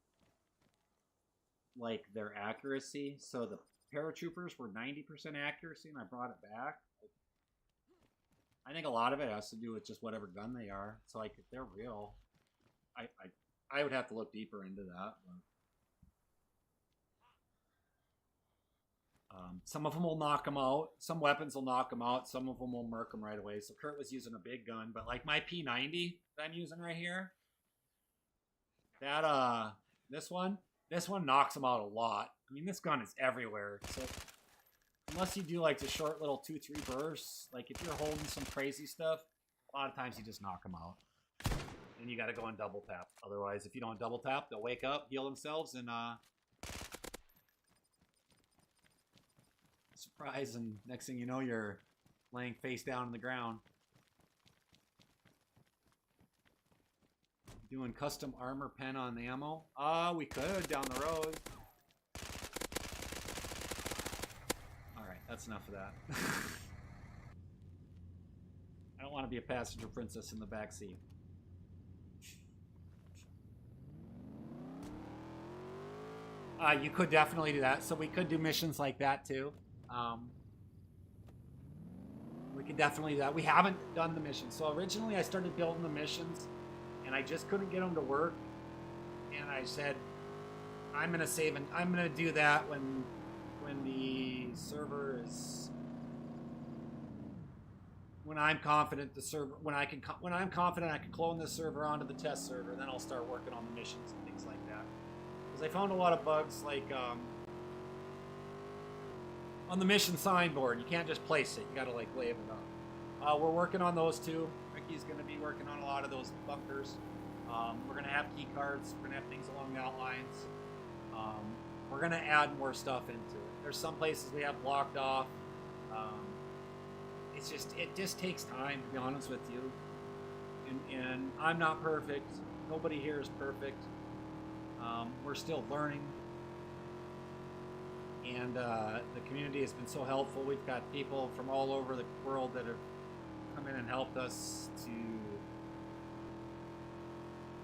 Speaker 1: like their accuracy. So the paratroopers were 90% accuracy, and I brought it back. I think a lot of it has to do with just whatever gun they are. So like if they're real, I would have to look deeper into that. Some of them will knock them out. Some weapons will knock them out. Some of them will murk them right away. So Kurt was using a big gun, but like my P90 that I'm using right here, that this one knocks them out a lot. I mean, this gun is everywhere. So unless you do like the short little 2-3 bursts, like if you're holding some crazy stuff, a lot of times you just knock them out. And you got to go and double tap. Otherwise, if you don't double tap, they'll wake up, heal themselves, and surprise, and next thing you know, you're laying face down on the ground. Doing custom armor pen on the ammo? We could down the road. Alright, that's enough of that. I don't want to be a passenger princess in the back seat. You could definitely do that. So we could do missions like that too. We could definitely do that. We haven't done the missions. So originally I started building the missions and I just couldn't get them to work. And I said, I'm going to save and I'm going to do that when the server is, when I'm confident the server, when I'm confident I can clone this server onto the test server, then I'll start working on the missions and things like that. Because I found a lot of bugs like on the mission signboard, you can't just place it. You got to like label it up. We're working on those too. Ricky's going to be working on a lot of those bunkers. We're going to have key cards. We're going to have things along that lines. We're going to add more stuff into it. There's some places we have blocked off. It just takes time, to be honest with you. And I'm not perfect. Nobody here is perfect. We're still learning. And the community has been so helpful. We've got people from all over the world that have come in and helped us to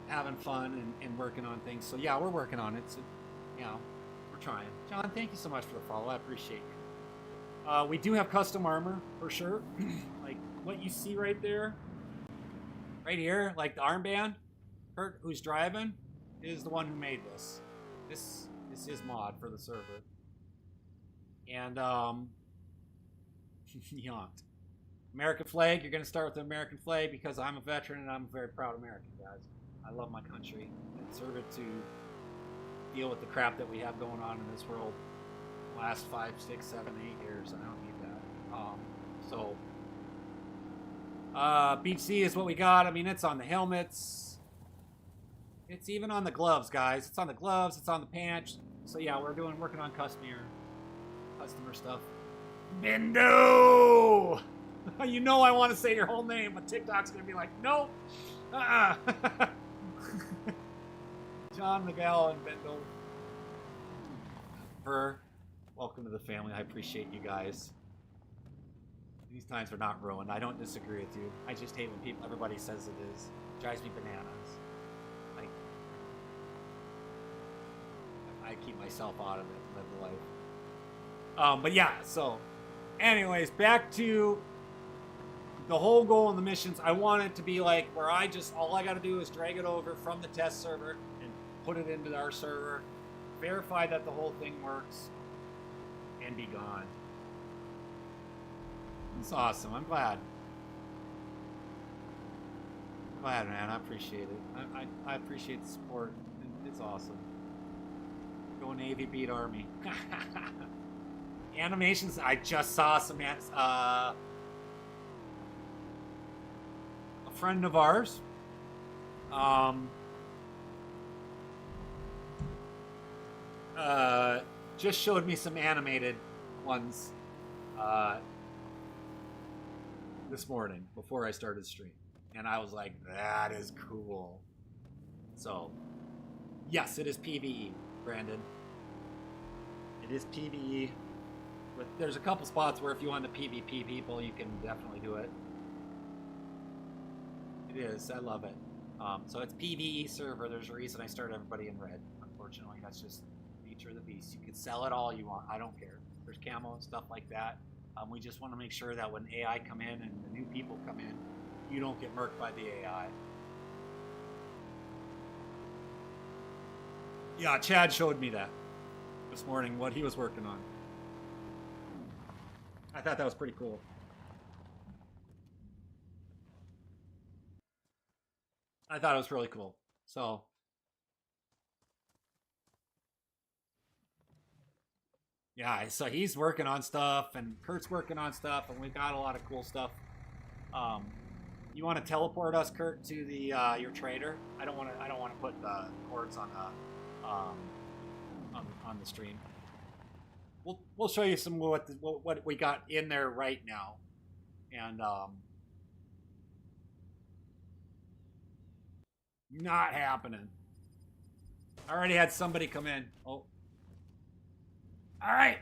Speaker 1: having fun and working on things. So yeah, we're working on it. So, you know, we're trying. John, thank you so much for the follow. I appreciate you. We do have custom armor, for sure. Like, what you see right there, right here, like the armband, Kurt, who's driving, is the one who made this. This is his mod for the server. And, yanked. American flag, you're going to start with the American flag because I'm a veteran and I'm a very proud American, guys. I love my country and serve it to deal with the crap that we have going on in this world the last 5, 6, 7, 8 years. I don't need that. BeachedZ is what we got. I mean, it's on the helmets. It's even on the gloves, guys. It's on the gloves. It's on the pants. So yeah, we're working on customer stuff. Bendo! You know I want to say your whole name, but TikTok's going to be like, nope. John Miguel and Bendo. Welcome to the family. I appreciate you guys. These times are not ruined. I don't disagree with you. I just hate when everybody says it is. It drives me bananas. Like, I keep myself out of it and live the life. But yeah, so anyways, back to the whole goal in the missions. I want it to be like where all I got to do is drag it over from the test server and put it into our server, verify that the whole thing works, and be gone. It's awesome. I'm glad. Man. I appreciate it. I appreciate the support. It's awesome. Go Navy, beat Army. Animations. I just saw some. A friend of ours. Just showed me some animated ones. This morning before I started stream, and I was like, that is cool. So yes, it is PvE, Brandon. It is PvE, but there's a couple spots where if you want the PvP people, you can definitely do it. It is. I love it. So it's PvE server. There's a reason I started everybody in red. Unfortunately, that's just the nature of the beast. You can sell it all you want. I don't care. There's camo and stuff like that. We just want to make sure that when AI come in and the new people come in, you don't get murked by the AI. Yeah, Chad showed me that this morning, what he was working on. I thought that was pretty cool. I thought it was really cool. So yeah, so he's working on stuff, and Kurt's working on stuff, and we've got a lot of cool stuff. You want to teleport us, Kurt, to the your trader? I don't want to put the cords on the stream. We'll show you some what we got in there right now, and not happening. I already had somebody come in. Oh. All right.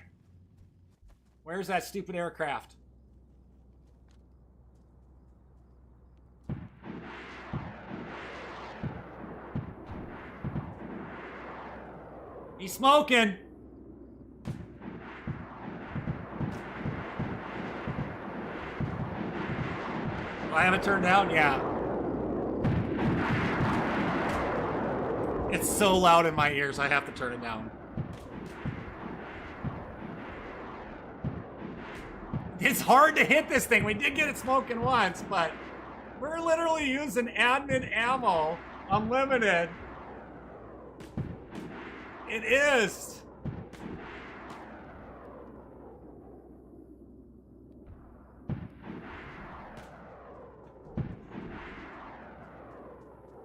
Speaker 1: Where's that stupid aircraft? He's smoking. I haven't turned down? Yeah. It's so loud in my ears, I have to turn it down. It's hard to hit this thing. We did get it smoking once, but we're literally using admin ammo, unlimited. It is.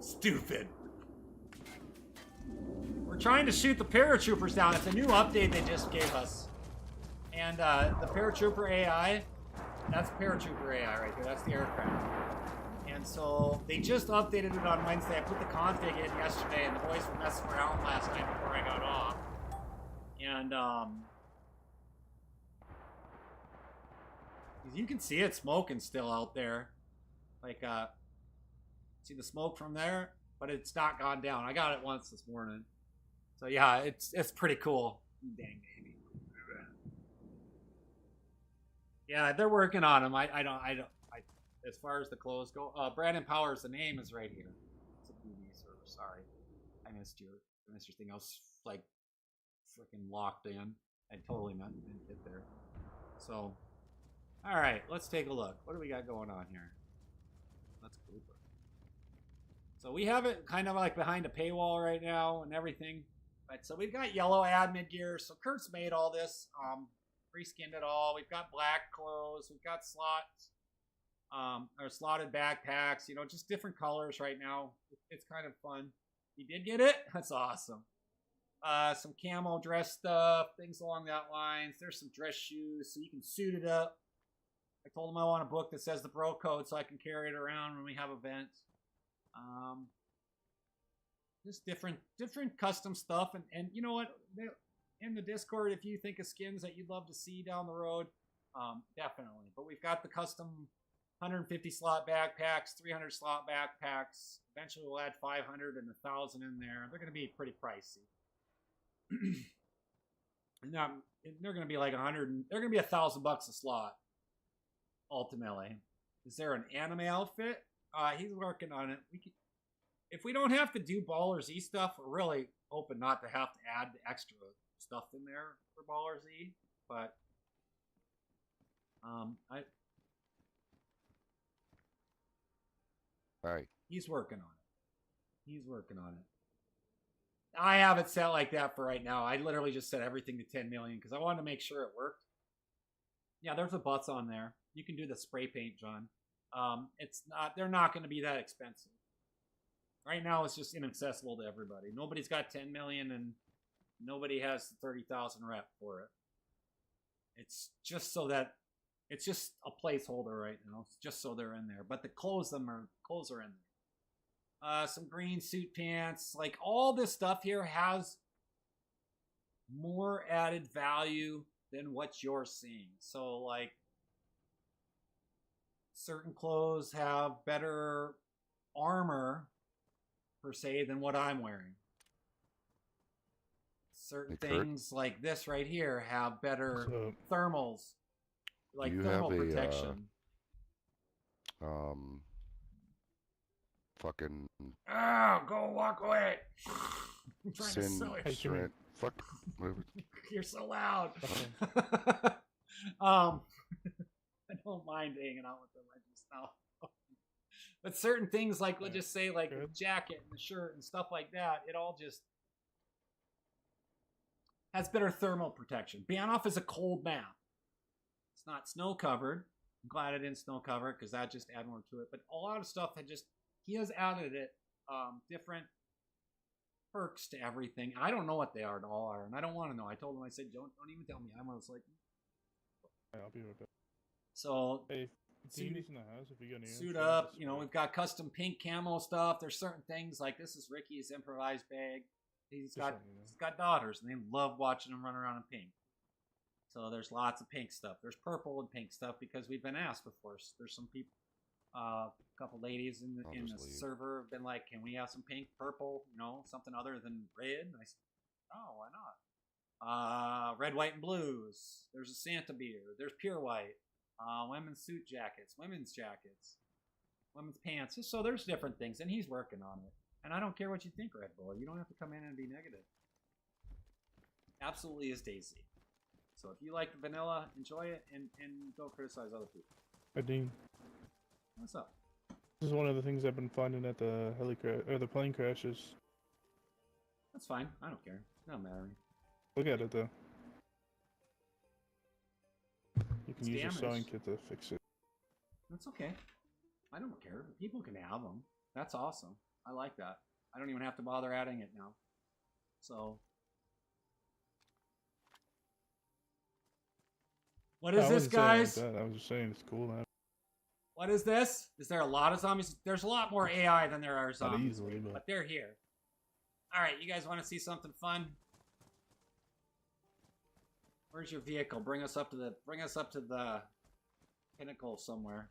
Speaker 1: Stupid. We're trying to shoot the paratroopers down. It's a new update they just gave us. And the paratrooper AI, that's paratrooper AI right there. That's the aircraft. And so they just updated it on Wednesday. I put the config in yesterday, and the boys were messing around last night before I got off. And you can see it smoking still out there. Like, see the smoke from there? But it's not gone down. I got it once this morning. So yeah, it's pretty cool. Dang baby. Yeah, they're working on them. As far as the clothes go, Brandon Powers, the name is right here. It's a BB server. Sorry, I missed your thing. I was like freaking locked in. I totally didn't get there. So, all right, let's take a look. What do we got going on here? Let's group it. So we have it kind of like behind a paywall right now and everything. But so we've got yellow admin gear. So Kurt's made all this. Reskinned it all. We've got black clothes. We've got slots. Or slotted backpacks, you know, just different colors right now. It's kind of fun. You did get it? That's awesome. Some camo dress stuff, things along that lines. There's some dress shoes, so you can suit it up. I told him I want a book that says the bro code so I can carry it around when we have events. Just different custom stuff. And you know what? In the Discord, if you think of skins that you'd love to see down the road, definitely. But we've got the custom 150 slot backpacks, 300 slot backpacks. Eventually we'll add 500 and 1,000 in there. They're going to be pretty pricey. Now, they're going to be like 100. They're going to be $1,000 a slot. Ultimately, is there an anime outfit? He's working on it. If we don't have to do Baller Z stuff, we're really hoping not to have to add the extra stuff in there for Baller Z. But
Speaker 2: Right.
Speaker 1: He's working on it. I have it set like that for right now. I literally just set everything to 10 million because I wanted to make sure it worked. Yeah, there's a butts on there. You can do the spray paint, John. They're not going to be that expensive. Right now, it's just inaccessible to everybody. Nobody's got 10 million and nobody has 30,000 rep for it. It's just so that it's just a placeholder right now. It's just so they're in there. But the clothes are in there. Some green suit pants. Like all this stuff here has more added value than what you're seeing. So like certain clothes have better armor per se than what I'm wearing. Certain things like this right here have better thermals. Like thermal protection.
Speaker 2: Fucking.
Speaker 1: Oh, go walk away. I'm trying to sell it.
Speaker 2: Fuck.
Speaker 1: You're so loud. I don't mind hanging out with them. I just know. But certain things, like let's just say, like the jacket and the shirt and stuff like that, it all just has better thermal protection. Banff is a cold map. It's not snow covered. I'm glad I didn't snow cover it because that just add more to it. But a lot of stuff he has added it, different perks to everything. I don't know what they all are, and I don't want to know. I told him, I said, don't even tell me. I was like,
Speaker 3: I'll be right back.
Speaker 1: So,
Speaker 3: hey, in the house if you got any
Speaker 1: suit up. You know, we've got custom pink camo stuff. There's certain things like this is Ricky's improvised bag. He's got daughters, and they love watching him run around in pink. So there's lots of pink stuff. There's purple and pink stuff because we've been asked before. So there's some people, a couple ladies in the server have been like, "Can we have some pink, purple? You know, something other than red?" And I said, "Oh, why not?" Red, white, and blues. There's a Santa beer. There's pure white. Women's suit jackets, women's jackets, women's pants. So there's different things, and he's working on it. And I don't care what you think, Red Bull. You don't have to come in and be negative. Absolutely is DayZ. So if you like the vanilla, enjoy it, and don't criticize other people.
Speaker 3: Hey, Dean.
Speaker 1: What's up?
Speaker 3: This is one of the things I've been finding at the the plane crashes.
Speaker 1: That's fine. I don't care. It doesn't matter.
Speaker 3: Look at it though. You can use
Speaker 1: damaged.
Speaker 3: a sewing kit to fix it.
Speaker 1: That's okay. I don't care. People can have them. That's awesome. I like that. I don't even have to bother adding it now. So. What is this, guys?
Speaker 3: Like I was just saying it's cool.
Speaker 1: What is this? Is there a lot of zombies? There's a lot more AI than there are zombies.
Speaker 3: Not easily,
Speaker 1: but they're here. All right, you guys want to see something fun? Where's your vehicle? Bring us up to the pinnacle somewhere.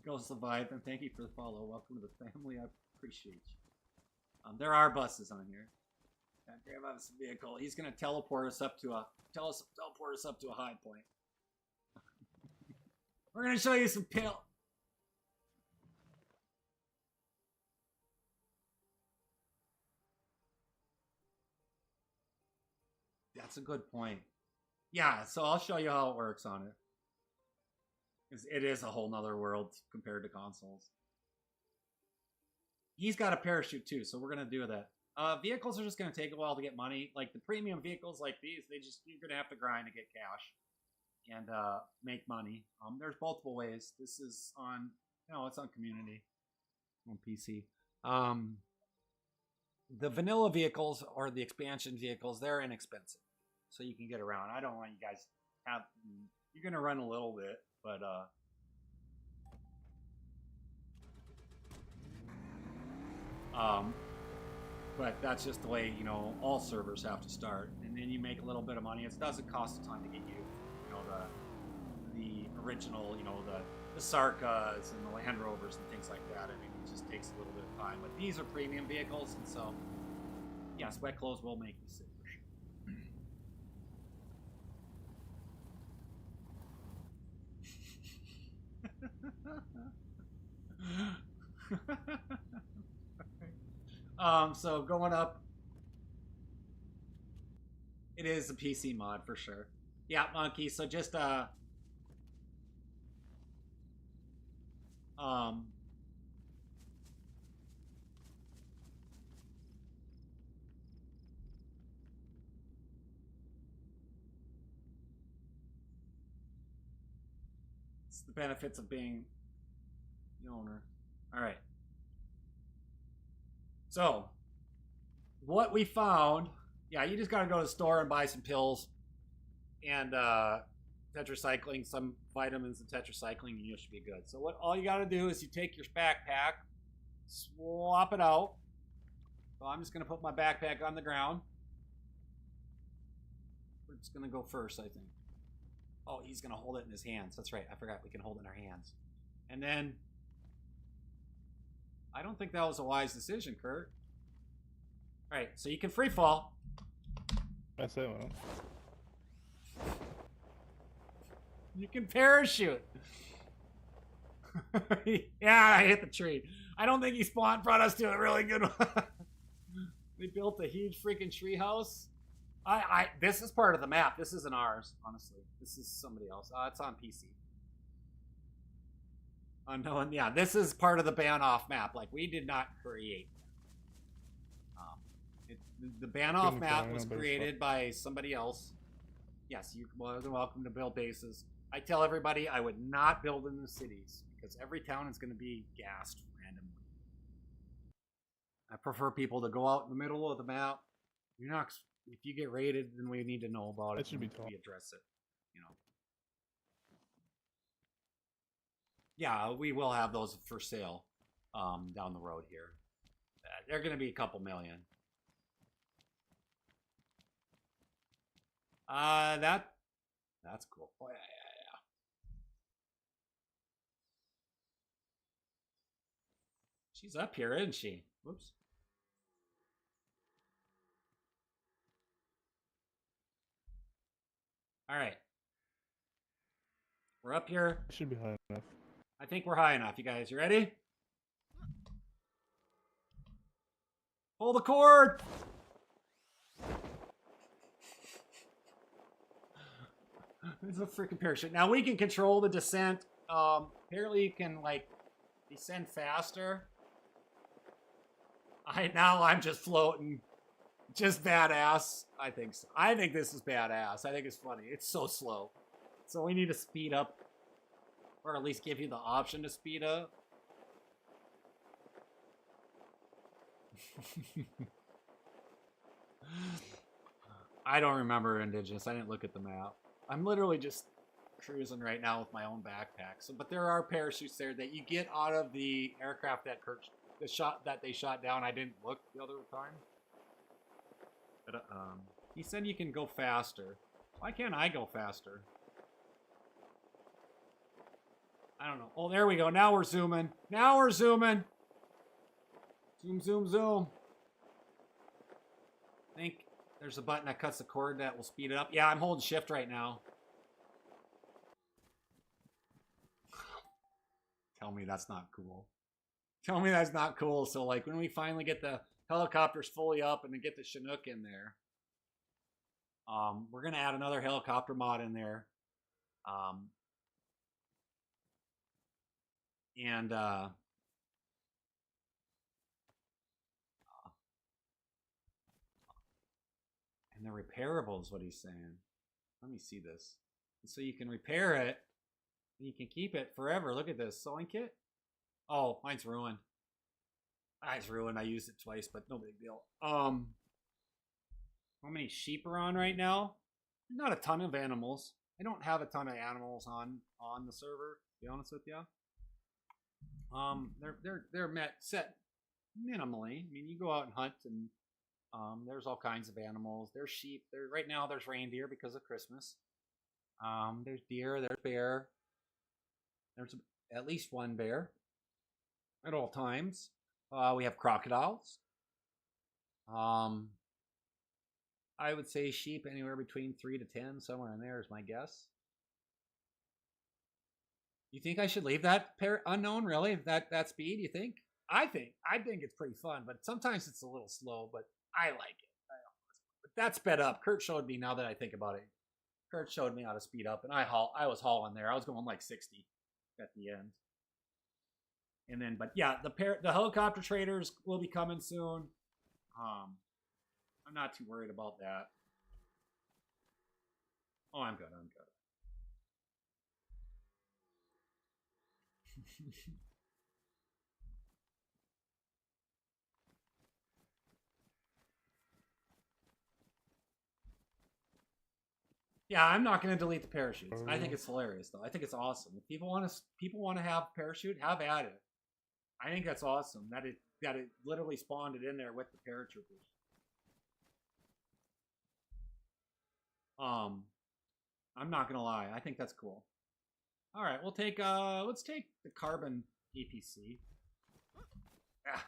Speaker 1: Goes the vibe, and thank you for the follow. Welcome to the family. I appreciate you. There are buses on here. Grandma's vehicle. He's gonna teleport us up to a high point. We're gonna show you some pill. That's a good point. Yeah, so I'll show you how it works on it. Because it is a whole nother world compared to consoles. He's got a parachute too, so we're gonna do that. Vehicles are just gonna take a while to get money. Like the premium vehicles like these, you're gonna have to grind to get cash and make money. There's multiple ways. This is on it's on community on PC. The vanilla vehicles or the expansion vehicles, they're inexpensive. So you can get around. I don't want you guys you're gonna run a little bit, but but that's just the way, all servers have to start. And then you make a little bit of money. It doesn't cost a ton to get you, the original, the Sarkas and the Land Rovers and things like that. I mean, it just takes a little bit of time. But these are premium vehicles, and so, yes, wet clothes will make you sick for sure. So going up, it is a PC mod for sure. Yeah, Monkey. So just it's the benefits of being the owner. All right. So, what we found, yeah, you just got to go to the store and buy some pills and tetracycline, some vitamins and tetracycline, and you should be good. So all you got to do is you take your backpack, swap it out. So I'm just going to put my backpack on the ground. We're just going to go first, I think. Oh, he's going to hold it in his hands. That's right. I forgot we can hold it in our hands. And then I don't think that was a wise decision, Kurt. All right, so you can free fall.
Speaker 3: I say well.
Speaker 1: You can parachute. Yeah, I hit the tree. I don't think he brought us to a really good one. We built a huge freaking tree house. This is part of the map. This isn't ours, honestly. This is somebody else. It's on PC. Unknown, yeah, this is part of the ban-off map. Like, we did not create the ban-off map was created by somebody else. Yes, you're more than welcome to build bases. I tell everybody I would not build in the cities because every town is going to be gassed randomly. I prefer people to go out in the middle of the map. You're not. If you get raided, then we need to know about it.
Speaker 3: That should be told.
Speaker 1: We address it. Yeah, we will have those for sale down the road here. They're going to be a couple million. That's cool. Oh, yeah. She's up here, isn't she? Whoops. All right. We're up here.
Speaker 3: Should be high enough.
Speaker 1: I think we're high enough. You guys, you ready? Pull the cord! There's a freaking parachute. Now we can control the descent. Apparently you can, like, descend faster. Now I'm just floating. Just badass. I think so. I think this is badass. I think it's funny. It's so slow. So we need to speed up. Or at least give you the option to speed up. I don't remember Indigenous. I didn't look at the map. I'm literally just cruising right now with my own backpack. So, but there are parachutes there that you get out of the aircraft that they shot down. I didn't look the other time. But he said you can go faster. Why can't I go faster? I don't know. Oh, there we go. Now we're zooming. Now we're zooming. Zoom, zoom, zoom. I think there's a button that cuts the cord that will speed it up. Yeah, I'm holding shift right now. Tell me that's not cool. Tell me that's not cool. So like when we finally get the helicopters fully up and then get the Chinook in there, we're gonna add another helicopter mod in there. And they're repairable is what he's saying. Let me see this. And so you can repair it and you can keep it forever. Look at this sewing kit. Oh, mine's ruined. Mine's ruined. I used it twice, but no big deal. How many sheep are on right now? Not a ton of animals. I don't have a ton of animals on the server, to be honest with you. They're set minimally. I mean, you go out and hunt, and there's all kinds of animals. There's sheep. Right now there's reindeer because of Christmas. There's deer. There's bear. There's at least one bear at all times. We have crocodiles. I would say sheep anywhere between 3 to 10, somewhere in there is my guess. You think I should leave that unknown, really? That speed, you think? I think it's pretty fun, but sometimes it's a little slow, but I like it. But that's sped up. Kurt showed me, now that I think about it. Kurt showed me how to speed up, and I was hauling there. I was going like 60 at the end. And then, but yeah, the helicopter traders will be coming soon. I'm not too worried about that. Oh, I'm good. Yeah, I'm not going to delete the parachutes. I think it's hilarious, though. I think it's awesome. If people want to have parachute, have at it. I think that's awesome that it literally spawned it in there with the paratroopers. I'm not gonna lie. I think that's cool. All right, we'll take let's take the carbon APC. Ah.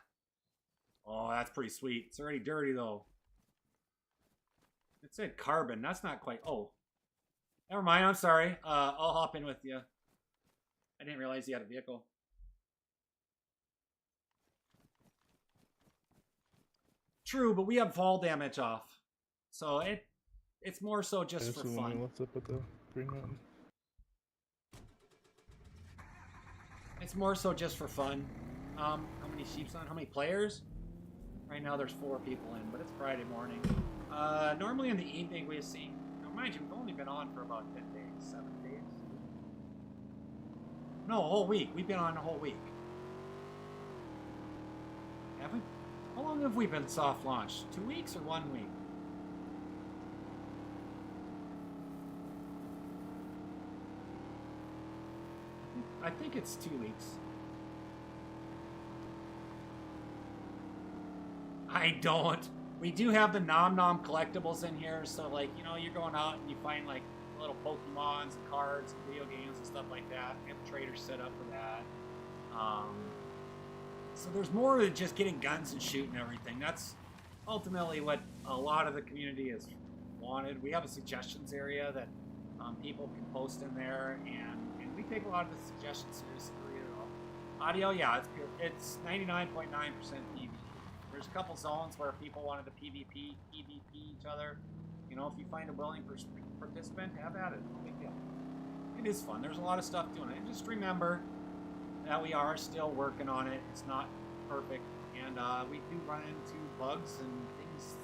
Speaker 1: Oh, that's pretty sweet. It's already dirty though. It said carbon. That's not quite. Oh, never mind. I'm sorry. I'll hop in with you. I didn't realize you had a vehicle. True, but we have fall damage off, so it's more so just for fun.
Speaker 3: What's up with the Green Mountain?
Speaker 1: It's more so just for fun. How many sheep's on? How many players? Right now there's 4 people in, but it's Friday morning. Normally in the evening we see. Now mind you, we've only been on for about 10 days, 7 days. No, a whole week. We've been on a whole week. Have we? How long have we been soft launched? 2 weeks or 1 week? I think it's 2 weeks. I don't. We do have the Nom Nom collectibles in here, so like, you know, you're going out and you find like little Pokemons and cards and video games and stuff like that. We have traders set up for that. So there's more than just getting guns and shooting everything. That's ultimately what a lot of the community has wanted. We have a suggestions area that people can post in there, and we take a lot of the suggestions seriously. Audio, yeah, it's 99.9% PvP. There's a couple zones where people wanted to PvP each other. You know, if you find a willing participant, have at it. No big deal. It is fun. There's a lot of stuff doing it. And just remember that we are still working on it. It's not perfect, and we do run into bugs and things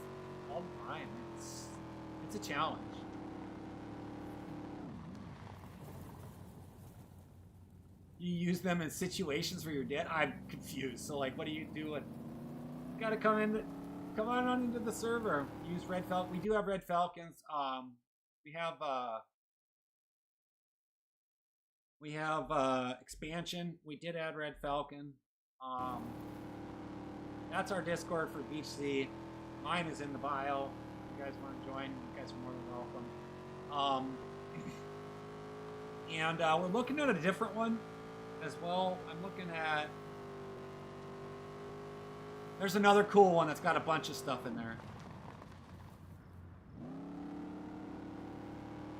Speaker 1: all the time. It's a challenge. You use them in situations where you're dead. I'm confused. So like, what do you do? You gotta come on into the server. Use Red Falcon. We do have Red Falcons. We have expansion. We did add Red Falcon. That's our Discord for BeachedZ. Mine is in the bio. If you guys want to join, you guys are more than welcome. And we're looking at a different one as well. I'm looking at... There's another cool one that's got a bunch of stuff in there.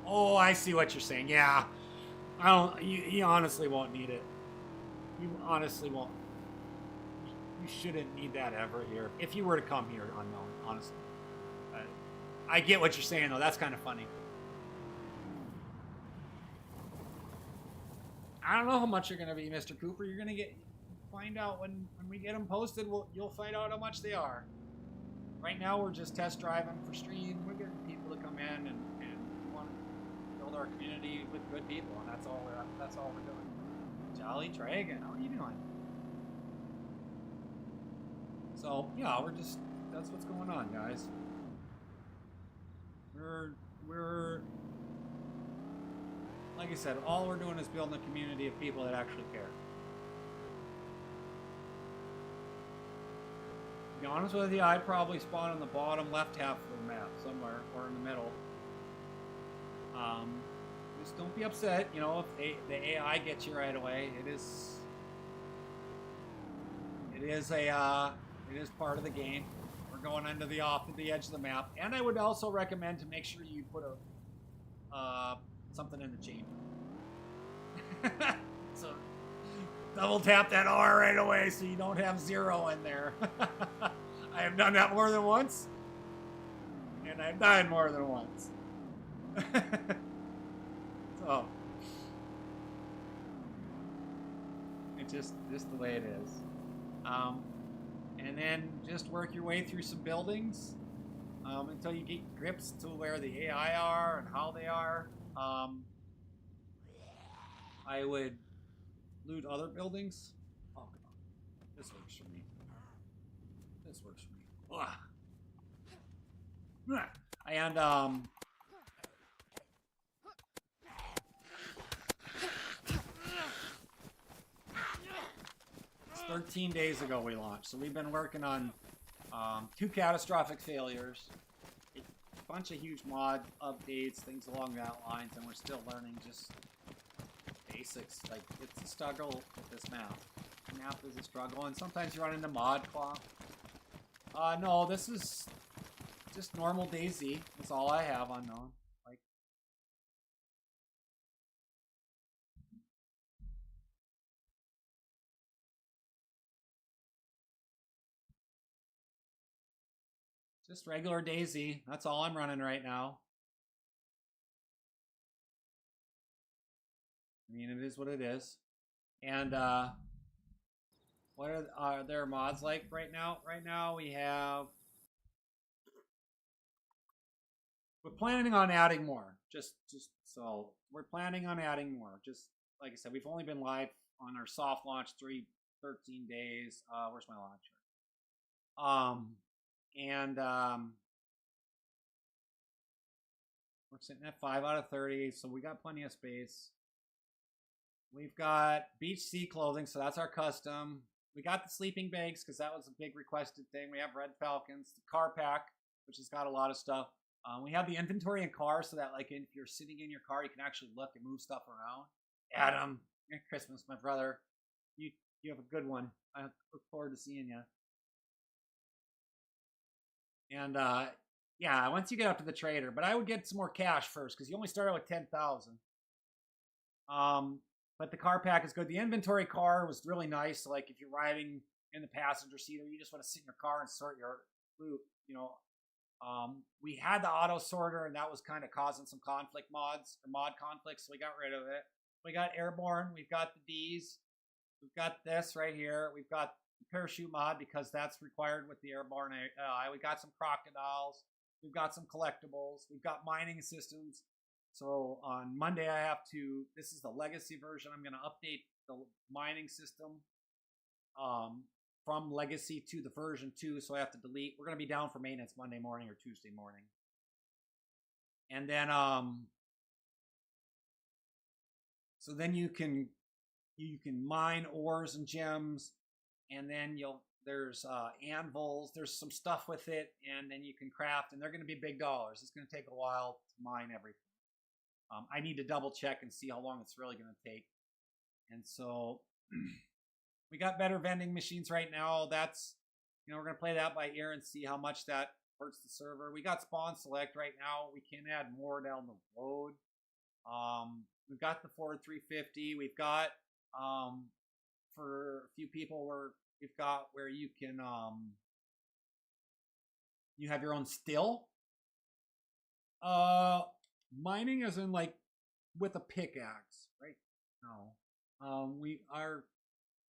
Speaker 1: Oh, I see what you're saying. Yeah. I don't. You honestly won't need it. You honestly won't. You shouldn't need that ever here. If you were to come here unknown, honestly. I get what you're saying, though. That's kind of funny. I don't know how much you're going to be, Mr. Cooper. You're going to find out when we get them posted. You'll find out how much they are. Right now, we're just test driving for stream. We're getting people to come in, and we want to build our community with good people, and that's all we're doing. Jolly Dragon, how are you doing? So yeah, that's what's going on, guys. We're like I said, all we're doing is building a community of people that actually care. To be honest with you, I'd probably spawn on the bottom left half of the map somewhere, or in the middle. Just don't be upset, you know, if the AI gets you right away. It is part of the game. We're going into off the edge of the map, and I would also recommend to make sure you put something in the chamber. So double tap that R right away so you don't have 0 in there. I have done that more than once, and I've died more than once. So it's just the way it is. And then just work your way through some buildings until you get grips to where the AI are and how they are. I would loot other buildings. Oh, come on. This works for me. This works for me. Ugh. And, it's 13 days ago we launched, so we've been working on 2 catastrophic failures, a bunch of huge mod updates, things along that lines, and we're still learning just basics. Like, it's a struggle with this map. The map is a struggle, and sometimes you run into mod clock. No, this is just normal DayZ. That's all I have unknown. Like, just regular DayZ. That's all I'm running right now. I mean, it is what it is. And what are there mods like right now? Right now we have. We're planning on adding more. Just so we're planning on adding more. Just like I said, we've only been live on our soft launch 13 days. Where's my launcher? We're sitting at 5 out of 30, so we got plenty of space. We've got BeachedZ clothing, so that's our custom. We got the sleeping bags because that was a big requested thing. We have Red Falcons, the car pack, which has got a lot of stuff. We have the inventory in cars so that, like, if you're sitting in your car, you can actually look and move stuff around. Adam, Merry Christmas, my brother. You have a good one. I look forward to seeing you. And yeah, once you get up to the trader, but I would get some more cash first because you only start out with 10,000. But the car pack is good. The inventory car was really nice. So, like, if you're riding in the passenger seat or you just want to sit in your car and sort your loot, you know. We had the auto sorter, and that was kind of causing some conflict mods or mod conflicts, so we got rid of it. We got airborne. We've got the D's. We've got this right here. We've got the parachute mod because that's required with the airborne AI. We got some crocodiles. We've got some collectibles. We've got mining systems. So on Monday, this is the legacy version. I'm going to update the mining system from legacy to the version 2. So I have to delete. We're going to be down for maintenance Monday morning or Tuesday morning. And then, so then you can mine ores and gems, and then there's anvils, there's some stuff with it, and then you can craft, and they're going to be big dollars. It's going to take a while to mine everything. I need to double check and see how long it's really going to take. And so we got better vending machines right now. That's, we're going to play that by ear and see how much that hurts the server. We got spawn select right now. We can add more down the road. We've got the Ford 350. We've got for a few people we've got where you can you have your own still. Mining as in like with a pickaxe, right? No.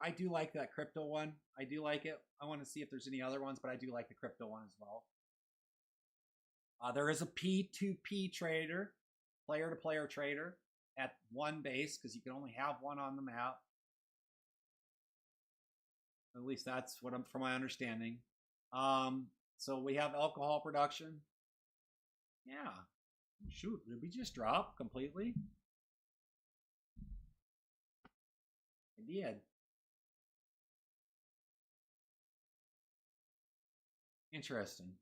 Speaker 1: I do like that crypto one. I do like it. I want to see if there's any other ones, but I do like the crypto one as well. There is a P2P trader, player-to-player trader at one base because you can only have one on the map. At least that's what from my understanding. So we have alcohol production. Yeah. Shoot, did we just drop completely? I did. Interesting.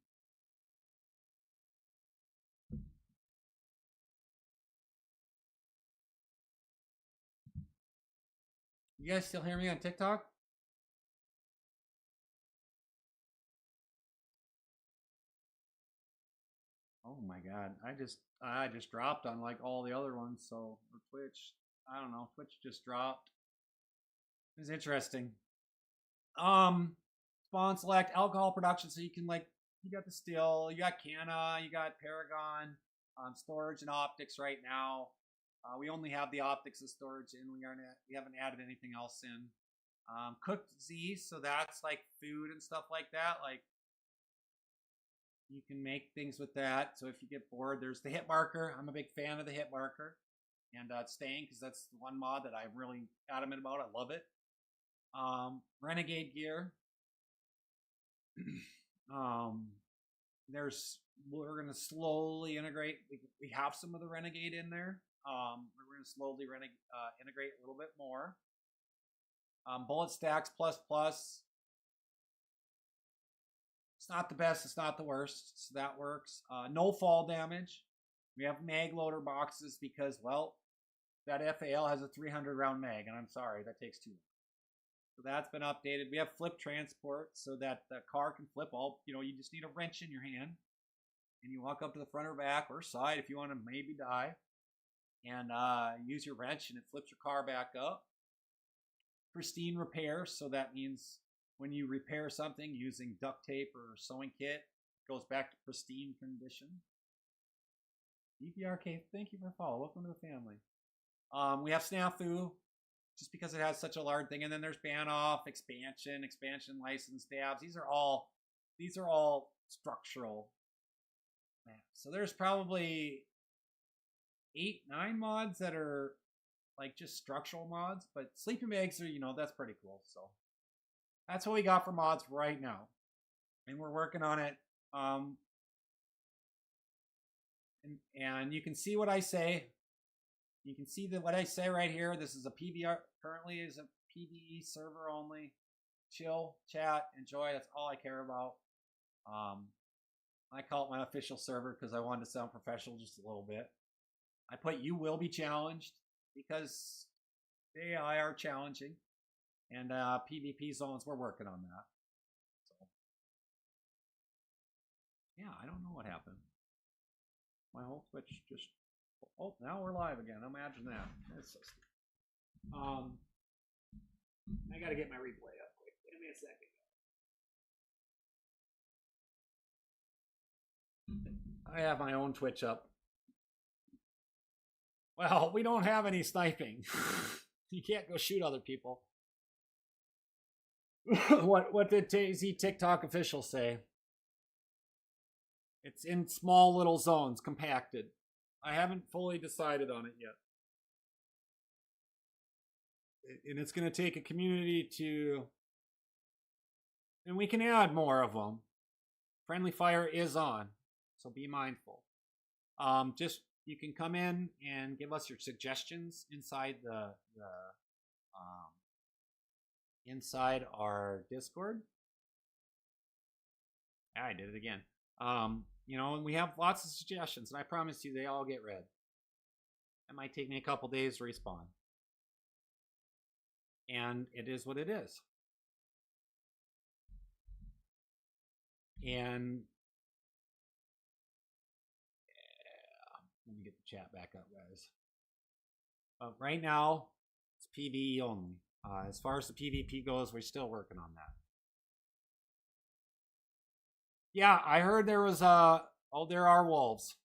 Speaker 1: You guys still hear me on TikTok? Oh my god, I just dropped on like all the other ones. So or Twitch, I don't know. Twitch just dropped. It was interesting. Spawn select alcohol production, so you can like you got the still, you got Canna, you got Paragon, storage and optics right now. We only have the optics and storage in. We haven't added anything else in. Cooked Z, so that's like food and stuff like that. Like you can make things with that. So if you get bored, there's the hit marker. I'm a big fan of the hit marker, and it's staying because that's the one mod that I'm really adamant about. I love it. Renegade gear. We're gonna slowly integrate. We have some of the Renegade in there. We're gonna slowly integrate a little bit more. Bullet stacks plus plus. It's not the best. It's not the worst. So that works. No fall damage. We have mag loader boxes because, well, that FAL has a 300 round mag, and I'm sorry, that takes too long. So that's been updated. We have flip transport so that the car can flip all, you just need a wrench in your hand and you walk up to the front or back or side if you want to maybe die and use your wrench and it flips your car back up. Pristine repair, so that means when you repair something using duct tape or sewing kit, it goes back to pristine condition. DPRK, thank you for the follow. Welcome to the family. We have Snafu, just because it has such a large thing, and then there's ban off, expansion license tabs. These are all structural maps. So there's probably 8-9 mods that are like just structural mods, but sleeping bags are that's pretty cool. So that's what we got for mods right now, and we're working on it. And you can see what I say. You can see what I say right here. This is a PVR. Currently is a PvE server only. Chill, chat, enjoy. That's all I care about. I call it my official server because I wanted to sound professional just a little bit. I put you will be challenged because AI are challenging. And PvP zones, we're working on that. So, yeah, I don't know what happened. My whole Twitch just... Oh, now we're live again. Imagine that. That's so stupid. I gotta get my replay up quick. Give me a second. I have my own Twitch up. Well, we don't have any sniping. You can't go shoot other people. What did DayZ TikTok official say? It's in small little zones, compacted. I haven't fully decided on it yet. And it's going to take a community to... And we can add more of them. Friendly fire is on, so be mindful. You can come in and give us your suggestions inside inside our Discord. I did it again. And we have lots of suggestions, and I promise you they all get read. It might take me a couple days to respond. And it is what it is. And let me get the chat back up, guys. But right now, it's PvE only. As far as the PvP goes, we're still working on that. Yeah, I heard there was oh, there are wolves.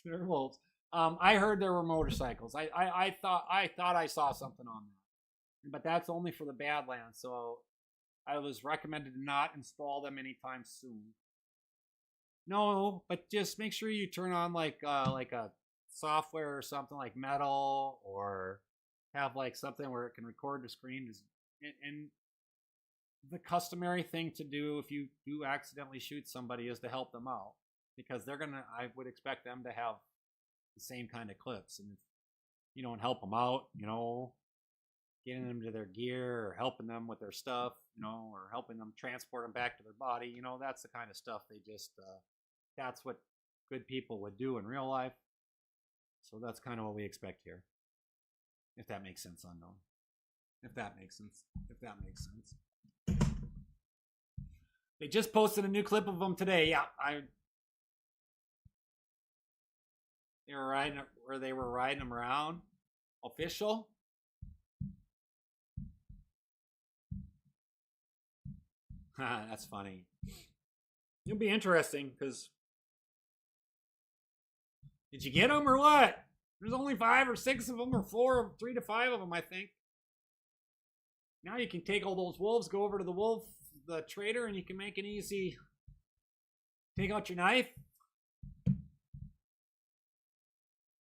Speaker 1: There are wolves. I heard there were motorcycles. I thought I saw something on that, but that's only for the Badlands. So I was recommended to not install them anytime soon. No, but just make sure you turn on like a software or something like Metal, or have like something where it can record the screen. And the customary thing to do if you do accidentally shoot somebody is to help them out, because I would expect them to have the same kind of clips. And if you don't help them out, getting them to their gear or helping them with their stuff, or helping them transport them back to their body, that's the kind of stuff they just, that's what good people would do in real life. So that's kind of what we expect here. If that makes sense, Unknown. If that makes sense. They just posted a new clip of them today. Yeah, they were riding them around. Official. That's funny. It'll be interesting because did you get them or what? There's only 5 or 6 of them, or 3 to 5 of them, I think. Now you can take all those wolves, go over to the trader, and you can make an easy. Take out your knife.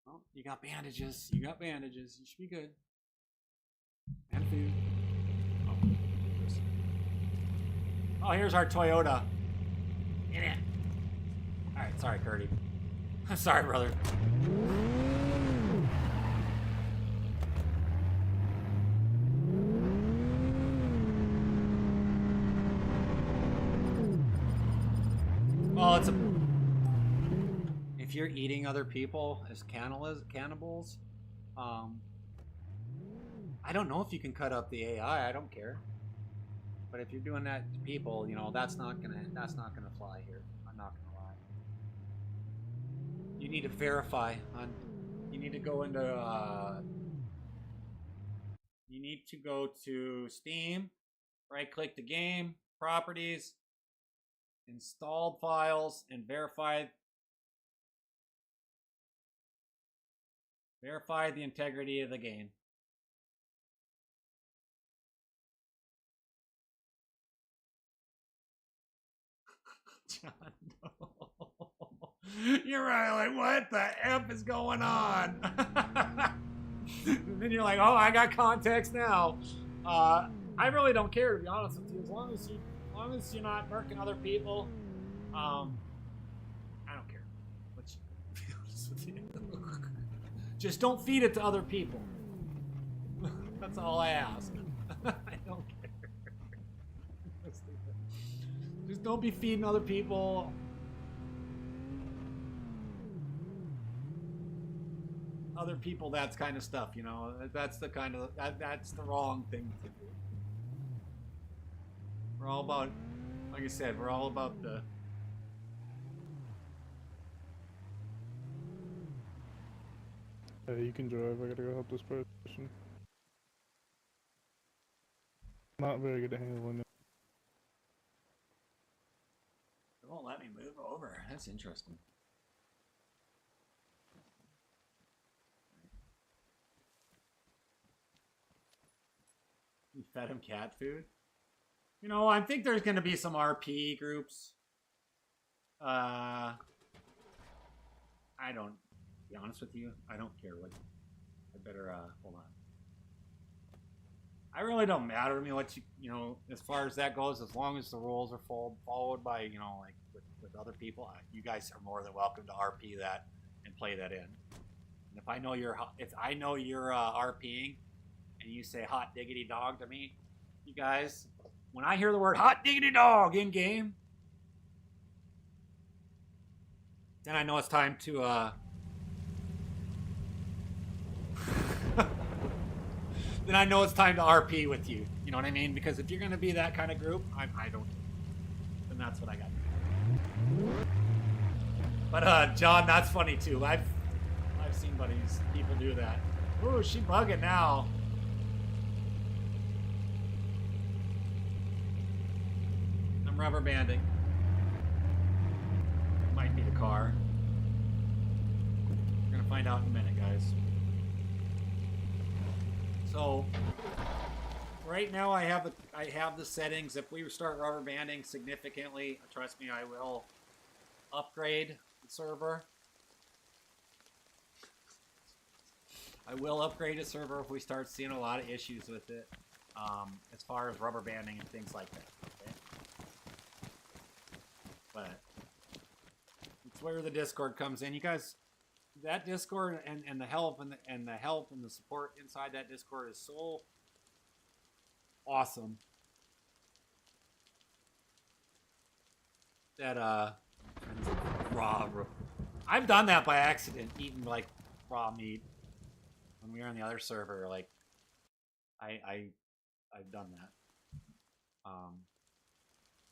Speaker 1: Oh, you got bandages. You should be good. And food. Oh, here's our Toyota. In it. All right, sorry, Curdy. I'm sorry, brother. Well, if you're eating other people as cannibals, I don't know if you can cut up the AI. I don't care. But if you're doing that to people, that's not gonna fly here. I'm not gonna lie. You need to verify. You need to go to Steam, right-click the game, properties, installed files, and verify the integrity of the game. John, no. You're right, like, what the F is going on? And then you're like, oh, I got context now. I really don't care, to be honest with you. As long as you're not murking other people, I don't care. Let's be honest with you. Just don't feed it to other people. That's all I ask. I don't care. Just don't be feeding other people. That's kind of stuff, That's the kind of that's the wrong thing to do. We're all about, like I said, we're all about the.
Speaker 3: You can drive. I gotta go help this person. Not very good at handling it.
Speaker 1: It won't let me move over. That's interesting. You fed him cat food? I think there's going to be some RP groups. I don't, to be honest with you, I don't care what. I better, hold on. I really don't matter to me what as far as that goes, as long as the rules are followed by, like with other people, you guys are more than welcome to RP that and play that in. And if I know you're RPing and you say hot diggity dog to me, you guys, when I hear the word hot diggity dog in game, then I know it's time to then I know it's time to RP with you. You know what I mean? Because if you're going to be that kind of group, I don't. Then that's what I got. But John, that's funny too. I've seen people do that. Ooh, she bugging now. I'm rubber banding. Might be the car. We're gonna find out in a minute, guys. So right now I have the settings. If we start rubber banding significantly, trust me, I will upgrade the server. I will upgrade the server if we start seeing a lot of issues with it, as far as rubber banding and things like that. Okay, but it's where the Discord comes in. You guys, that Discord and the help and the support inside that Discord is so awesome that raw. I've done that by accident, eating like raw meat when we were on the other server. Like I've done that.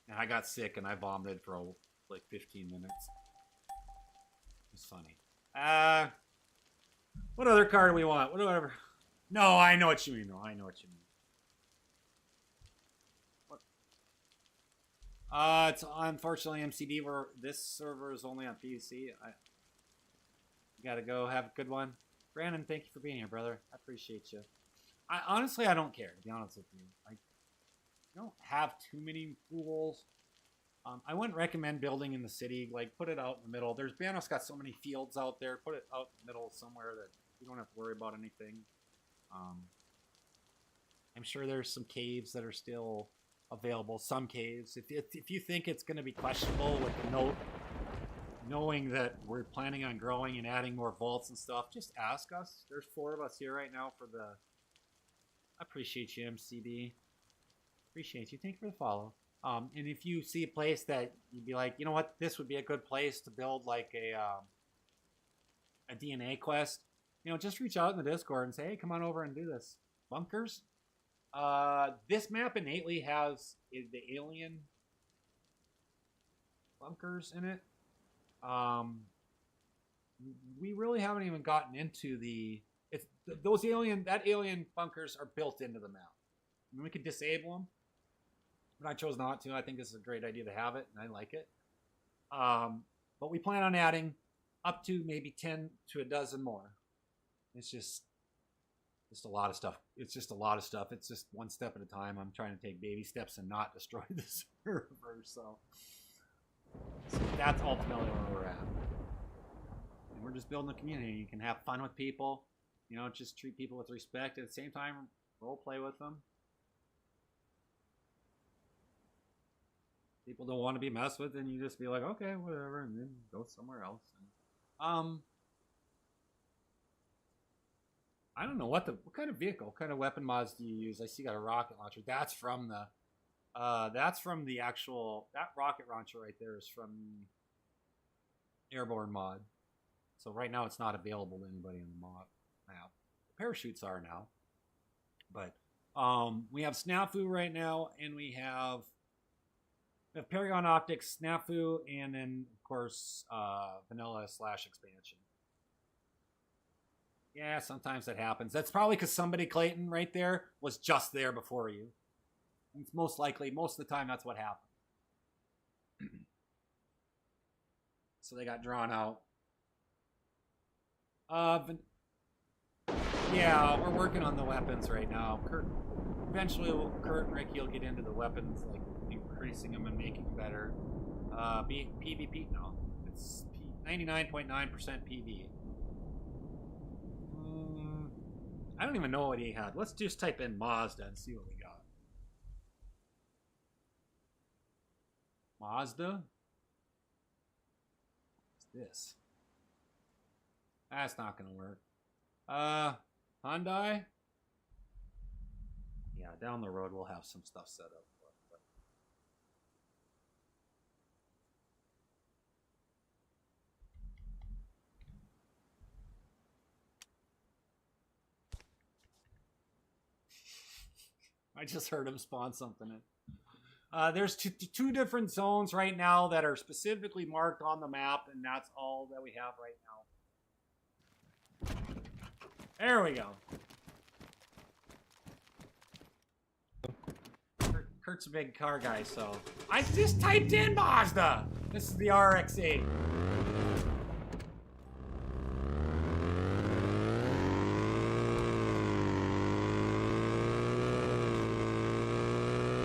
Speaker 1: And I got sick and I vomited for like 15 minutes. It's funny. What other car do we want? Whatever. No, I know what you mean. No, I know what you mean. It's unfortunately MCD where this server is only on PC. You gotta go. Have a good one. Brandon, thank you for being here, brother. I appreciate you. Honestly, I don't care, to be honest with you. I don't have too many pools. I wouldn't recommend building in the city. Like, put it out in the middle. Banos got so many fields out there. Put it out in the middle somewhere that you don't have to worry about anything. I'm sure there's some caves that are still available. Some caves. If you think it's going to be questionable with the note, knowing that we're planning on growing and adding more vaults and stuff, just ask us. There's 4 of us here right now for the... I appreciate you, MCD. Appreciate you. Thank you for the follow. And if you see a place that you'd be like, you know what, this would be a good place to build like a DNA quest, you know, just reach out in the Discord and say, hey, come on over and do this. Bunkers. This map innately has the alien bunkers in it. We really haven't even gotten into that alien bunkers are built into the map. I mean, we could disable them, but I chose not to. I think this is a great idea to have it, and I like it. But we plan on adding up to maybe 10 to a dozen more. It's just a lot of stuff. It's just a lot of stuff. It's just one step at a time. I'm trying to take baby steps and not destroy the server. So that's ultimately where we're at. And we're just building a community. You can have fun with people. You know, just treat people with respect. At the same time, role play with them. People don't want to be messed with, and you just be like, okay, whatever, and then go somewhere else. And, I don't know what kind of vehicle, what kind of weapon mods do you use? I see you got a rocket launcher. That's from the actual, that rocket launcher right there is from Airborne mod. So right now it's not available to anybody in the mod map. Parachutes are now. But we have Snafu right now, and we have Paragon Optics, Snafu, and then of course Vanilla / expansion. Yeah, sometimes that happens. That's probably because somebody, Clayton, right there, was just there before you. It's most likely, most of the time, that's what happened. So they got drawn out. Yeah, we're working on the weapons right now. Eventually, Kurt and Ricky will get into the weapons, like increasing them and making them better. PvP, no. It's 99.9% PV. I don't even know what he had. Let's just type in Mazda and see what we got. Mazda? What's this? That's not going to work. Hyundai? Yeah, down the road we'll have some stuff set up. I just heard him spawn something in. There's two different zones right now that are specifically marked on the map, and that's all that we have right now. There we go. Kurt's a big car guy, so I just typed in Mazda. This is the RX-8.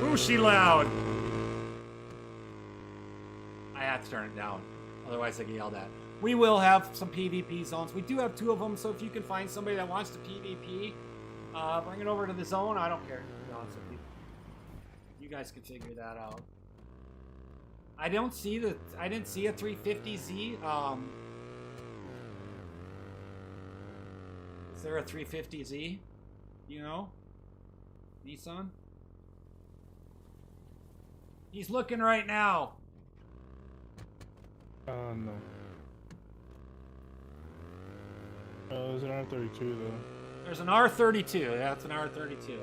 Speaker 1: Ooh, she loud. I have to turn it down, otherwise I get yelled at. We will have some PvP zones. We do have 2 of them, so if you can find somebody that wants to PvP, bring it over to the zone. I don't care, to be honest with you. You guys can figure that out. I didn't see a 350Z. Is there a 350Z? You know? Nissan? He's looking right now.
Speaker 3: No. There's an R32 though.
Speaker 1: There's an R32. That's an R32.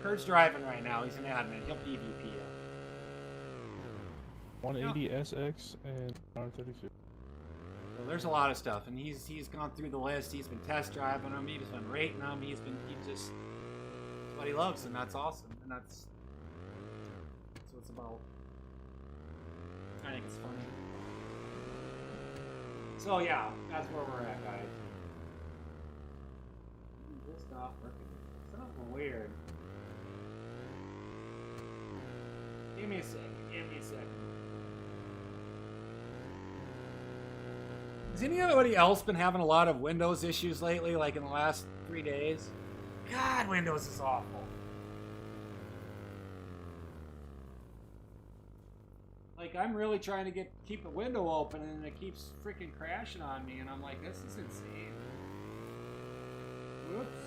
Speaker 1: Kurt's driving right now. He's an admin. He'll PvP it.
Speaker 3: 180 SX and R32.
Speaker 1: Well, there's a lot of stuff, and he's gone through the list. He's been test driving them. He's been rating them. It's what he loves, and that's awesome. And that's what it's about. I think it's funny. So yeah, that's where we're at, guys. This stuff working. Something weird. Give me a second. Has anybody else been having a lot of Windows issues lately, like in the last 3 days? God, Windows is awful. Like, I'm really trying to keep a window open, and it keeps freaking crashing on me, and I'm like, this is insane. Whoops.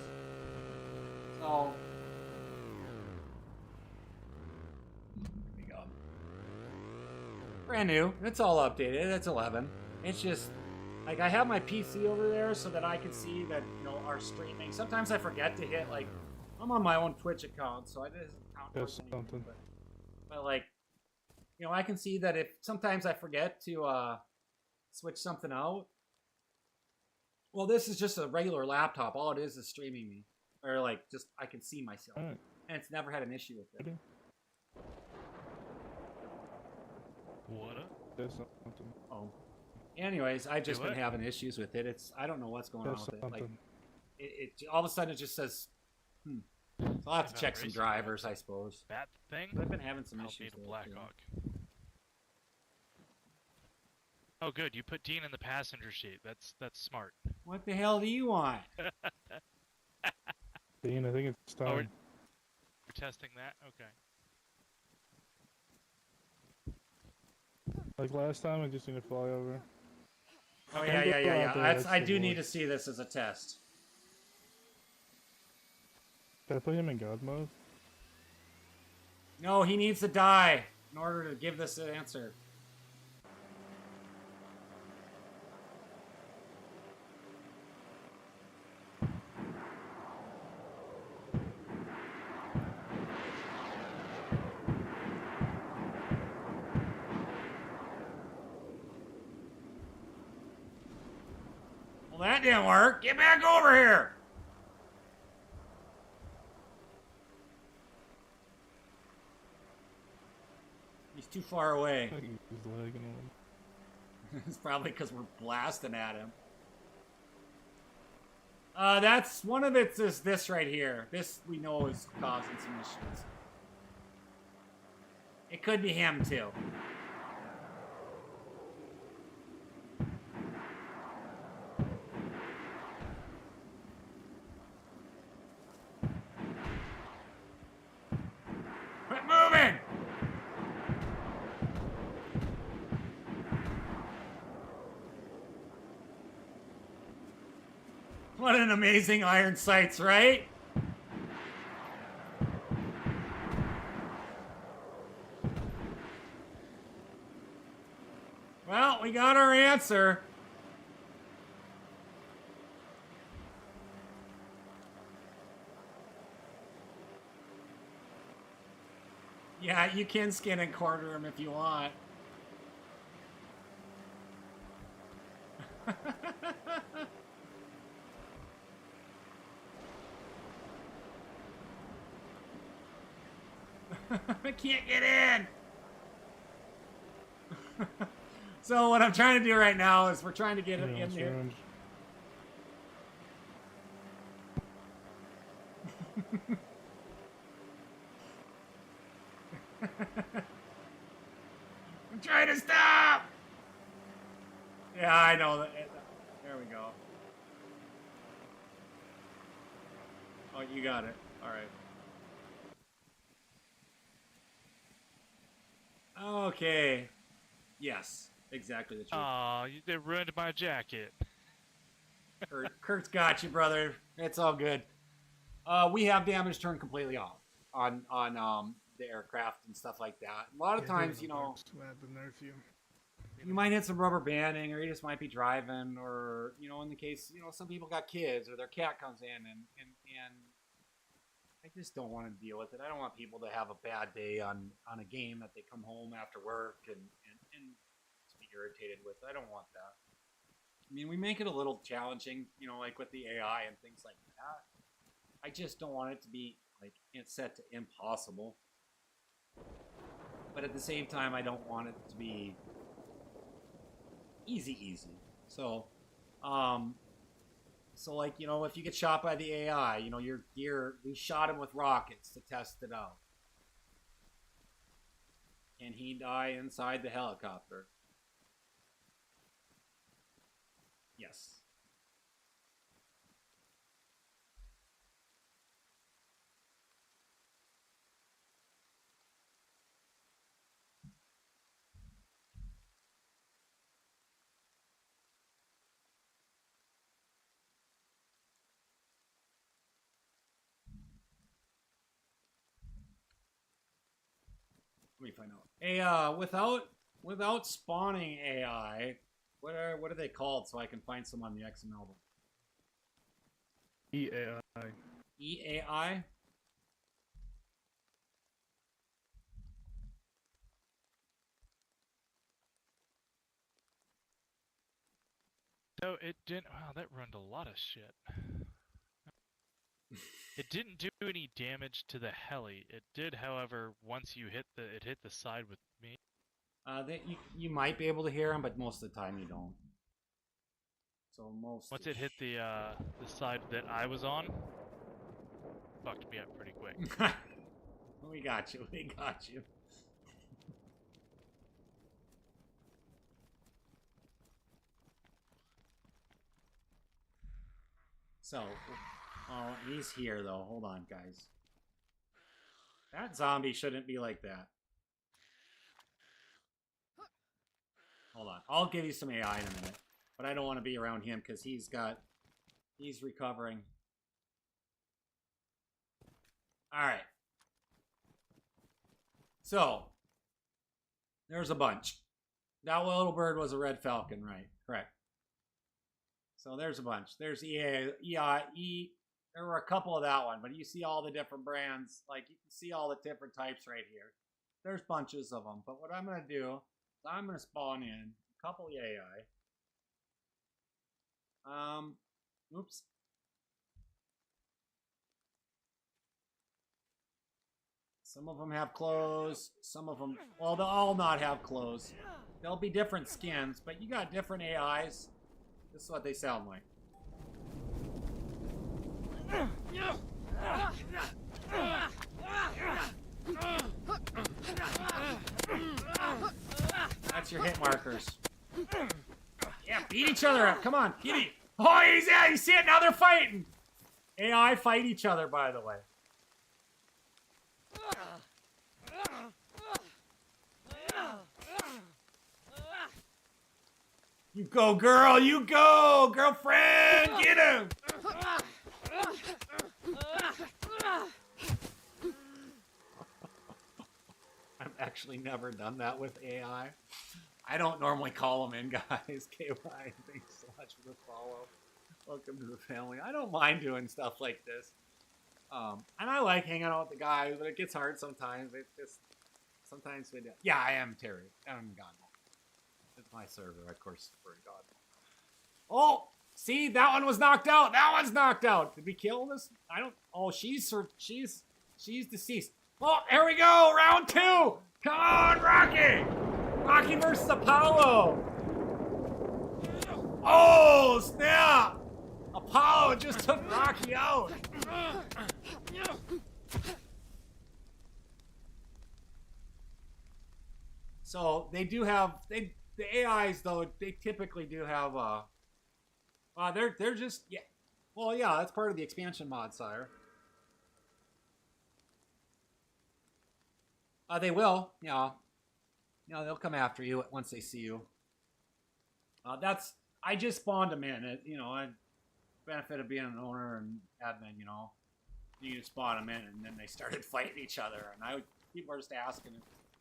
Speaker 1: So, here we go. Brand new. It's all updated. It's 11. It's just, like, I have my PC over there so that I can see that, our streaming. Sometimes I forget to hit, like, I'm on my own Twitch account, so I just count towards anything. But, like, I can see that if sometimes I forget to switch something out. Well, this is just a regular laptop. All it is streaming me. Or, like, just, I can see myself.
Speaker 3: Right.
Speaker 1: And it's never had an issue with it.
Speaker 2: What up?
Speaker 3: There's something.
Speaker 1: Oh. Anyways, I've just been having issues with it. I don't know what's going on with it. Like, it all of a sudden it just says, So I'll have to check some drivers, I suppose.
Speaker 2: That thing?
Speaker 1: But I've been having some issues
Speaker 2: Need a
Speaker 1: with
Speaker 2: Blackhawk. Oh, good. You put Dean in the passenger seat. That's smart.
Speaker 1: What the hell do you want?
Speaker 3: Dean, I think it's time.
Speaker 2: Oh, we're testing that? Okay.
Speaker 3: Like last time, I just need to fly over.
Speaker 1: Oh, yeah. I do need to see this as a test.
Speaker 3: Did I put him in God mode?
Speaker 1: No, he needs to die in order to give this an answer. Well, that didn't work. Get back over here. He's too far away.
Speaker 3: He's lagging on.
Speaker 1: It's probably because we're blasting at him. That's one of it is this right here. This we know is causing some issues. It could be him too. Quit moving! What an amazing iron sights, right? Well, we got our answer. Yeah, you can skin and quarter him if you want. I can't get in. So what I'm trying to do right now is we're trying to get it in there. I'm trying to stop. Yeah, I know that. There we go. Oh, you got it. All right. Okay. Yes, exactly the truth.
Speaker 2: Aw, they ruined my jacket.
Speaker 1: Kurt's got you, brother. It's all good. We have damage turned completely off on the aircraft and stuff like that. A lot of times, you know, you might hit some rubber banding, or you just might be driving, or you know, in the case, you know, some people got kids, or their cat comes in, and I just don't want to deal with it. I don't want people to have a bad day on a game that they come home after work and just be irritated with. I don't want that. I mean, we make it a little challenging, you know, like with the AI and things like that. I just don't want it to be like it's set to impossible. But at the same time, I don't want it to be easy. So, so like, you know, if you get shot by the AI, you know, your gear, we shot him with rockets to test it out. Can he die inside the helicopter? Yes. Let me find out. Without spawning AI, what are they called so I can find some on the XML?
Speaker 3: EAI.
Speaker 1: EAI?
Speaker 2: So it didn't. Wow, that ruined a lot of shit. It didn't do any damage to the heli. It did, however, once you hit the side with me.
Speaker 1: You might be able to hear them, but most of the time you don't. So
Speaker 2: Once it hit the side that I was on, fucked me up pretty quick.
Speaker 1: We got you. We got you. So, oh, he's here though. Hold on, guys. That zombie shouldn't be like that. Hold on. I'll give you some AI in a minute. But I don't want to be around him because he's recovering. Alright. So, there's a bunch. That little bird was a red falcon, right? Correct. So there's a bunch. There's there were a couple of that one, but you see all the different brands. Like, you can see all the different types right here. There's bunches of them. But what I'm going to do is I'm going to spawn in a couple AI. Oops. Some of them have clothes. Some of them, well, they'll all not have clothes. There'll be different skins, but you got different AIs. This is what they sound like. That's your hit markers. Yeah, beat each other up. Come on, kitty. Oh, you see it? Now they're fighting. AI fight each other, by the way. You go, girl. You go, girlfriend. Get him. I've actually never done that with AI. I don't normally call them in, guys. KY, thanks so much for the follow. Welcome to the family. I don't mind doing stuff like this. And I like hanging out with the guys, but it gets hard sometimes. Sometimes we do. Yeah, I am Terry. I'm God. It's my server, of course, for God. Oh, see, that one was knocked out. That one's knocked out. Did we kill this? I don't. Oh, she's deceased. Oh, here we go, round 2. Come on, Rocky. Rocky versus Apollo. Oh, snap. Apollo just took Rocky out. So they do have the AIs though. They typically do have they're just yeah. Well, yeah, that's part of the expansion mod, sire. They will, yeah. They'll come after you once they see you. I just spawned them in. Benefit of being an owner and admin, you can spawn them in, and then they started fighting each other. And people were just asking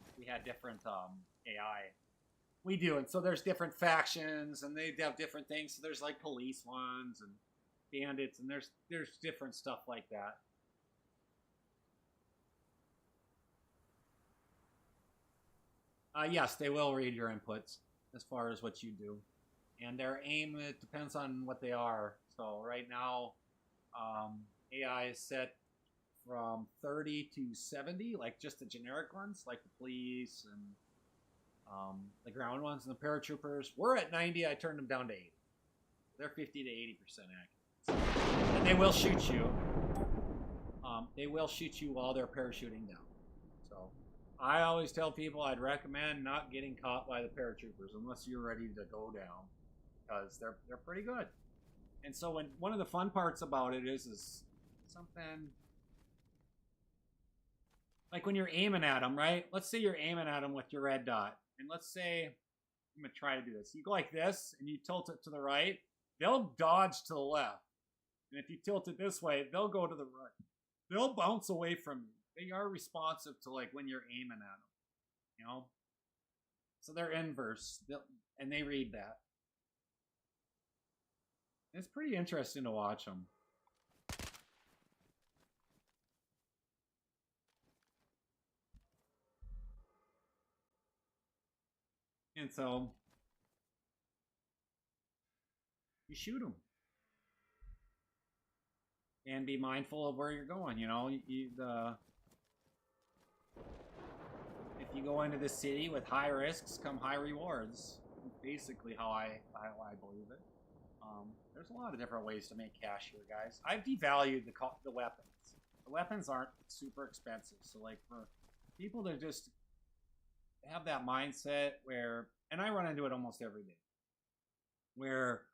Speaker 1: if we had different AI. We do, and so there's different factions, and they have different things. So there's like police ones and bandits, and there's different stuff like that. Yes, they will read your inputs as far as what you do. And their aim, it depends on what they are. So right now, AI is set from 30 to 70, like just the generic ones, like the police and the ground ones and the paratroopers. We're at 90. I turned them down to 80. They're 50 to 80% accurate. And they will shoot you. They will shoot you while they're parachuting down. So I always tell people I'd recommend not getting caught by the paratroopers unless you're ready to go down, because they're pretty good. And so one of the fun parts about it is something like when you're aiming at them, right? Let's say you're aiming at them with your red dot, and let's say I'm gonna try to do this. You go like this, and you tilt it to the right. They'll dodge to the left, and if you tilt it this way, they'll go to the right. They'll bounce away from you. They are responsive to like when you're aiming at them, So they're inverse, and they read that. It's pretty interesting to watch them. And so you shoot them. And be mindful of where you're going, if you go into the city with high risks, come high rewards. Basically how I believe it. There's a lot of different ways to make cash here, guys. I've devalued the weapons. The weapons aren't super expensive, so like for people that just have that mindset where, and I run into it almost every day, where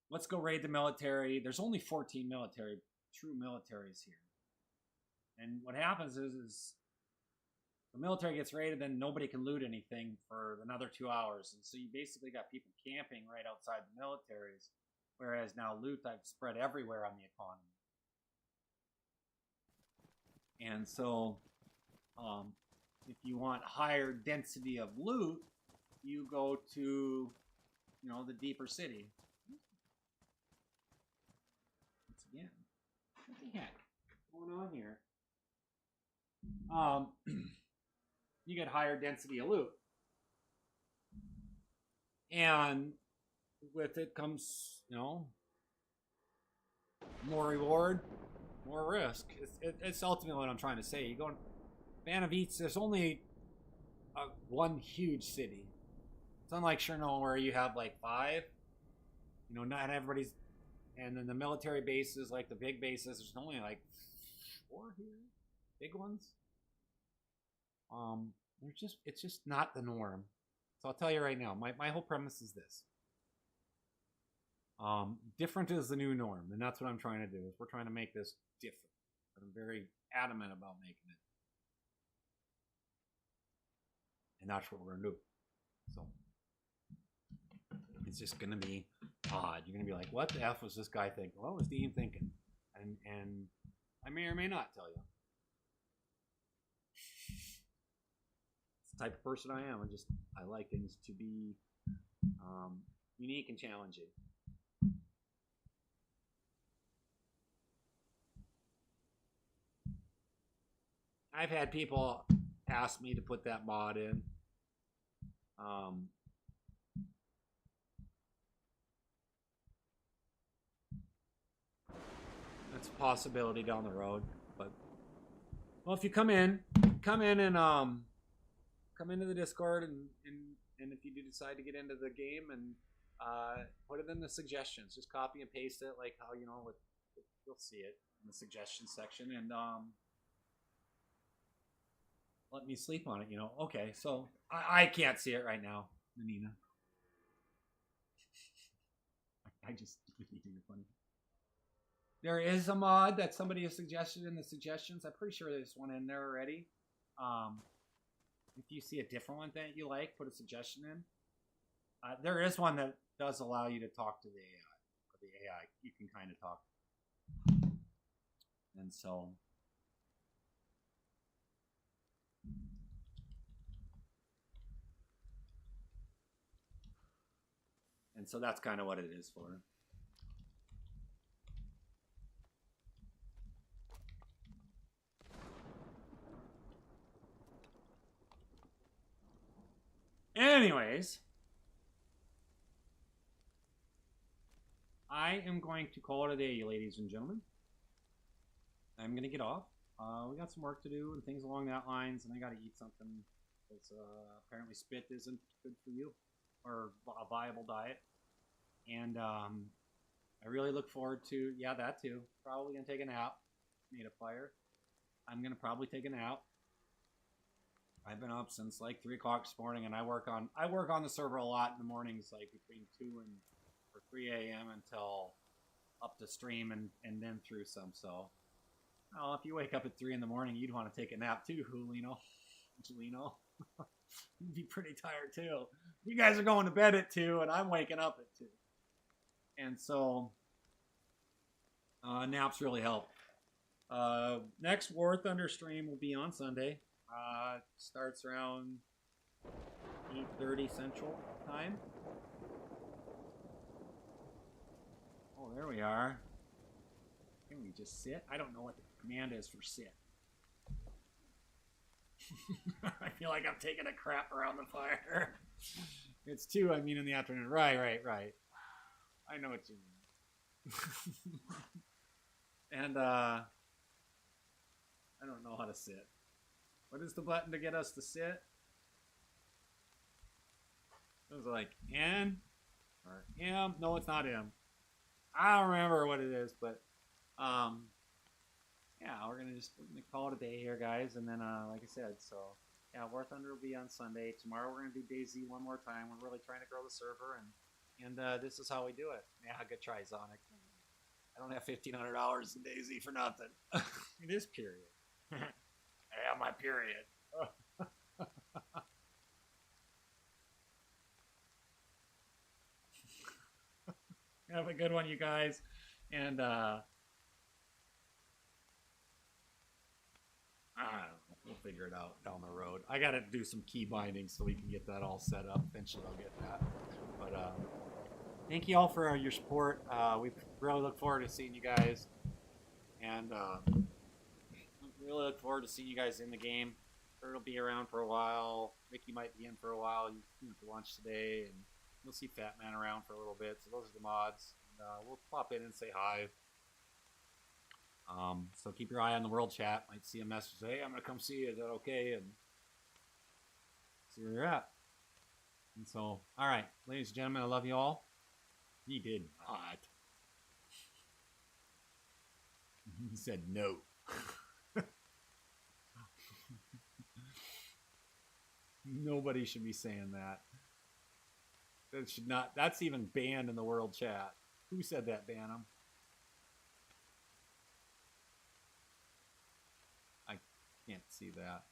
Speaker 1: let's go raid the military. There's only 14 true militaries here, and what happens is the military gets raided, then nobody can loot anything for another 2 hours, and so you basically got people camping right outside the militaries. Whereas now loot I've spread everywhere on the economy. And so if you want higher density of loot, you go to, the deeper city. Once again, what the heck is going on here? You get higher density of loot. And with it comes, more reward, more risk. It's ultimately what I'm trying to say. You go in Banavitz, there's only one huge city. It's unlike Chernobyl where you have like 5. Not everybody's, and then the military bases, like the big bases, there's only like 4 here, big ones. It's just not the norm. So I'll tell you right now, my whole premise is this. Different is the new norm, and that's what I'm trying to do. Is we're trying to make this different. I'm very adamant about making it, and that's what we're gonna do. So it's just gonna be odd. You're gonna be like, "What the f was this guy thinking? What was Dean thinking?" And I may or may not tell you. It's the type of person I am. I like things to be unique and challenging. I've had people ask me to put that mod in. That's a possibility down the road. But, well, if you come in come in and come into the Discord and if you do decide to get into the game and put it in the suggestions. Just copy and paste it like how you'll see it in the suggestions section and let me sleep on it. Okay, so I can't see it right now, Nina. I just funny. There is a mod that somebody has suggested in the suggestions. I'm pretty sure there's one in there already. If you see a different one that you like, put a suggestion in. There is one that does allow you to talk to the AI. The AI, you can kind of talk. And so... And so that's kind of what it is for. Anyways, I am going to call it a day, ladies and gentlemen. I'm going to get off. We got some work to do and things along that lines, and I got to eat something. Because apparently spit isn't good for you, or a viable diet. And I really look forward to, that too. Probably going to take a nap. Made a fire. I'm going to probably take a nap. I've been up since like 3 o'clock this morning, and I work on the server a lot in the mornings, like between 2 or 3 a.m. until up to stream and then through some. So, well, if you wake up at 3 in the morning, you'd want to take a nap too, Julino. You'd be pretty tired too. You guys are going to bed at 2, and I'm waking up at 2. And so, naps really help. Next War Thunder stream will be on Sunday. Starts around 8:30 Central Time. Oh, there we are. Can we just sit? I don't know what the command is for sit. I feel like I'm taking a crap around the fire. It's 2, in the afternoon. Right. I know what you mean. And, I don't know how to sit. What is the button to get us to sit? It was like N or M. No, it's not M. I don't remember what it is, but we're gonna call it a day here, guys. And then, like I said, so War Thunder will be on Sunday. Tomorrow we're gonna do DayZ one more time. We're really trying to grow the server, and this is how we do it. Yeah, good try, Sonic. I don't have $1,500 in DayZ for nothing. It is period. Yeah, my period. Have a good one, you guys. And, I don't know. We'll figure it out down the road. I got to do some key binding so we can get that all set up. Eventually I'll get that. But, thank you all for your support. We really look forward to seeing you guys. And, really look forward to seeing you guys in the game. It'll be around for a while. Mickey might be in for a while. You went to lunch today, and you'll see Fat Man around for a little bit. So those are the mods. And, we'll pop in and say hi. So keep your eye on the world chat. Might see a message. Hey, I'm gonna come see you. Is that okay? And see where you're at. And so, all right, ladies and gentlemen, I love you all. He did not. He said no. Nobody should be saying that. That should not. That's even banned in the world chat. Who said that, Banham? I can't see that.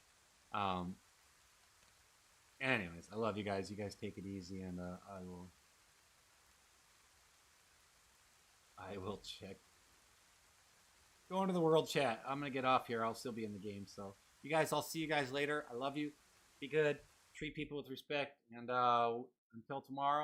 Speaker 1: Anyways, I love you guys. You guys take it easy, and I will check. Go into the world chat. I'm gonna get off here. I'll still be in the game. So, you guys, I'll see you guys later. I love you. Be good. Treat people with respect. And until tomorrow.